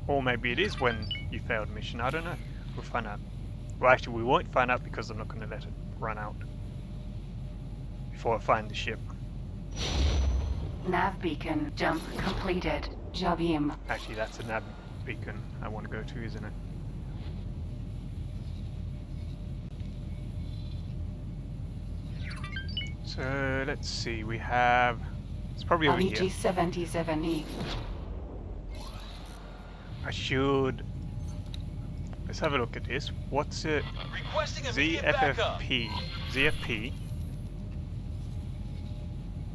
Or maybe it is when you failed a mission, I don't know. We'll find out. Well, actually, we won't find out because I'm not going to let it run out before I find the ship. Nav beacon. Jump completed. Jabim. Actually, that's a nav beacon I want to go to, isn't it? So, let's see, we have... It's probably over here. LEG-77E. I should... Let's have a look at this. What's it? Requesting immediate backup. ZFP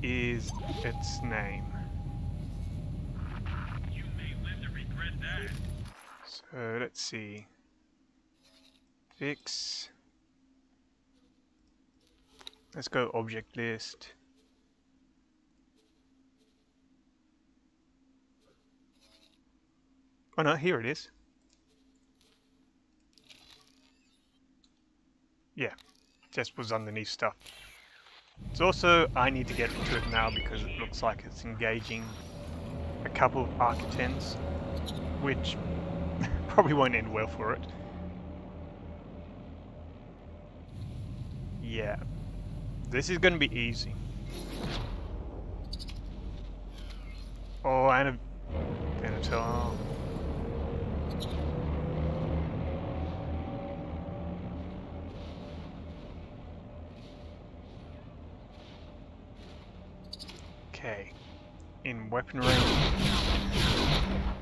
is its name. You may live to regret that. So let's see. Fix. Let's go object list. Oh no, here it is. Yeah, just was underneath stuff. It's also, I need to get into it now because it looks like it's engaging a couple of Architens. which probably won't end well for it. Yeah, this is going to be easy. Oh, and a Venator. Okay, in weapon range.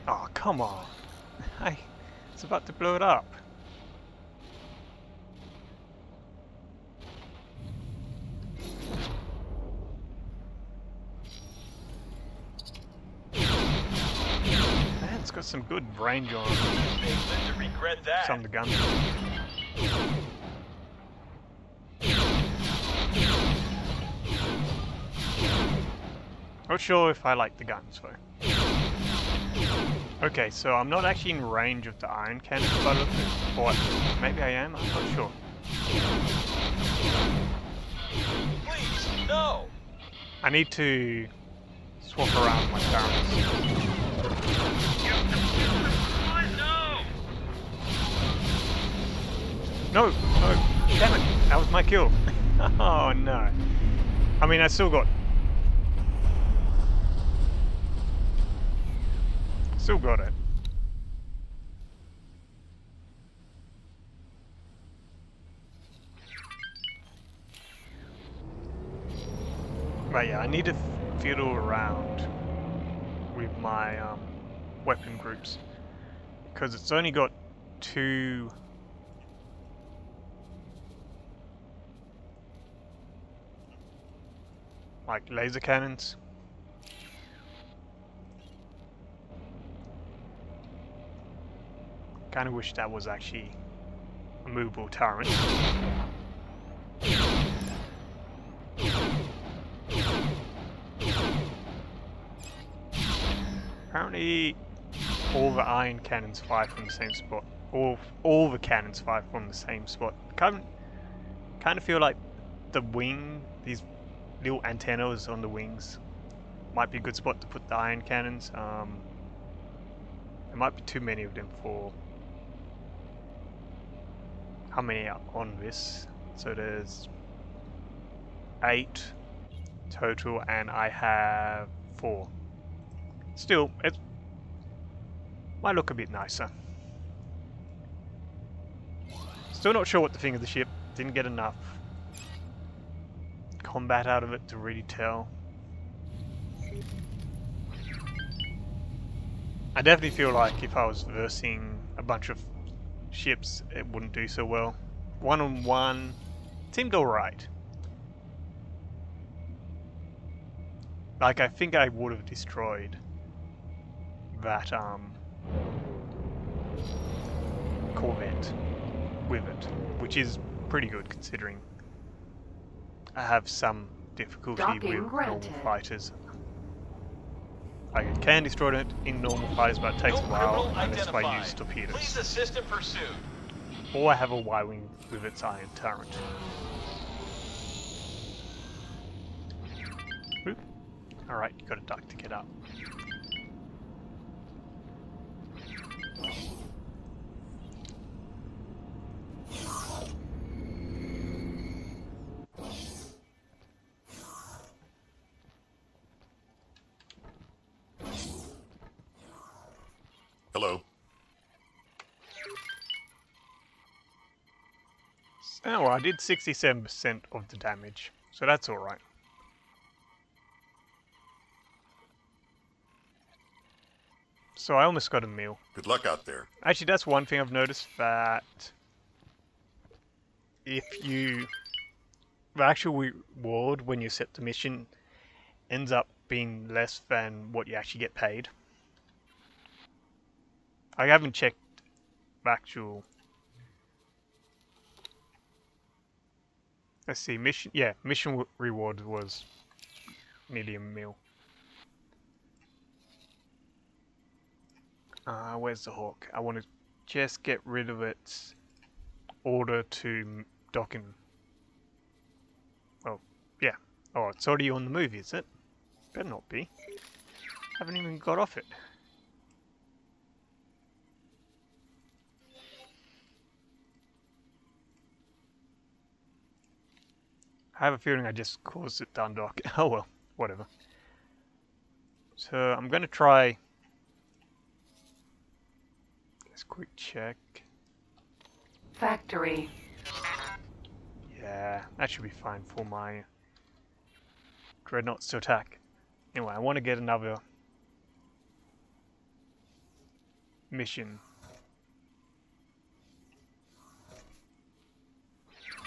Oh, come on. Hey, it's about to blow it up. Man, it's got some good range on To regret that. some of the guns. Not sure if I like the guns though. Okay, so I'm not actually in range of the iron cannon by the look of it. Or maybe I am, I'm not sure. Please, no. I need to swap around my turrets. No! No, damn it, that was my kill. Oh no. I mean, I still got it. But yeah, I need to fiddle around with my weapon groups because it's only got 2 like laser cannons. Kind of wish that was actually a movable turret. Apparently, all the iron cannons fire from the same spot. All the cannons fire from the same spot. Kind of feel like the wing, these little antennas on the wings, might be a good spot to put the iron cannons. There might be too many of them for how many are on this. So there's 8 total, and I have 4. Still, it might look a bit nicer. Still not sure what to think of the ship. Didn't get enough combat out of it to really tell. I definitely feel like if I was versing a bunch of ships, it wouldn't do so well. 1-on-1 seemed alright. Like, I think I would have destroyed that Corvette with it, which is pretty good considering I have some difficulty Docking with granted. normal fighters. I can destroy it in normal fighters, but it takes a while unless I use torpedoes. Please assist in pursuit. Or I have a Y-wing with its iron turret. Oop. Alright, you gotta duck to get up. Hello. Oh, well, I did 67% of the damage, so that's alright. So I almost got a meal. Good luck out there. Actually, that's one thing I've noticed, that if you... the actual reward when you set the mission ends up being less than what you actually get paid. I haven't checked the actual... Let's see, mission... yeah, mission reward was nearly a mil. Where's the Hawk? I want to just get rid of its order to dock in. Oh, yeah. Oh, it's already on the move, is it? Better not be. Haven't even got off it. I have a feeling I just caused it to undock. Oh well, whatever. So I'm gonna try. Let's quick check. Factory. Yeah, that should be fine for my dreadnoughts to attack. Anyway, I want to get another mission.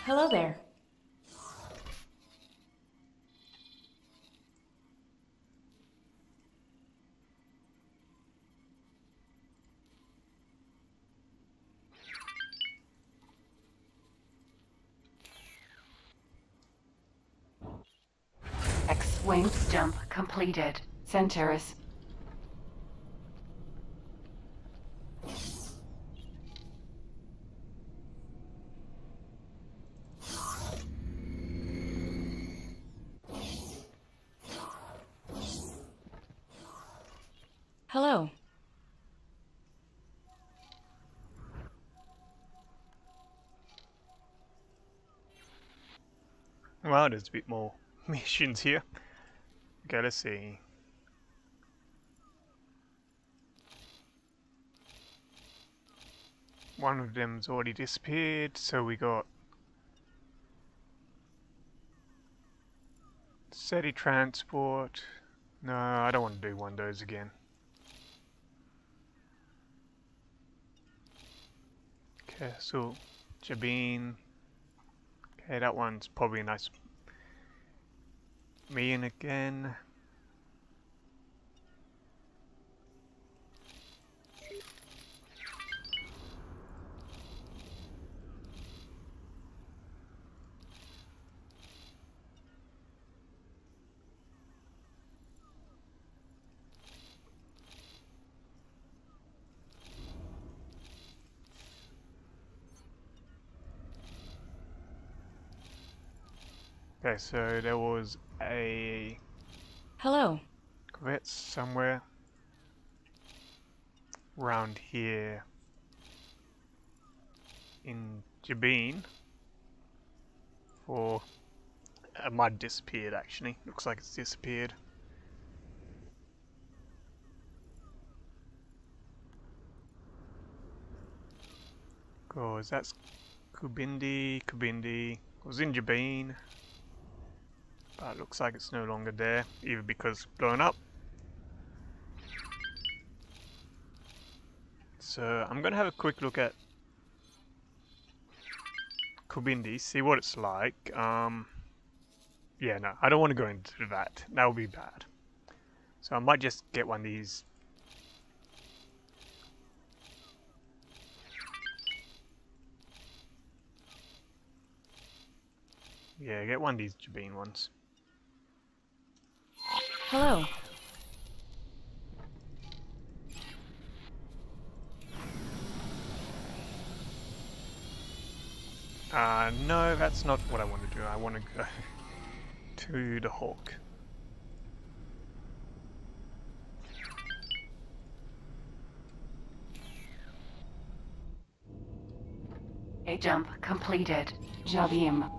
Hello there. X-wing jump completed. Centaurus. Hello. Well, there's a bit more missions here. Okay, let's see. One of them's already disappeared, so we got SETI transport. No, I don't want to do one of those again. Okay, so Jabin. Okay, that one's probably a nice me in again. Okay, so there was a Hello. Corvette somewhere around here in Jabin. For it might have disappeared actually. Looks like it's disappeared. Cause that's Kubindi. It was in Jabin. But it looks like it's no longer there, either because it's blown up. So I'm gonna have a quick look at Kubindi, see what it's like. Yeah, no, I don't want to go into that. That would be bad. So I might just get one of these. Yeah, get one of these Jabin ones. Hello. No, that's not what I want to do. I want to go to the Hawk. A jump completed. Javim.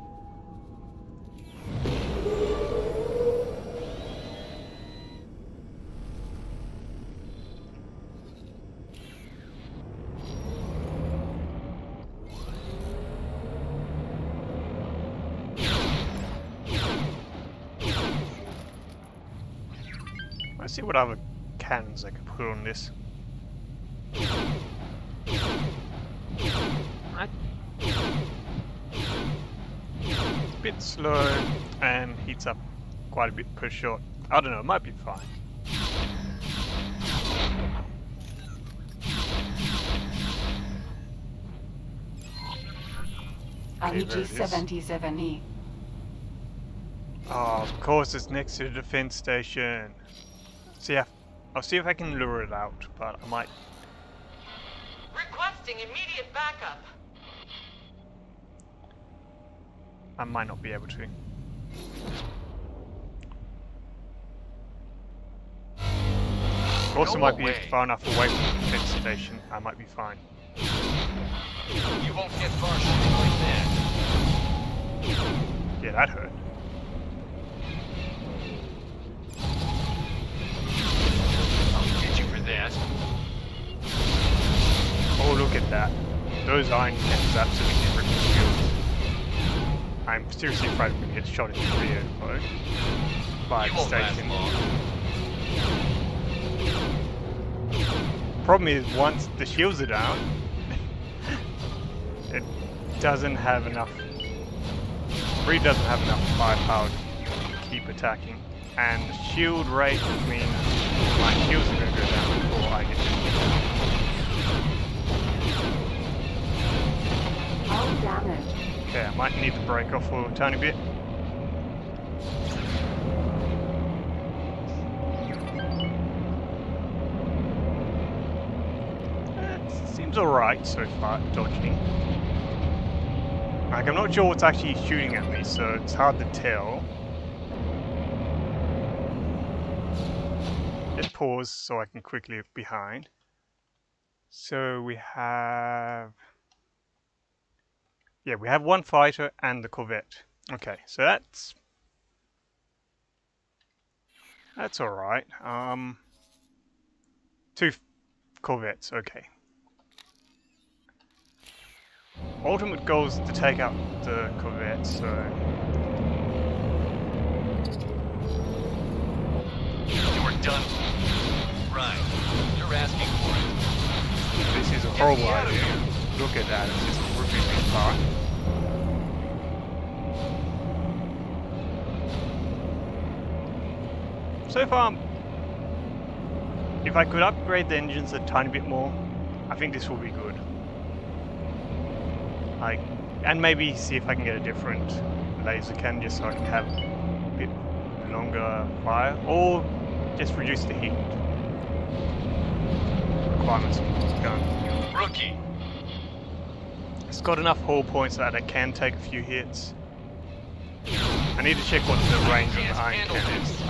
Let's see what other cannons I can put on this. It's a bit slow and heats up quite a bit per shot. I don't know, it might be fine. Okay, there it is. ICG-77E. Oh, of course it's next to the defense station. See, I'll see if I can lure it out, but I might. Requesting immediate backup. I might not be able to. Also, Go might be away. far enough away from the defense station. I might be fine. You won't get far shooting like that. Yeah, that hurt. that those iron cannons absolutely rip the shields. I'm seriously afraid I'm going to get shot in the rear though by the station. Problem is, once the shields are down, it doesn't have enough. Really doesn't have enough firepower to keep attacking, and the shield rate means my shields are going to go down before I get to. All damage. Okay, I might need to break off for a tiny bit. Seems alright so far, dodging. Like, I'm not sure what's actually shooting at me, so it's hard to tell. Just pause so I can quickly look behind. So we have... Yeah, we have one fighter and the corvette. Okay, so that's alright. Two corvettes, okay. Ultimate goal is to take out the corvette, so... You're done. Right. You're asking for it. This is a horrible idea. Look at that, it's just ripping me apart. So far, if I could upgrade the engines a tiny bit more, I think this will be good. And maybe see if I can get a different laser cannon just so I can have a bit longer fire, or just reduce the heat requirements of the gun. Rookie. It's got enough hull points that it can take a few hits. I need to check what the range of the iron cannon is.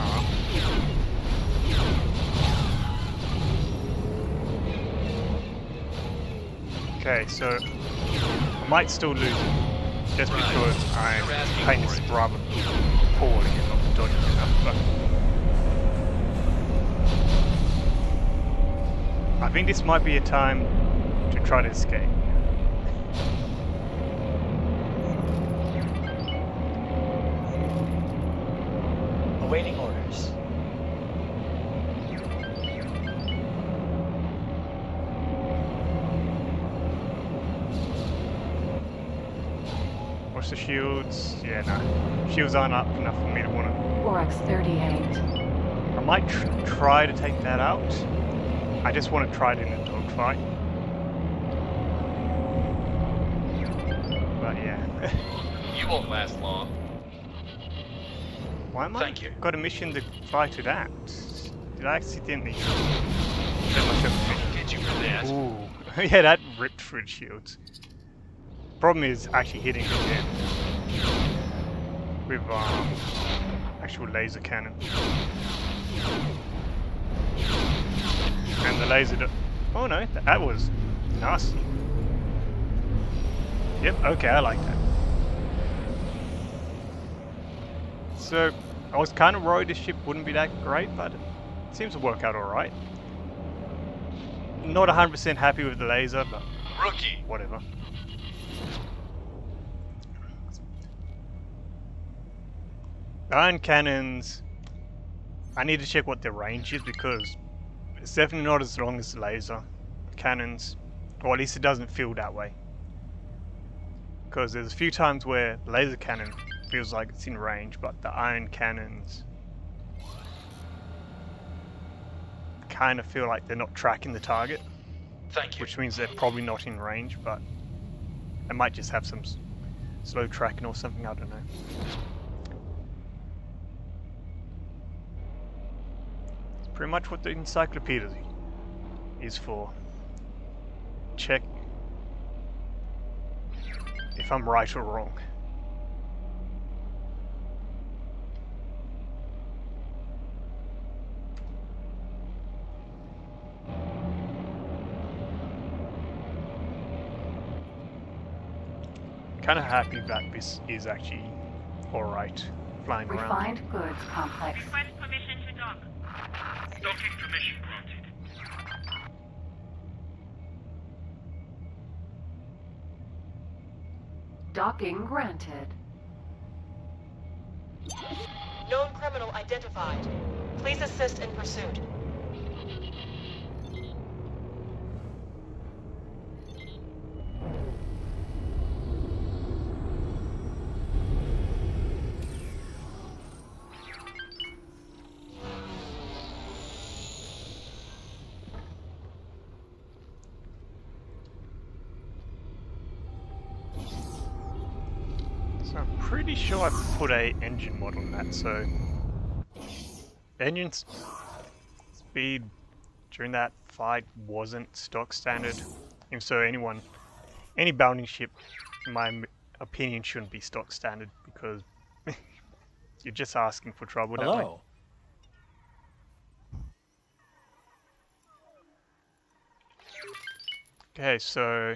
Okay, so I might still lose it, just because I'm playing this rather poorly and not dodging enough, but I think this might be a time to try to escape. Awaiting orders. What's the shields? Yeah, no. Shields aren't up enough for me to want to... Oryx 38. I might try to take that out. I just want to try it in a dogfight. But yeah. You won't last long. Why am I Thank you. got a mission to fly to that? Did I accidentally set myself a mission? Get you for that. Ooh. Yeah, that ripped through the shields. Problem is actually hitting it again with actual laser cannon. And the laser oh no, that was nasty. Yep, okay, I like that. So, I was kind of worried the ship wouldn't be that great, but it seems to work out alright. Not 100% happy with the laser, but Rookie. whatever. Iron cannons, I need to check what their range is because it's definitely not as long as the laser cannons, or at least it doesn't feel that way. Because there's a few times where the laser cannon feels like it's in range, but the iron cannons kind of feel like they're not tracking the target. Thank you. Which means they're probably not in range, but they might just have some slow tracking or something, I don't know. It's pretty much what the encyclopedia is for. Check if I'm right or wrong. Kind of happy that this is actually alright flying around. Refined goods complex. Request permission to dock. Docking permission granted. Docking granted. Known criminal identified. Please assist in pursuit. So I'm pretty sure I put a engine mod on that, so engine speed during that fight wasn't stock standard. And so any bounding ship, in my opinion, shouldn't be stock standard because you're just asking for trouble that way. Hello. Okay, so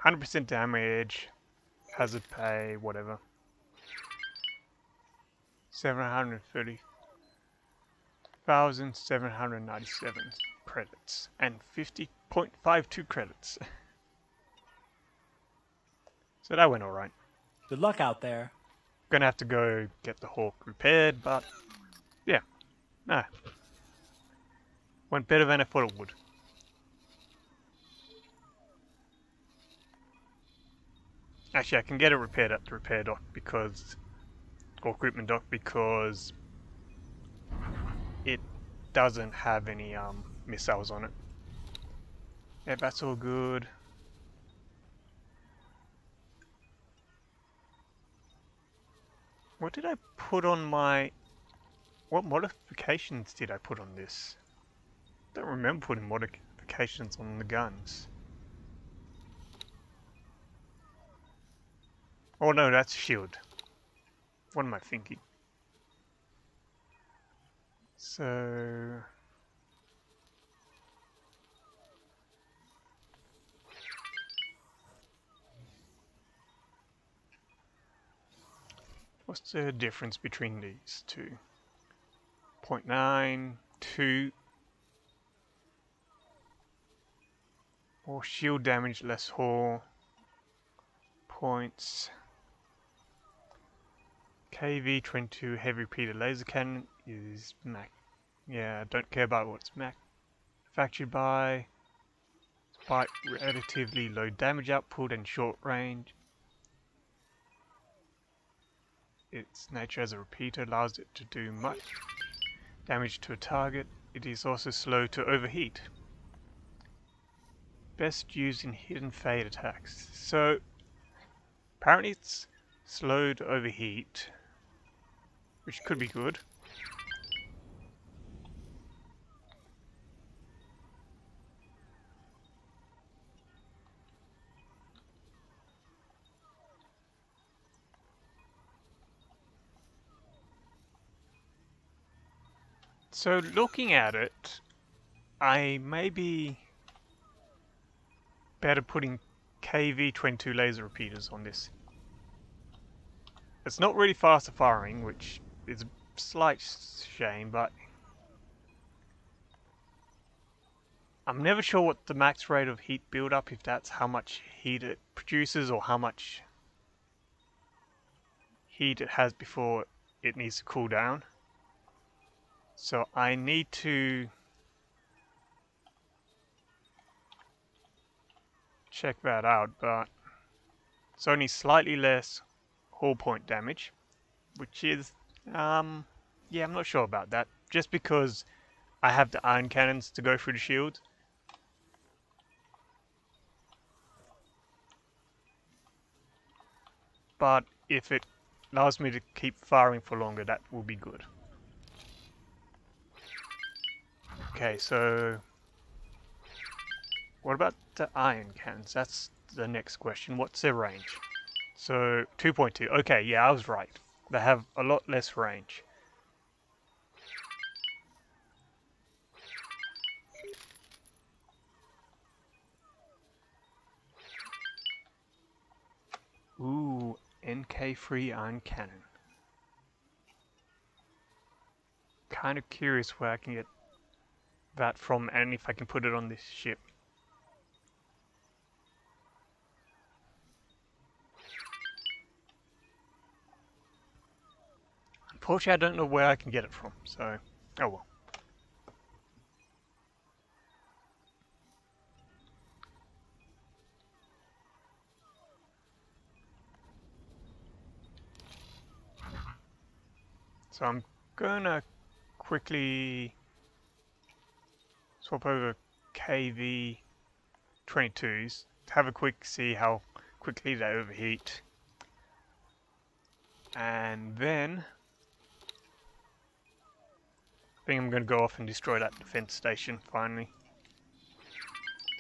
100% damage, hazard pay, whatever. 730,797 credits and 50.52 credits. So that went alright. Good luck out there. Gonna have to go get the Hawk repaired, but yeah, no. Went better than I thought it would. Actually, I can get it repaired at the repair dock because, or equipment dock, because it doesn't have any missiles on it. Yeah, that's all good. What did I put on my... What modifications did I put on this? I don't remember putting modifications on the guns. Oh no, that's shield. What am I thinking? So... what's the difference between these two? 0.9, 2. More shield damage, less hull. Points. KV-22 heavy repeater laser cannon is yeah, I don't care about what's manufactured by. Despite relatively low damage output and short range, its nature as a repeater allows it to do much damage to a target. It is also slow to overheat. Best used in hidden fade attacks. So apparently it's slow to overheat, which could be good. So looking at it, I may be better putting KV-22 laser repeaters on this. It's not really faster firing, which is a slight shame, but I'm never sure what the max rate of heat build-up, if that's how much heat it produces or how much heat it has before it needs to cool down. So I need to check that out, but it's only slightly less hull point damage, which is, yeah, I'm not sure about that. Just because I have the iron cannons to go through the shield. But if it allows me to keep firing for longer, that will be good. Okay, so what about the iron cannons? That's the next question. What's their range? So 2.2. Okay, yeah, I was right. They have a lot less range. Ooh, NK3 iron cannon. Kind of curious where I can get that from and if I can put it on this ship. Unfortunately, I don't know where I can get it from, so oh well. So I'm gonna quickly swap over KV 22s to have a quick see how quickly they overheat, and then I think I'm gonna go off and destroy that defense station finally.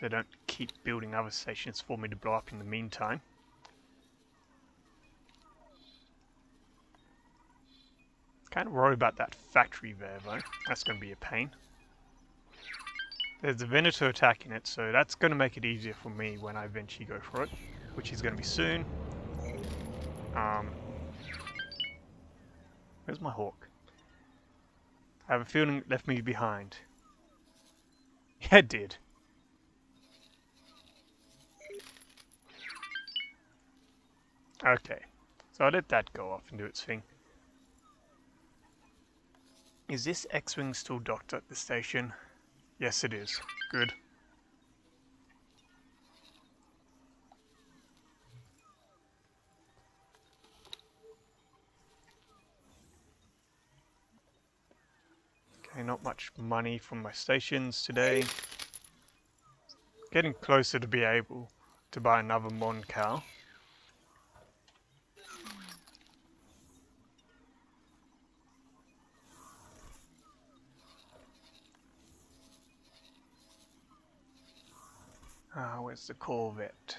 They don't keep building other stations for me to blow up in the meantime. Kind of worried about that factory there though. That's going to be a pain. There's a Venator attacking it, so that's going to make it easier for me when I eventually go for it, which is going to be soon. Where's my Hawk? I have a feeling it left me behind. Yeah, it did. Okay, so I'll let that go off and do its thing. Is this X-Wing still docked at the station? Yes, it is. Good. Okay, not much money from my stations today. Getting closer to be able to buy another Mon Cal. Where's the Corvette?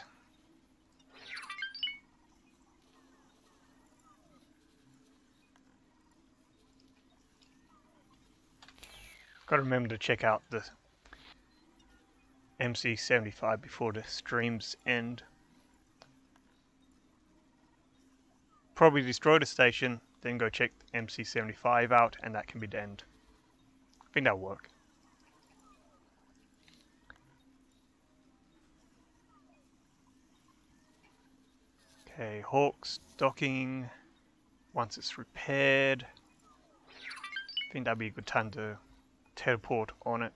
Got to remember to check out the MC75 before the streams end. Probably destroy the station, then go check the MC75 out, and that can be the end. I think that'll work. Okay, Hawk's docking once it's repaired. I think that'd be a good time to teleport on it.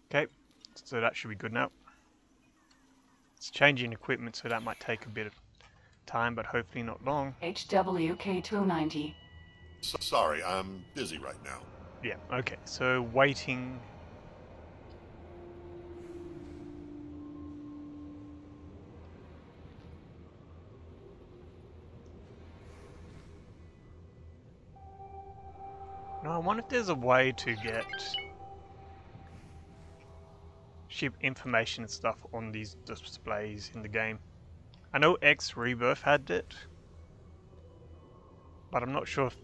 Okay, so that should be good now. It's changing equipment, so that might take a bit of time, but hopefully not long. HWK290. Sorry, I'm busy right now. Yeah, okay, so waiting. No, I wonder if there's a way to get ship information and stuff on these displays in the game. I know X Rebirth had it, but I'm not sure if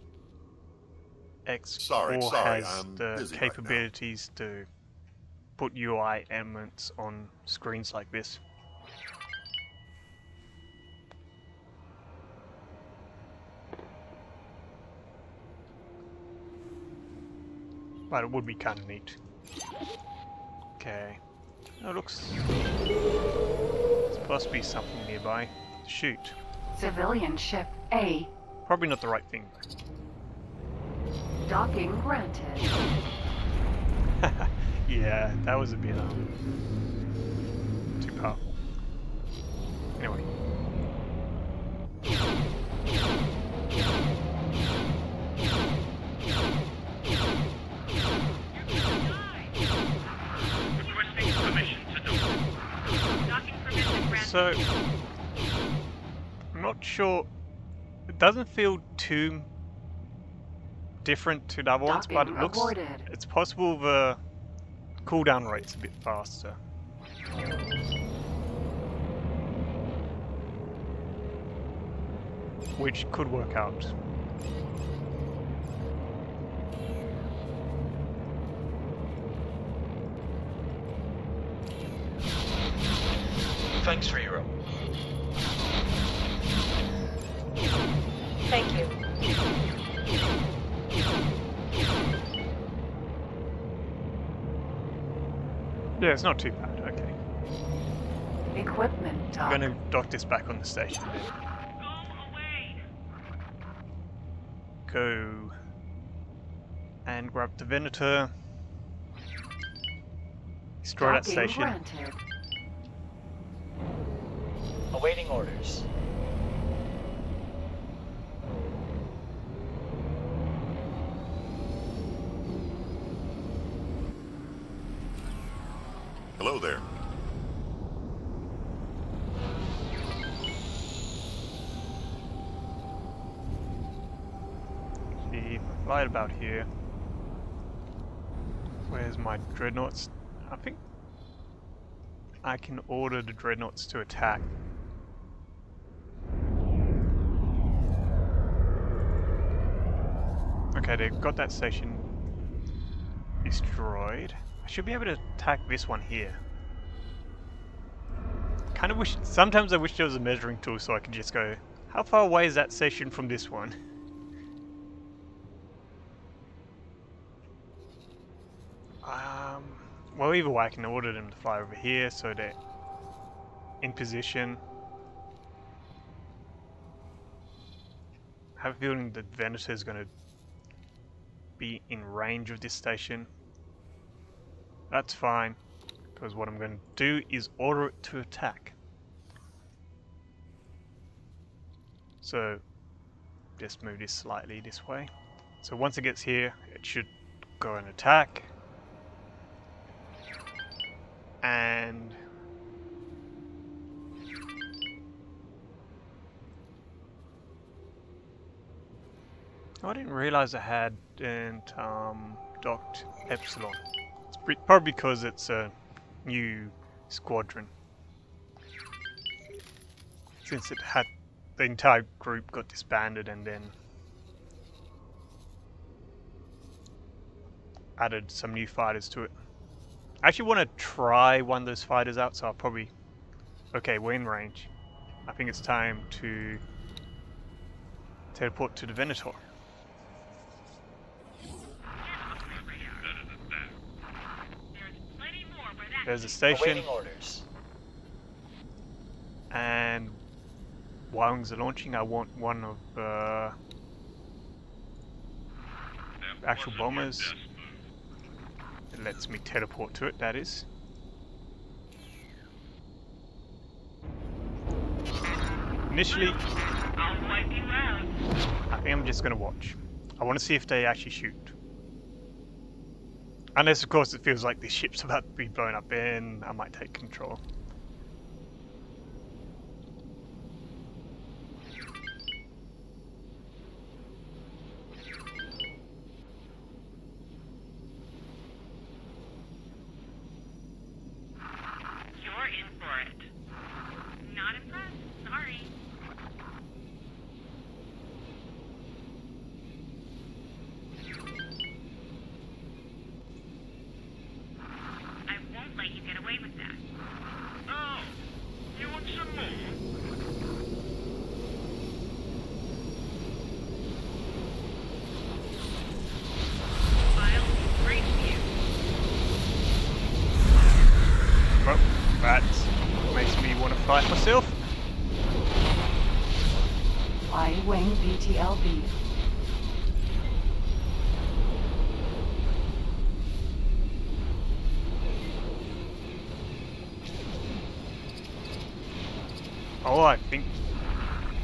X4 has the capabilities to put UI elements on screens like this. But it would be kind of neat. Okay. Oh, looks... There's supposed to be something nearby. Shoot. Civilian ship A. Probably not the right thing. Docking granted. Yeah, that was a bit too powerful. Anyway. So, I'm not sure, it doesn't feel too different to the other ones, but it looks, it's possible the cooldown rate's a bit faster. Which could work out. Thanks for your... Thank you. Yeah, it's not too bad, okay. Equipment dock. I'm gonna dock this back on the station then. Go away. go and grab the Venator. Destroy that Docking station. granted. Awaiting orders. Hello there. See if I fly about here. Where's my dreadnoughts? I think I can order the dreadnoughts to attack. Okay, they've got that station destroyed. I should be able to attack this one here. Kind of wish, sometimes I wish there was a measuring tool so I could just go, how far away is that station from this one? Well, either way I can order them to fly over here so they're in position. I have a feeling the Venator is going to be in range of this station. That's fine, because what I'm going to do is order it to attack. So, just move this slightly this way. So once it gets here, it should go and attack. And I didn't realize I hadn't docked Epsilon. It's probably because it's a new squadron. Since it had, the entire group got disbanded and then added some new fighters to it. I actually want to try one of those fighters out, so I'll probably... Okay, we're in range. I think it's time to teleport to the Venator. There's a station. Awaiting orders. And while wings are launching, I want one of the actual bombers. It lets me teleport to it, that is. Initially, I think I'm just going to watch. I want to see if they actually shoot. Unless, of course, it feels like this ship's about to be blown up, then I might take control. That makes me want to fight myself. I-wing BTLB. Oh, I think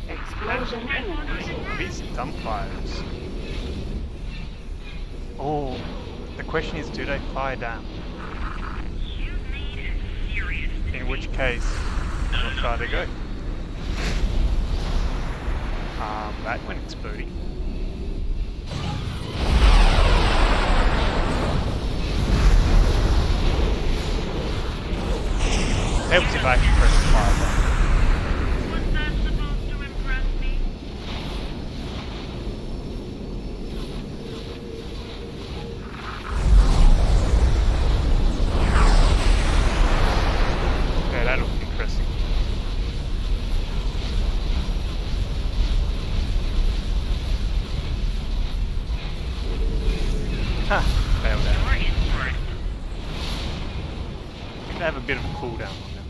Explosion imminent. these dumbfires. Oh, the question is, do they fire down? In which case, how far they go? That went exploding. Helps if I can press the fire button. Was that supposed to impress me? Yeah, that looks interesting. Ha! Failed that. You're in for it. I think they have a bit of a cooldown on them.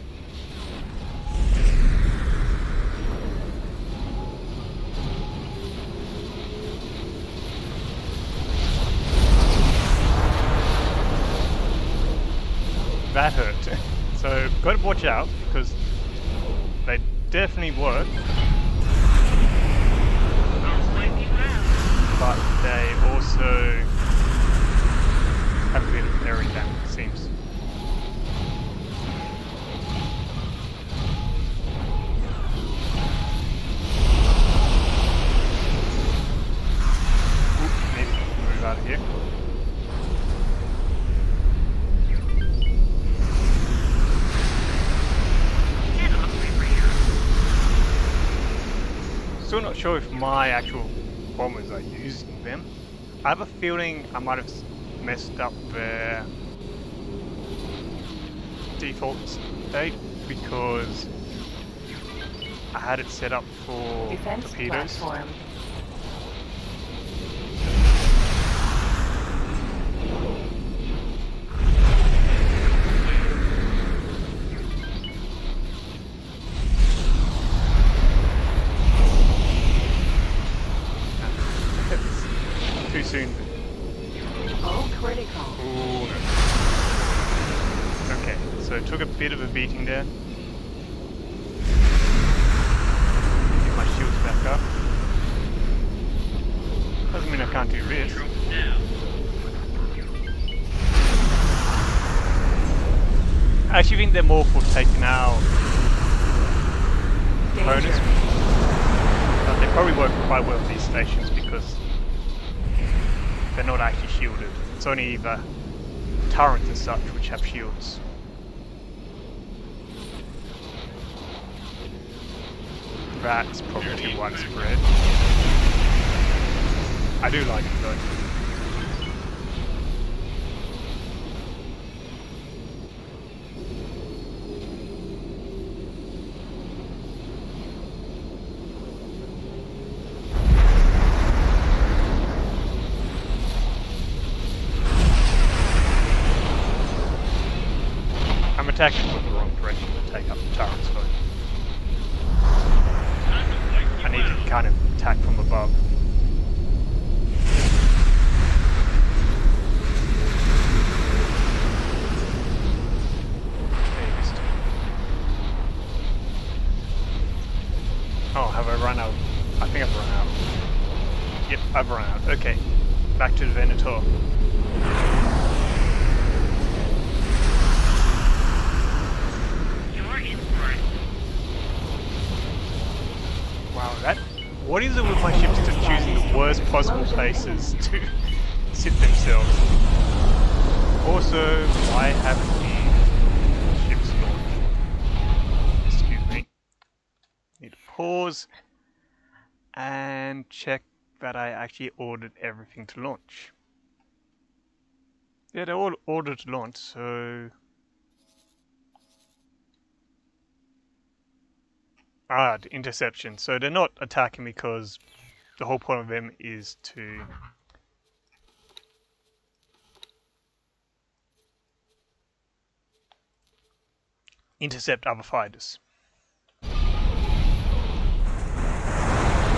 that hurt. So got to watch out because they definitely work, but they also have a bit of parry damage, it seems. Oop, need to move out of here. Still not sure if my actual bombers are using them. I have a feeling I might have messed up their default state because I had it set up for Defense torpedoes. platform. Too soon. Oh, critical. Ooh, no. Okay, so it took a bit of a beating there. Get my shields back up. Doesn't mean I can't do this. I actually think they're more for taking out opponents. But they probably work quite well with these stations because they're not actually shielded. It's only either turrets and such which have shields. That's probably too widespread. I do like it though. I'm attacking from the wrong direction to take up the turrets though. I need to kind of attack from above. Oh, have I run out? I think I've run out. Yep, I've run out. Okay, back to the Venator. Wow, that... What is it with my ships just choosing the worst possible places to sit themselves? Also, why haven't the ships launched? Excuse me. Need to pause and check that I actually ordered everything to launch. Yeah, they're all ordered to launch, so... Ah, the interception. So they're not attacking because the whole point of them is to intercept other fighters.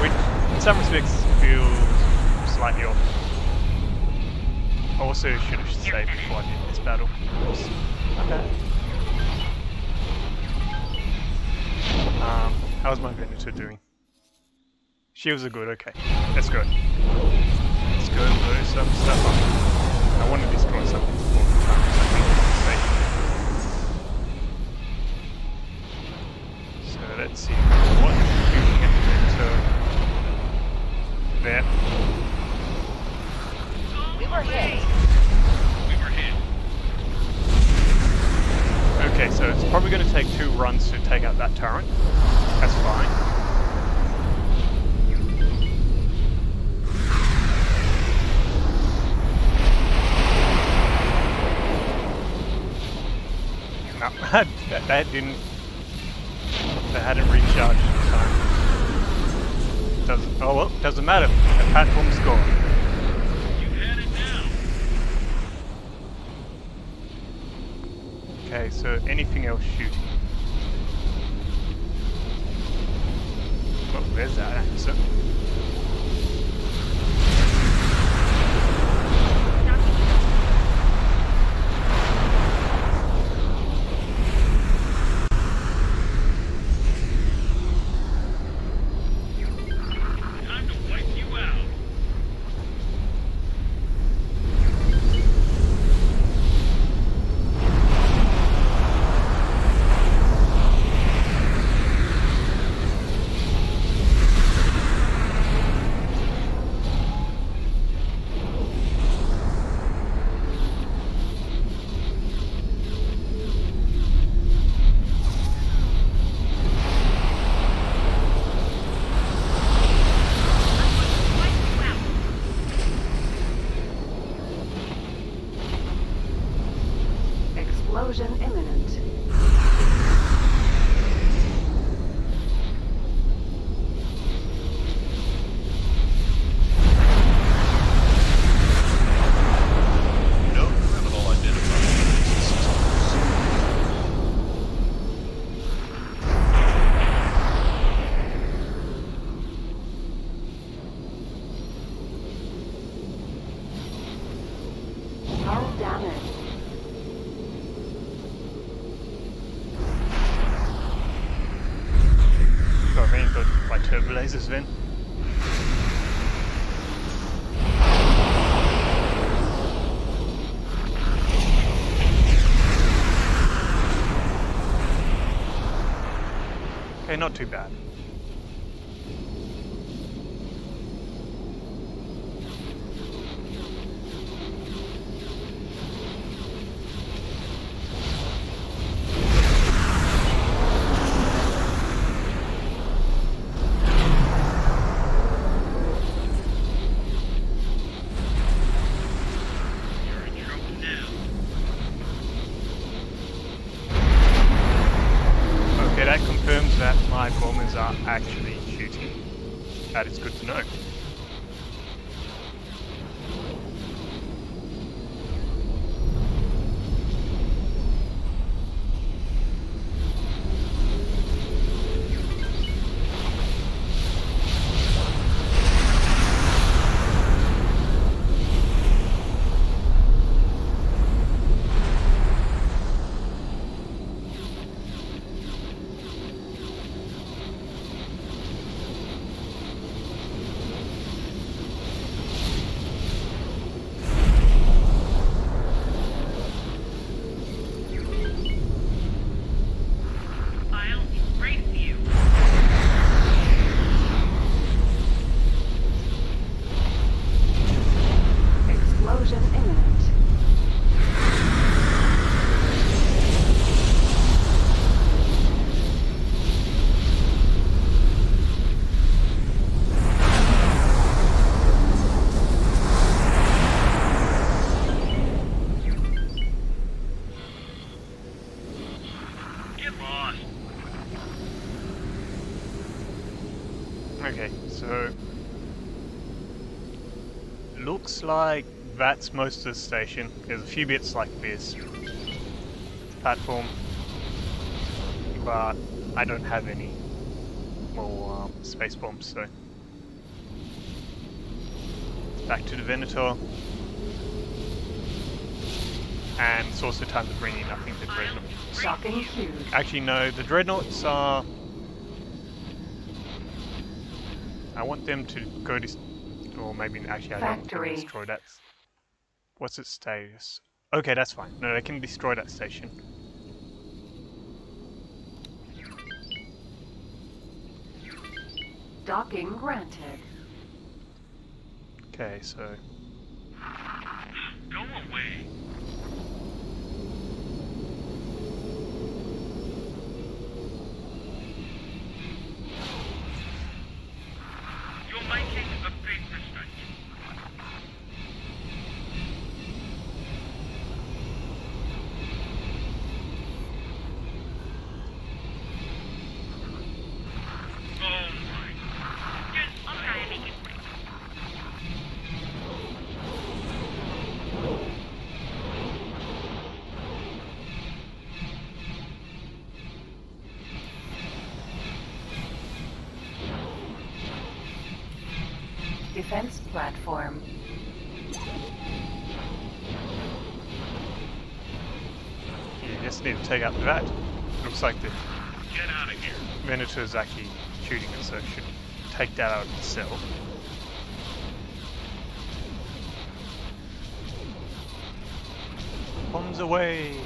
Which, in some respects, feels slightly off. I also should have saved before I did this battle. Okay. How's my Venator doing? Shields are good, okay. Let's go. Let's go blow some stuff up. I want to destroy something before the time, so I think it's safe. So let's see. What shooting at the Venator? There. We were hit. Okay, so it's probably going to take 2 runs to take out that turret. That's fine. No, that didn't... That hadn't recharged in time. Doesn't... Oh well, doesn't matter. The platform's gone. Okay, so anything else shooting? Oh, there's that answer. Explosion imminent. No criminal identified. Hull damage. Got rain got by turbo lasers then. Okay, not too bad. You're in trouble now. Okay, that confirms that my bombers are actually shooting. That is good to know. I'll embrace you. Explosion imminent. Get lost. Okay, so looks like that's most of the station. There's a few bits like this platform, but I don't have any more space bombs, so back to the Venator. And it's also time to bring in, I think, the Dreadnought. Shocking huge. Actually, no, the Dreadnoughts are... I want them to go to... Or maybe, actually, I don't want them to Factory. destroy that. What's its status? Okay, that's fine. No, they can destroy that station. Docking granted. Okay, so... Go away. You're making a big mistake. Oh my. Yes, I'll try and make it quick. Defense platform. You just need to take out that. Looks like the get out of here. Venator is actually shooting it, so it should take that out itself. Bombs away!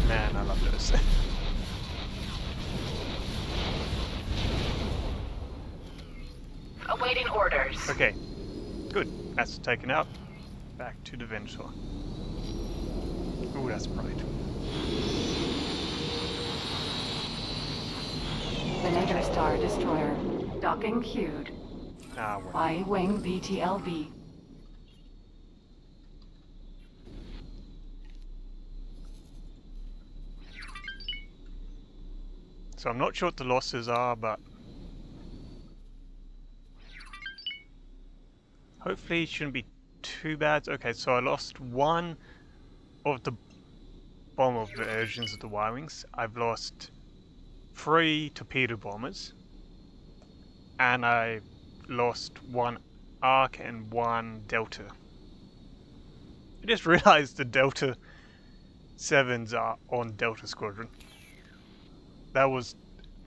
Man, I love those. Awaiting orders. Okay, good. That's taken out. Back to the Venator. Ooh, that's bright. Venator Star Destroyer. Docking queued. Ah, well. Y-wing VTLV. So I'm not sure what the losses are, but hopefully it shouldn't be too bad. Okay, so I lost one of the bomber versions of the Y-wings. I've lost 3 torpedo bombers, and I lost 1 Arc and 1 Delta. I just realized the Delta 7s are on Delta Squadron. That was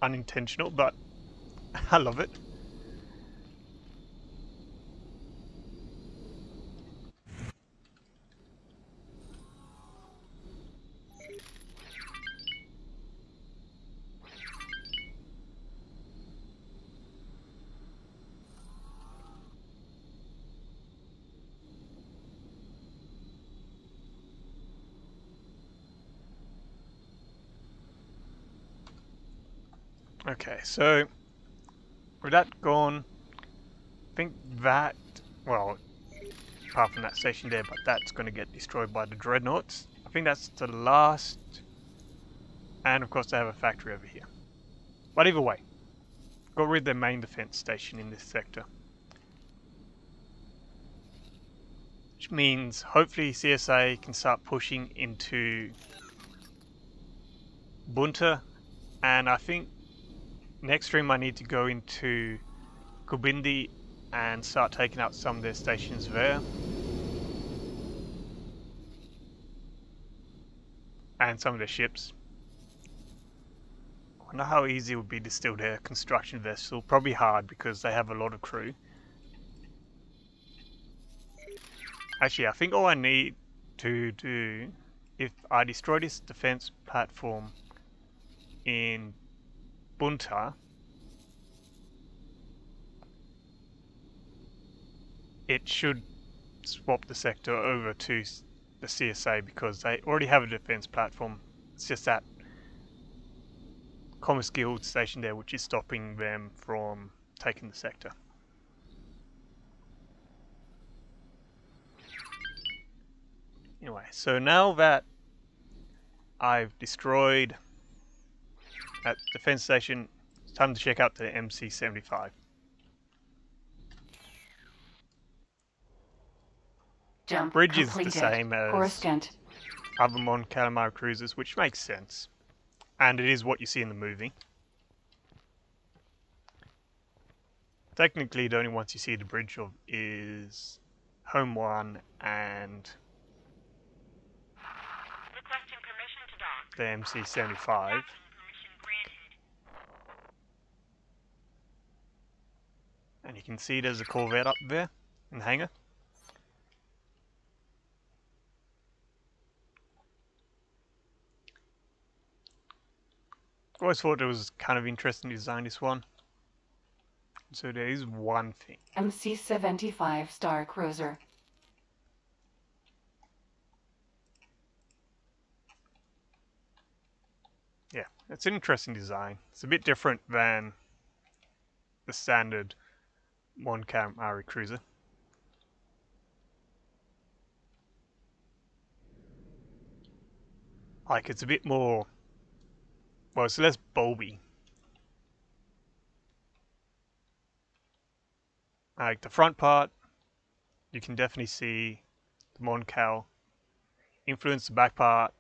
unintentional, but I love it. Okay, so with that gone, I think that, well, apart from that station there, but that's going to get destroyed by the dreadnoughts. I think that's the last, and of course they have a factory over here. But either way, got rid of their main defense station in this sector. Which means hopefully CSA can start pushing into Bunta, and I think next stream I need to go into Kubindi and start taking out some of their stations there. And some of their ships. I wonder how easy it would be to steal their construction vessel. Probably hard because they have a lot of crew. Actually, I think all I need to do, if I destroy this defense platform in Bunta, it should swap the sector over to the CSA because they already have a defense platform. It's just that Commerce Guild station there which is stopping them from taking the sector. Anyway, so now that I've destroyed that defense station, it's time to check out the MC-75. Jump Bridge completed. is the same as Coruscant. other Mon Cal cruisers, which makes sense. And it is what you see in the movie. Technically, the only ones you see the bridge of is Home 1 and Requesting permission to dock. the MC-75. Permission granted. And you can see there's a Corvette up there in the hangar. Always thought it was kind of interesting to design this one. So there is one thing. MC-75 Star Cruiser. Yeah, it's an interesting design. It's a bit different than the standard Mon Cal cruiser. Like, it's a bit more, well, it's less bulby. Like, the front part, you can definitely see the Mon Cal influence. The back part,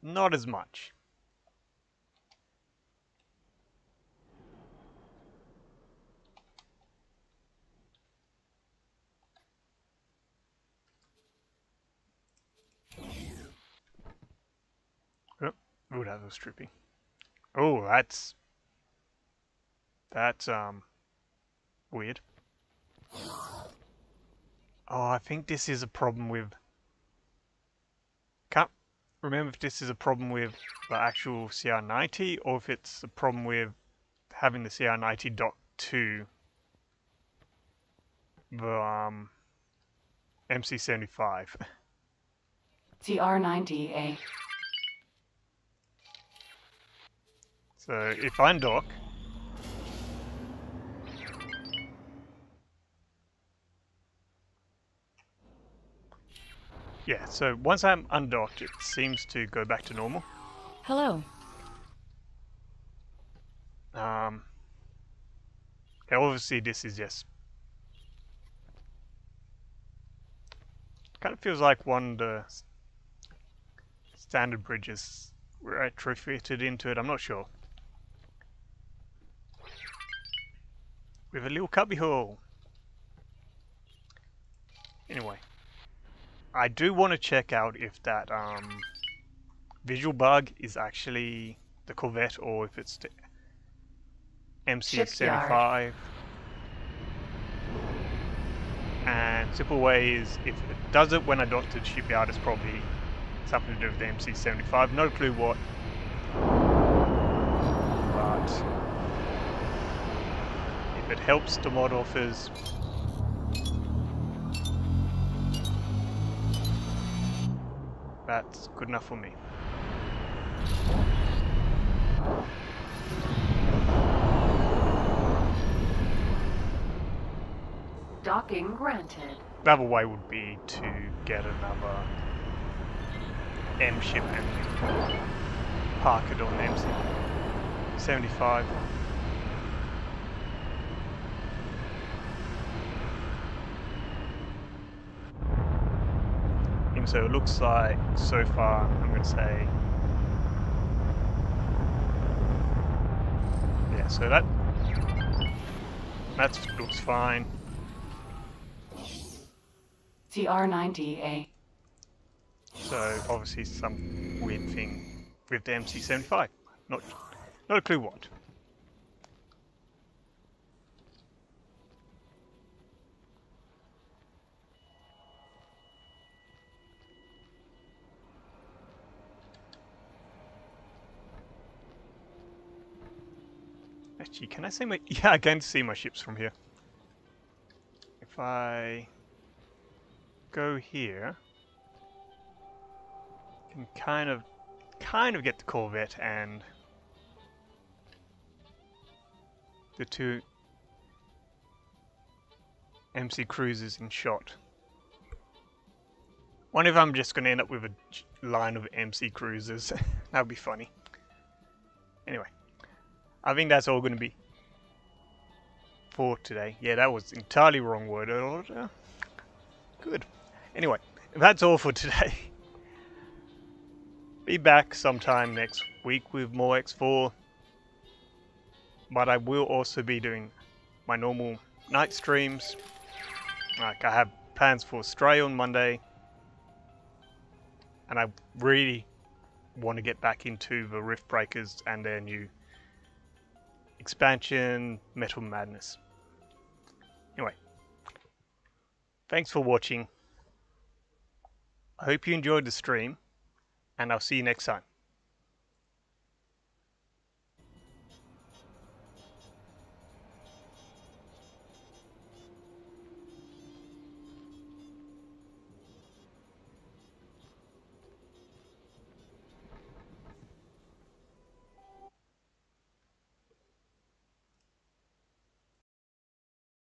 not as much. Oh, that was trippy. Oh, that's weird. Oh, I think this is a problem with, can't remember if this is a problem with the actual CR90 or if it's a problem with having the CR90 docked to the MC-75. CR90A. So if I undock, Yeah, so once I'm undocked, it seems to go back to normal. Hello. Yeah, obviously this is just... kind of feels like one of the standard bridges retrofitted into it, I'm not sure. With a little cubby hole. Anyway. I do want to check out if that visual bug is actually the Corvette or if it's the MC-75. And simple way is if it does it when I dock to the shipyard, it's probably something to do with the MC-75. No clue what. But if it helps the mod offers, that's good enough for me. Docking granted. The other way would be to get another M ship and park it on the MC-75. And so it looks like so far, I'm going to say, yeah, so that looks fine. CR90A. So obviously some weird thing with the MC-75. Not a clue what. Actually, can I see my... yeah, I can see my ships from here. If I go here, I can kind of get the Corvette and the two MC cruisers in shot. Wonder if I'm just going to end up with a line of MC cruisers. That would be funny. Anyway, I think that's all going to be for today. Yeah, that was entirely wrong word order. Good. Anyway, that's all for today. Be back sometime next week with more X4. But I will also be doing my normal night streams. Like, I have plans for Stray on Monday. And I really want to get back into the Rift Breakers and their new expansion, Metal Madness. Anyway, thanks for watching. I hope you enjoyed the stream, and I'll see you next time.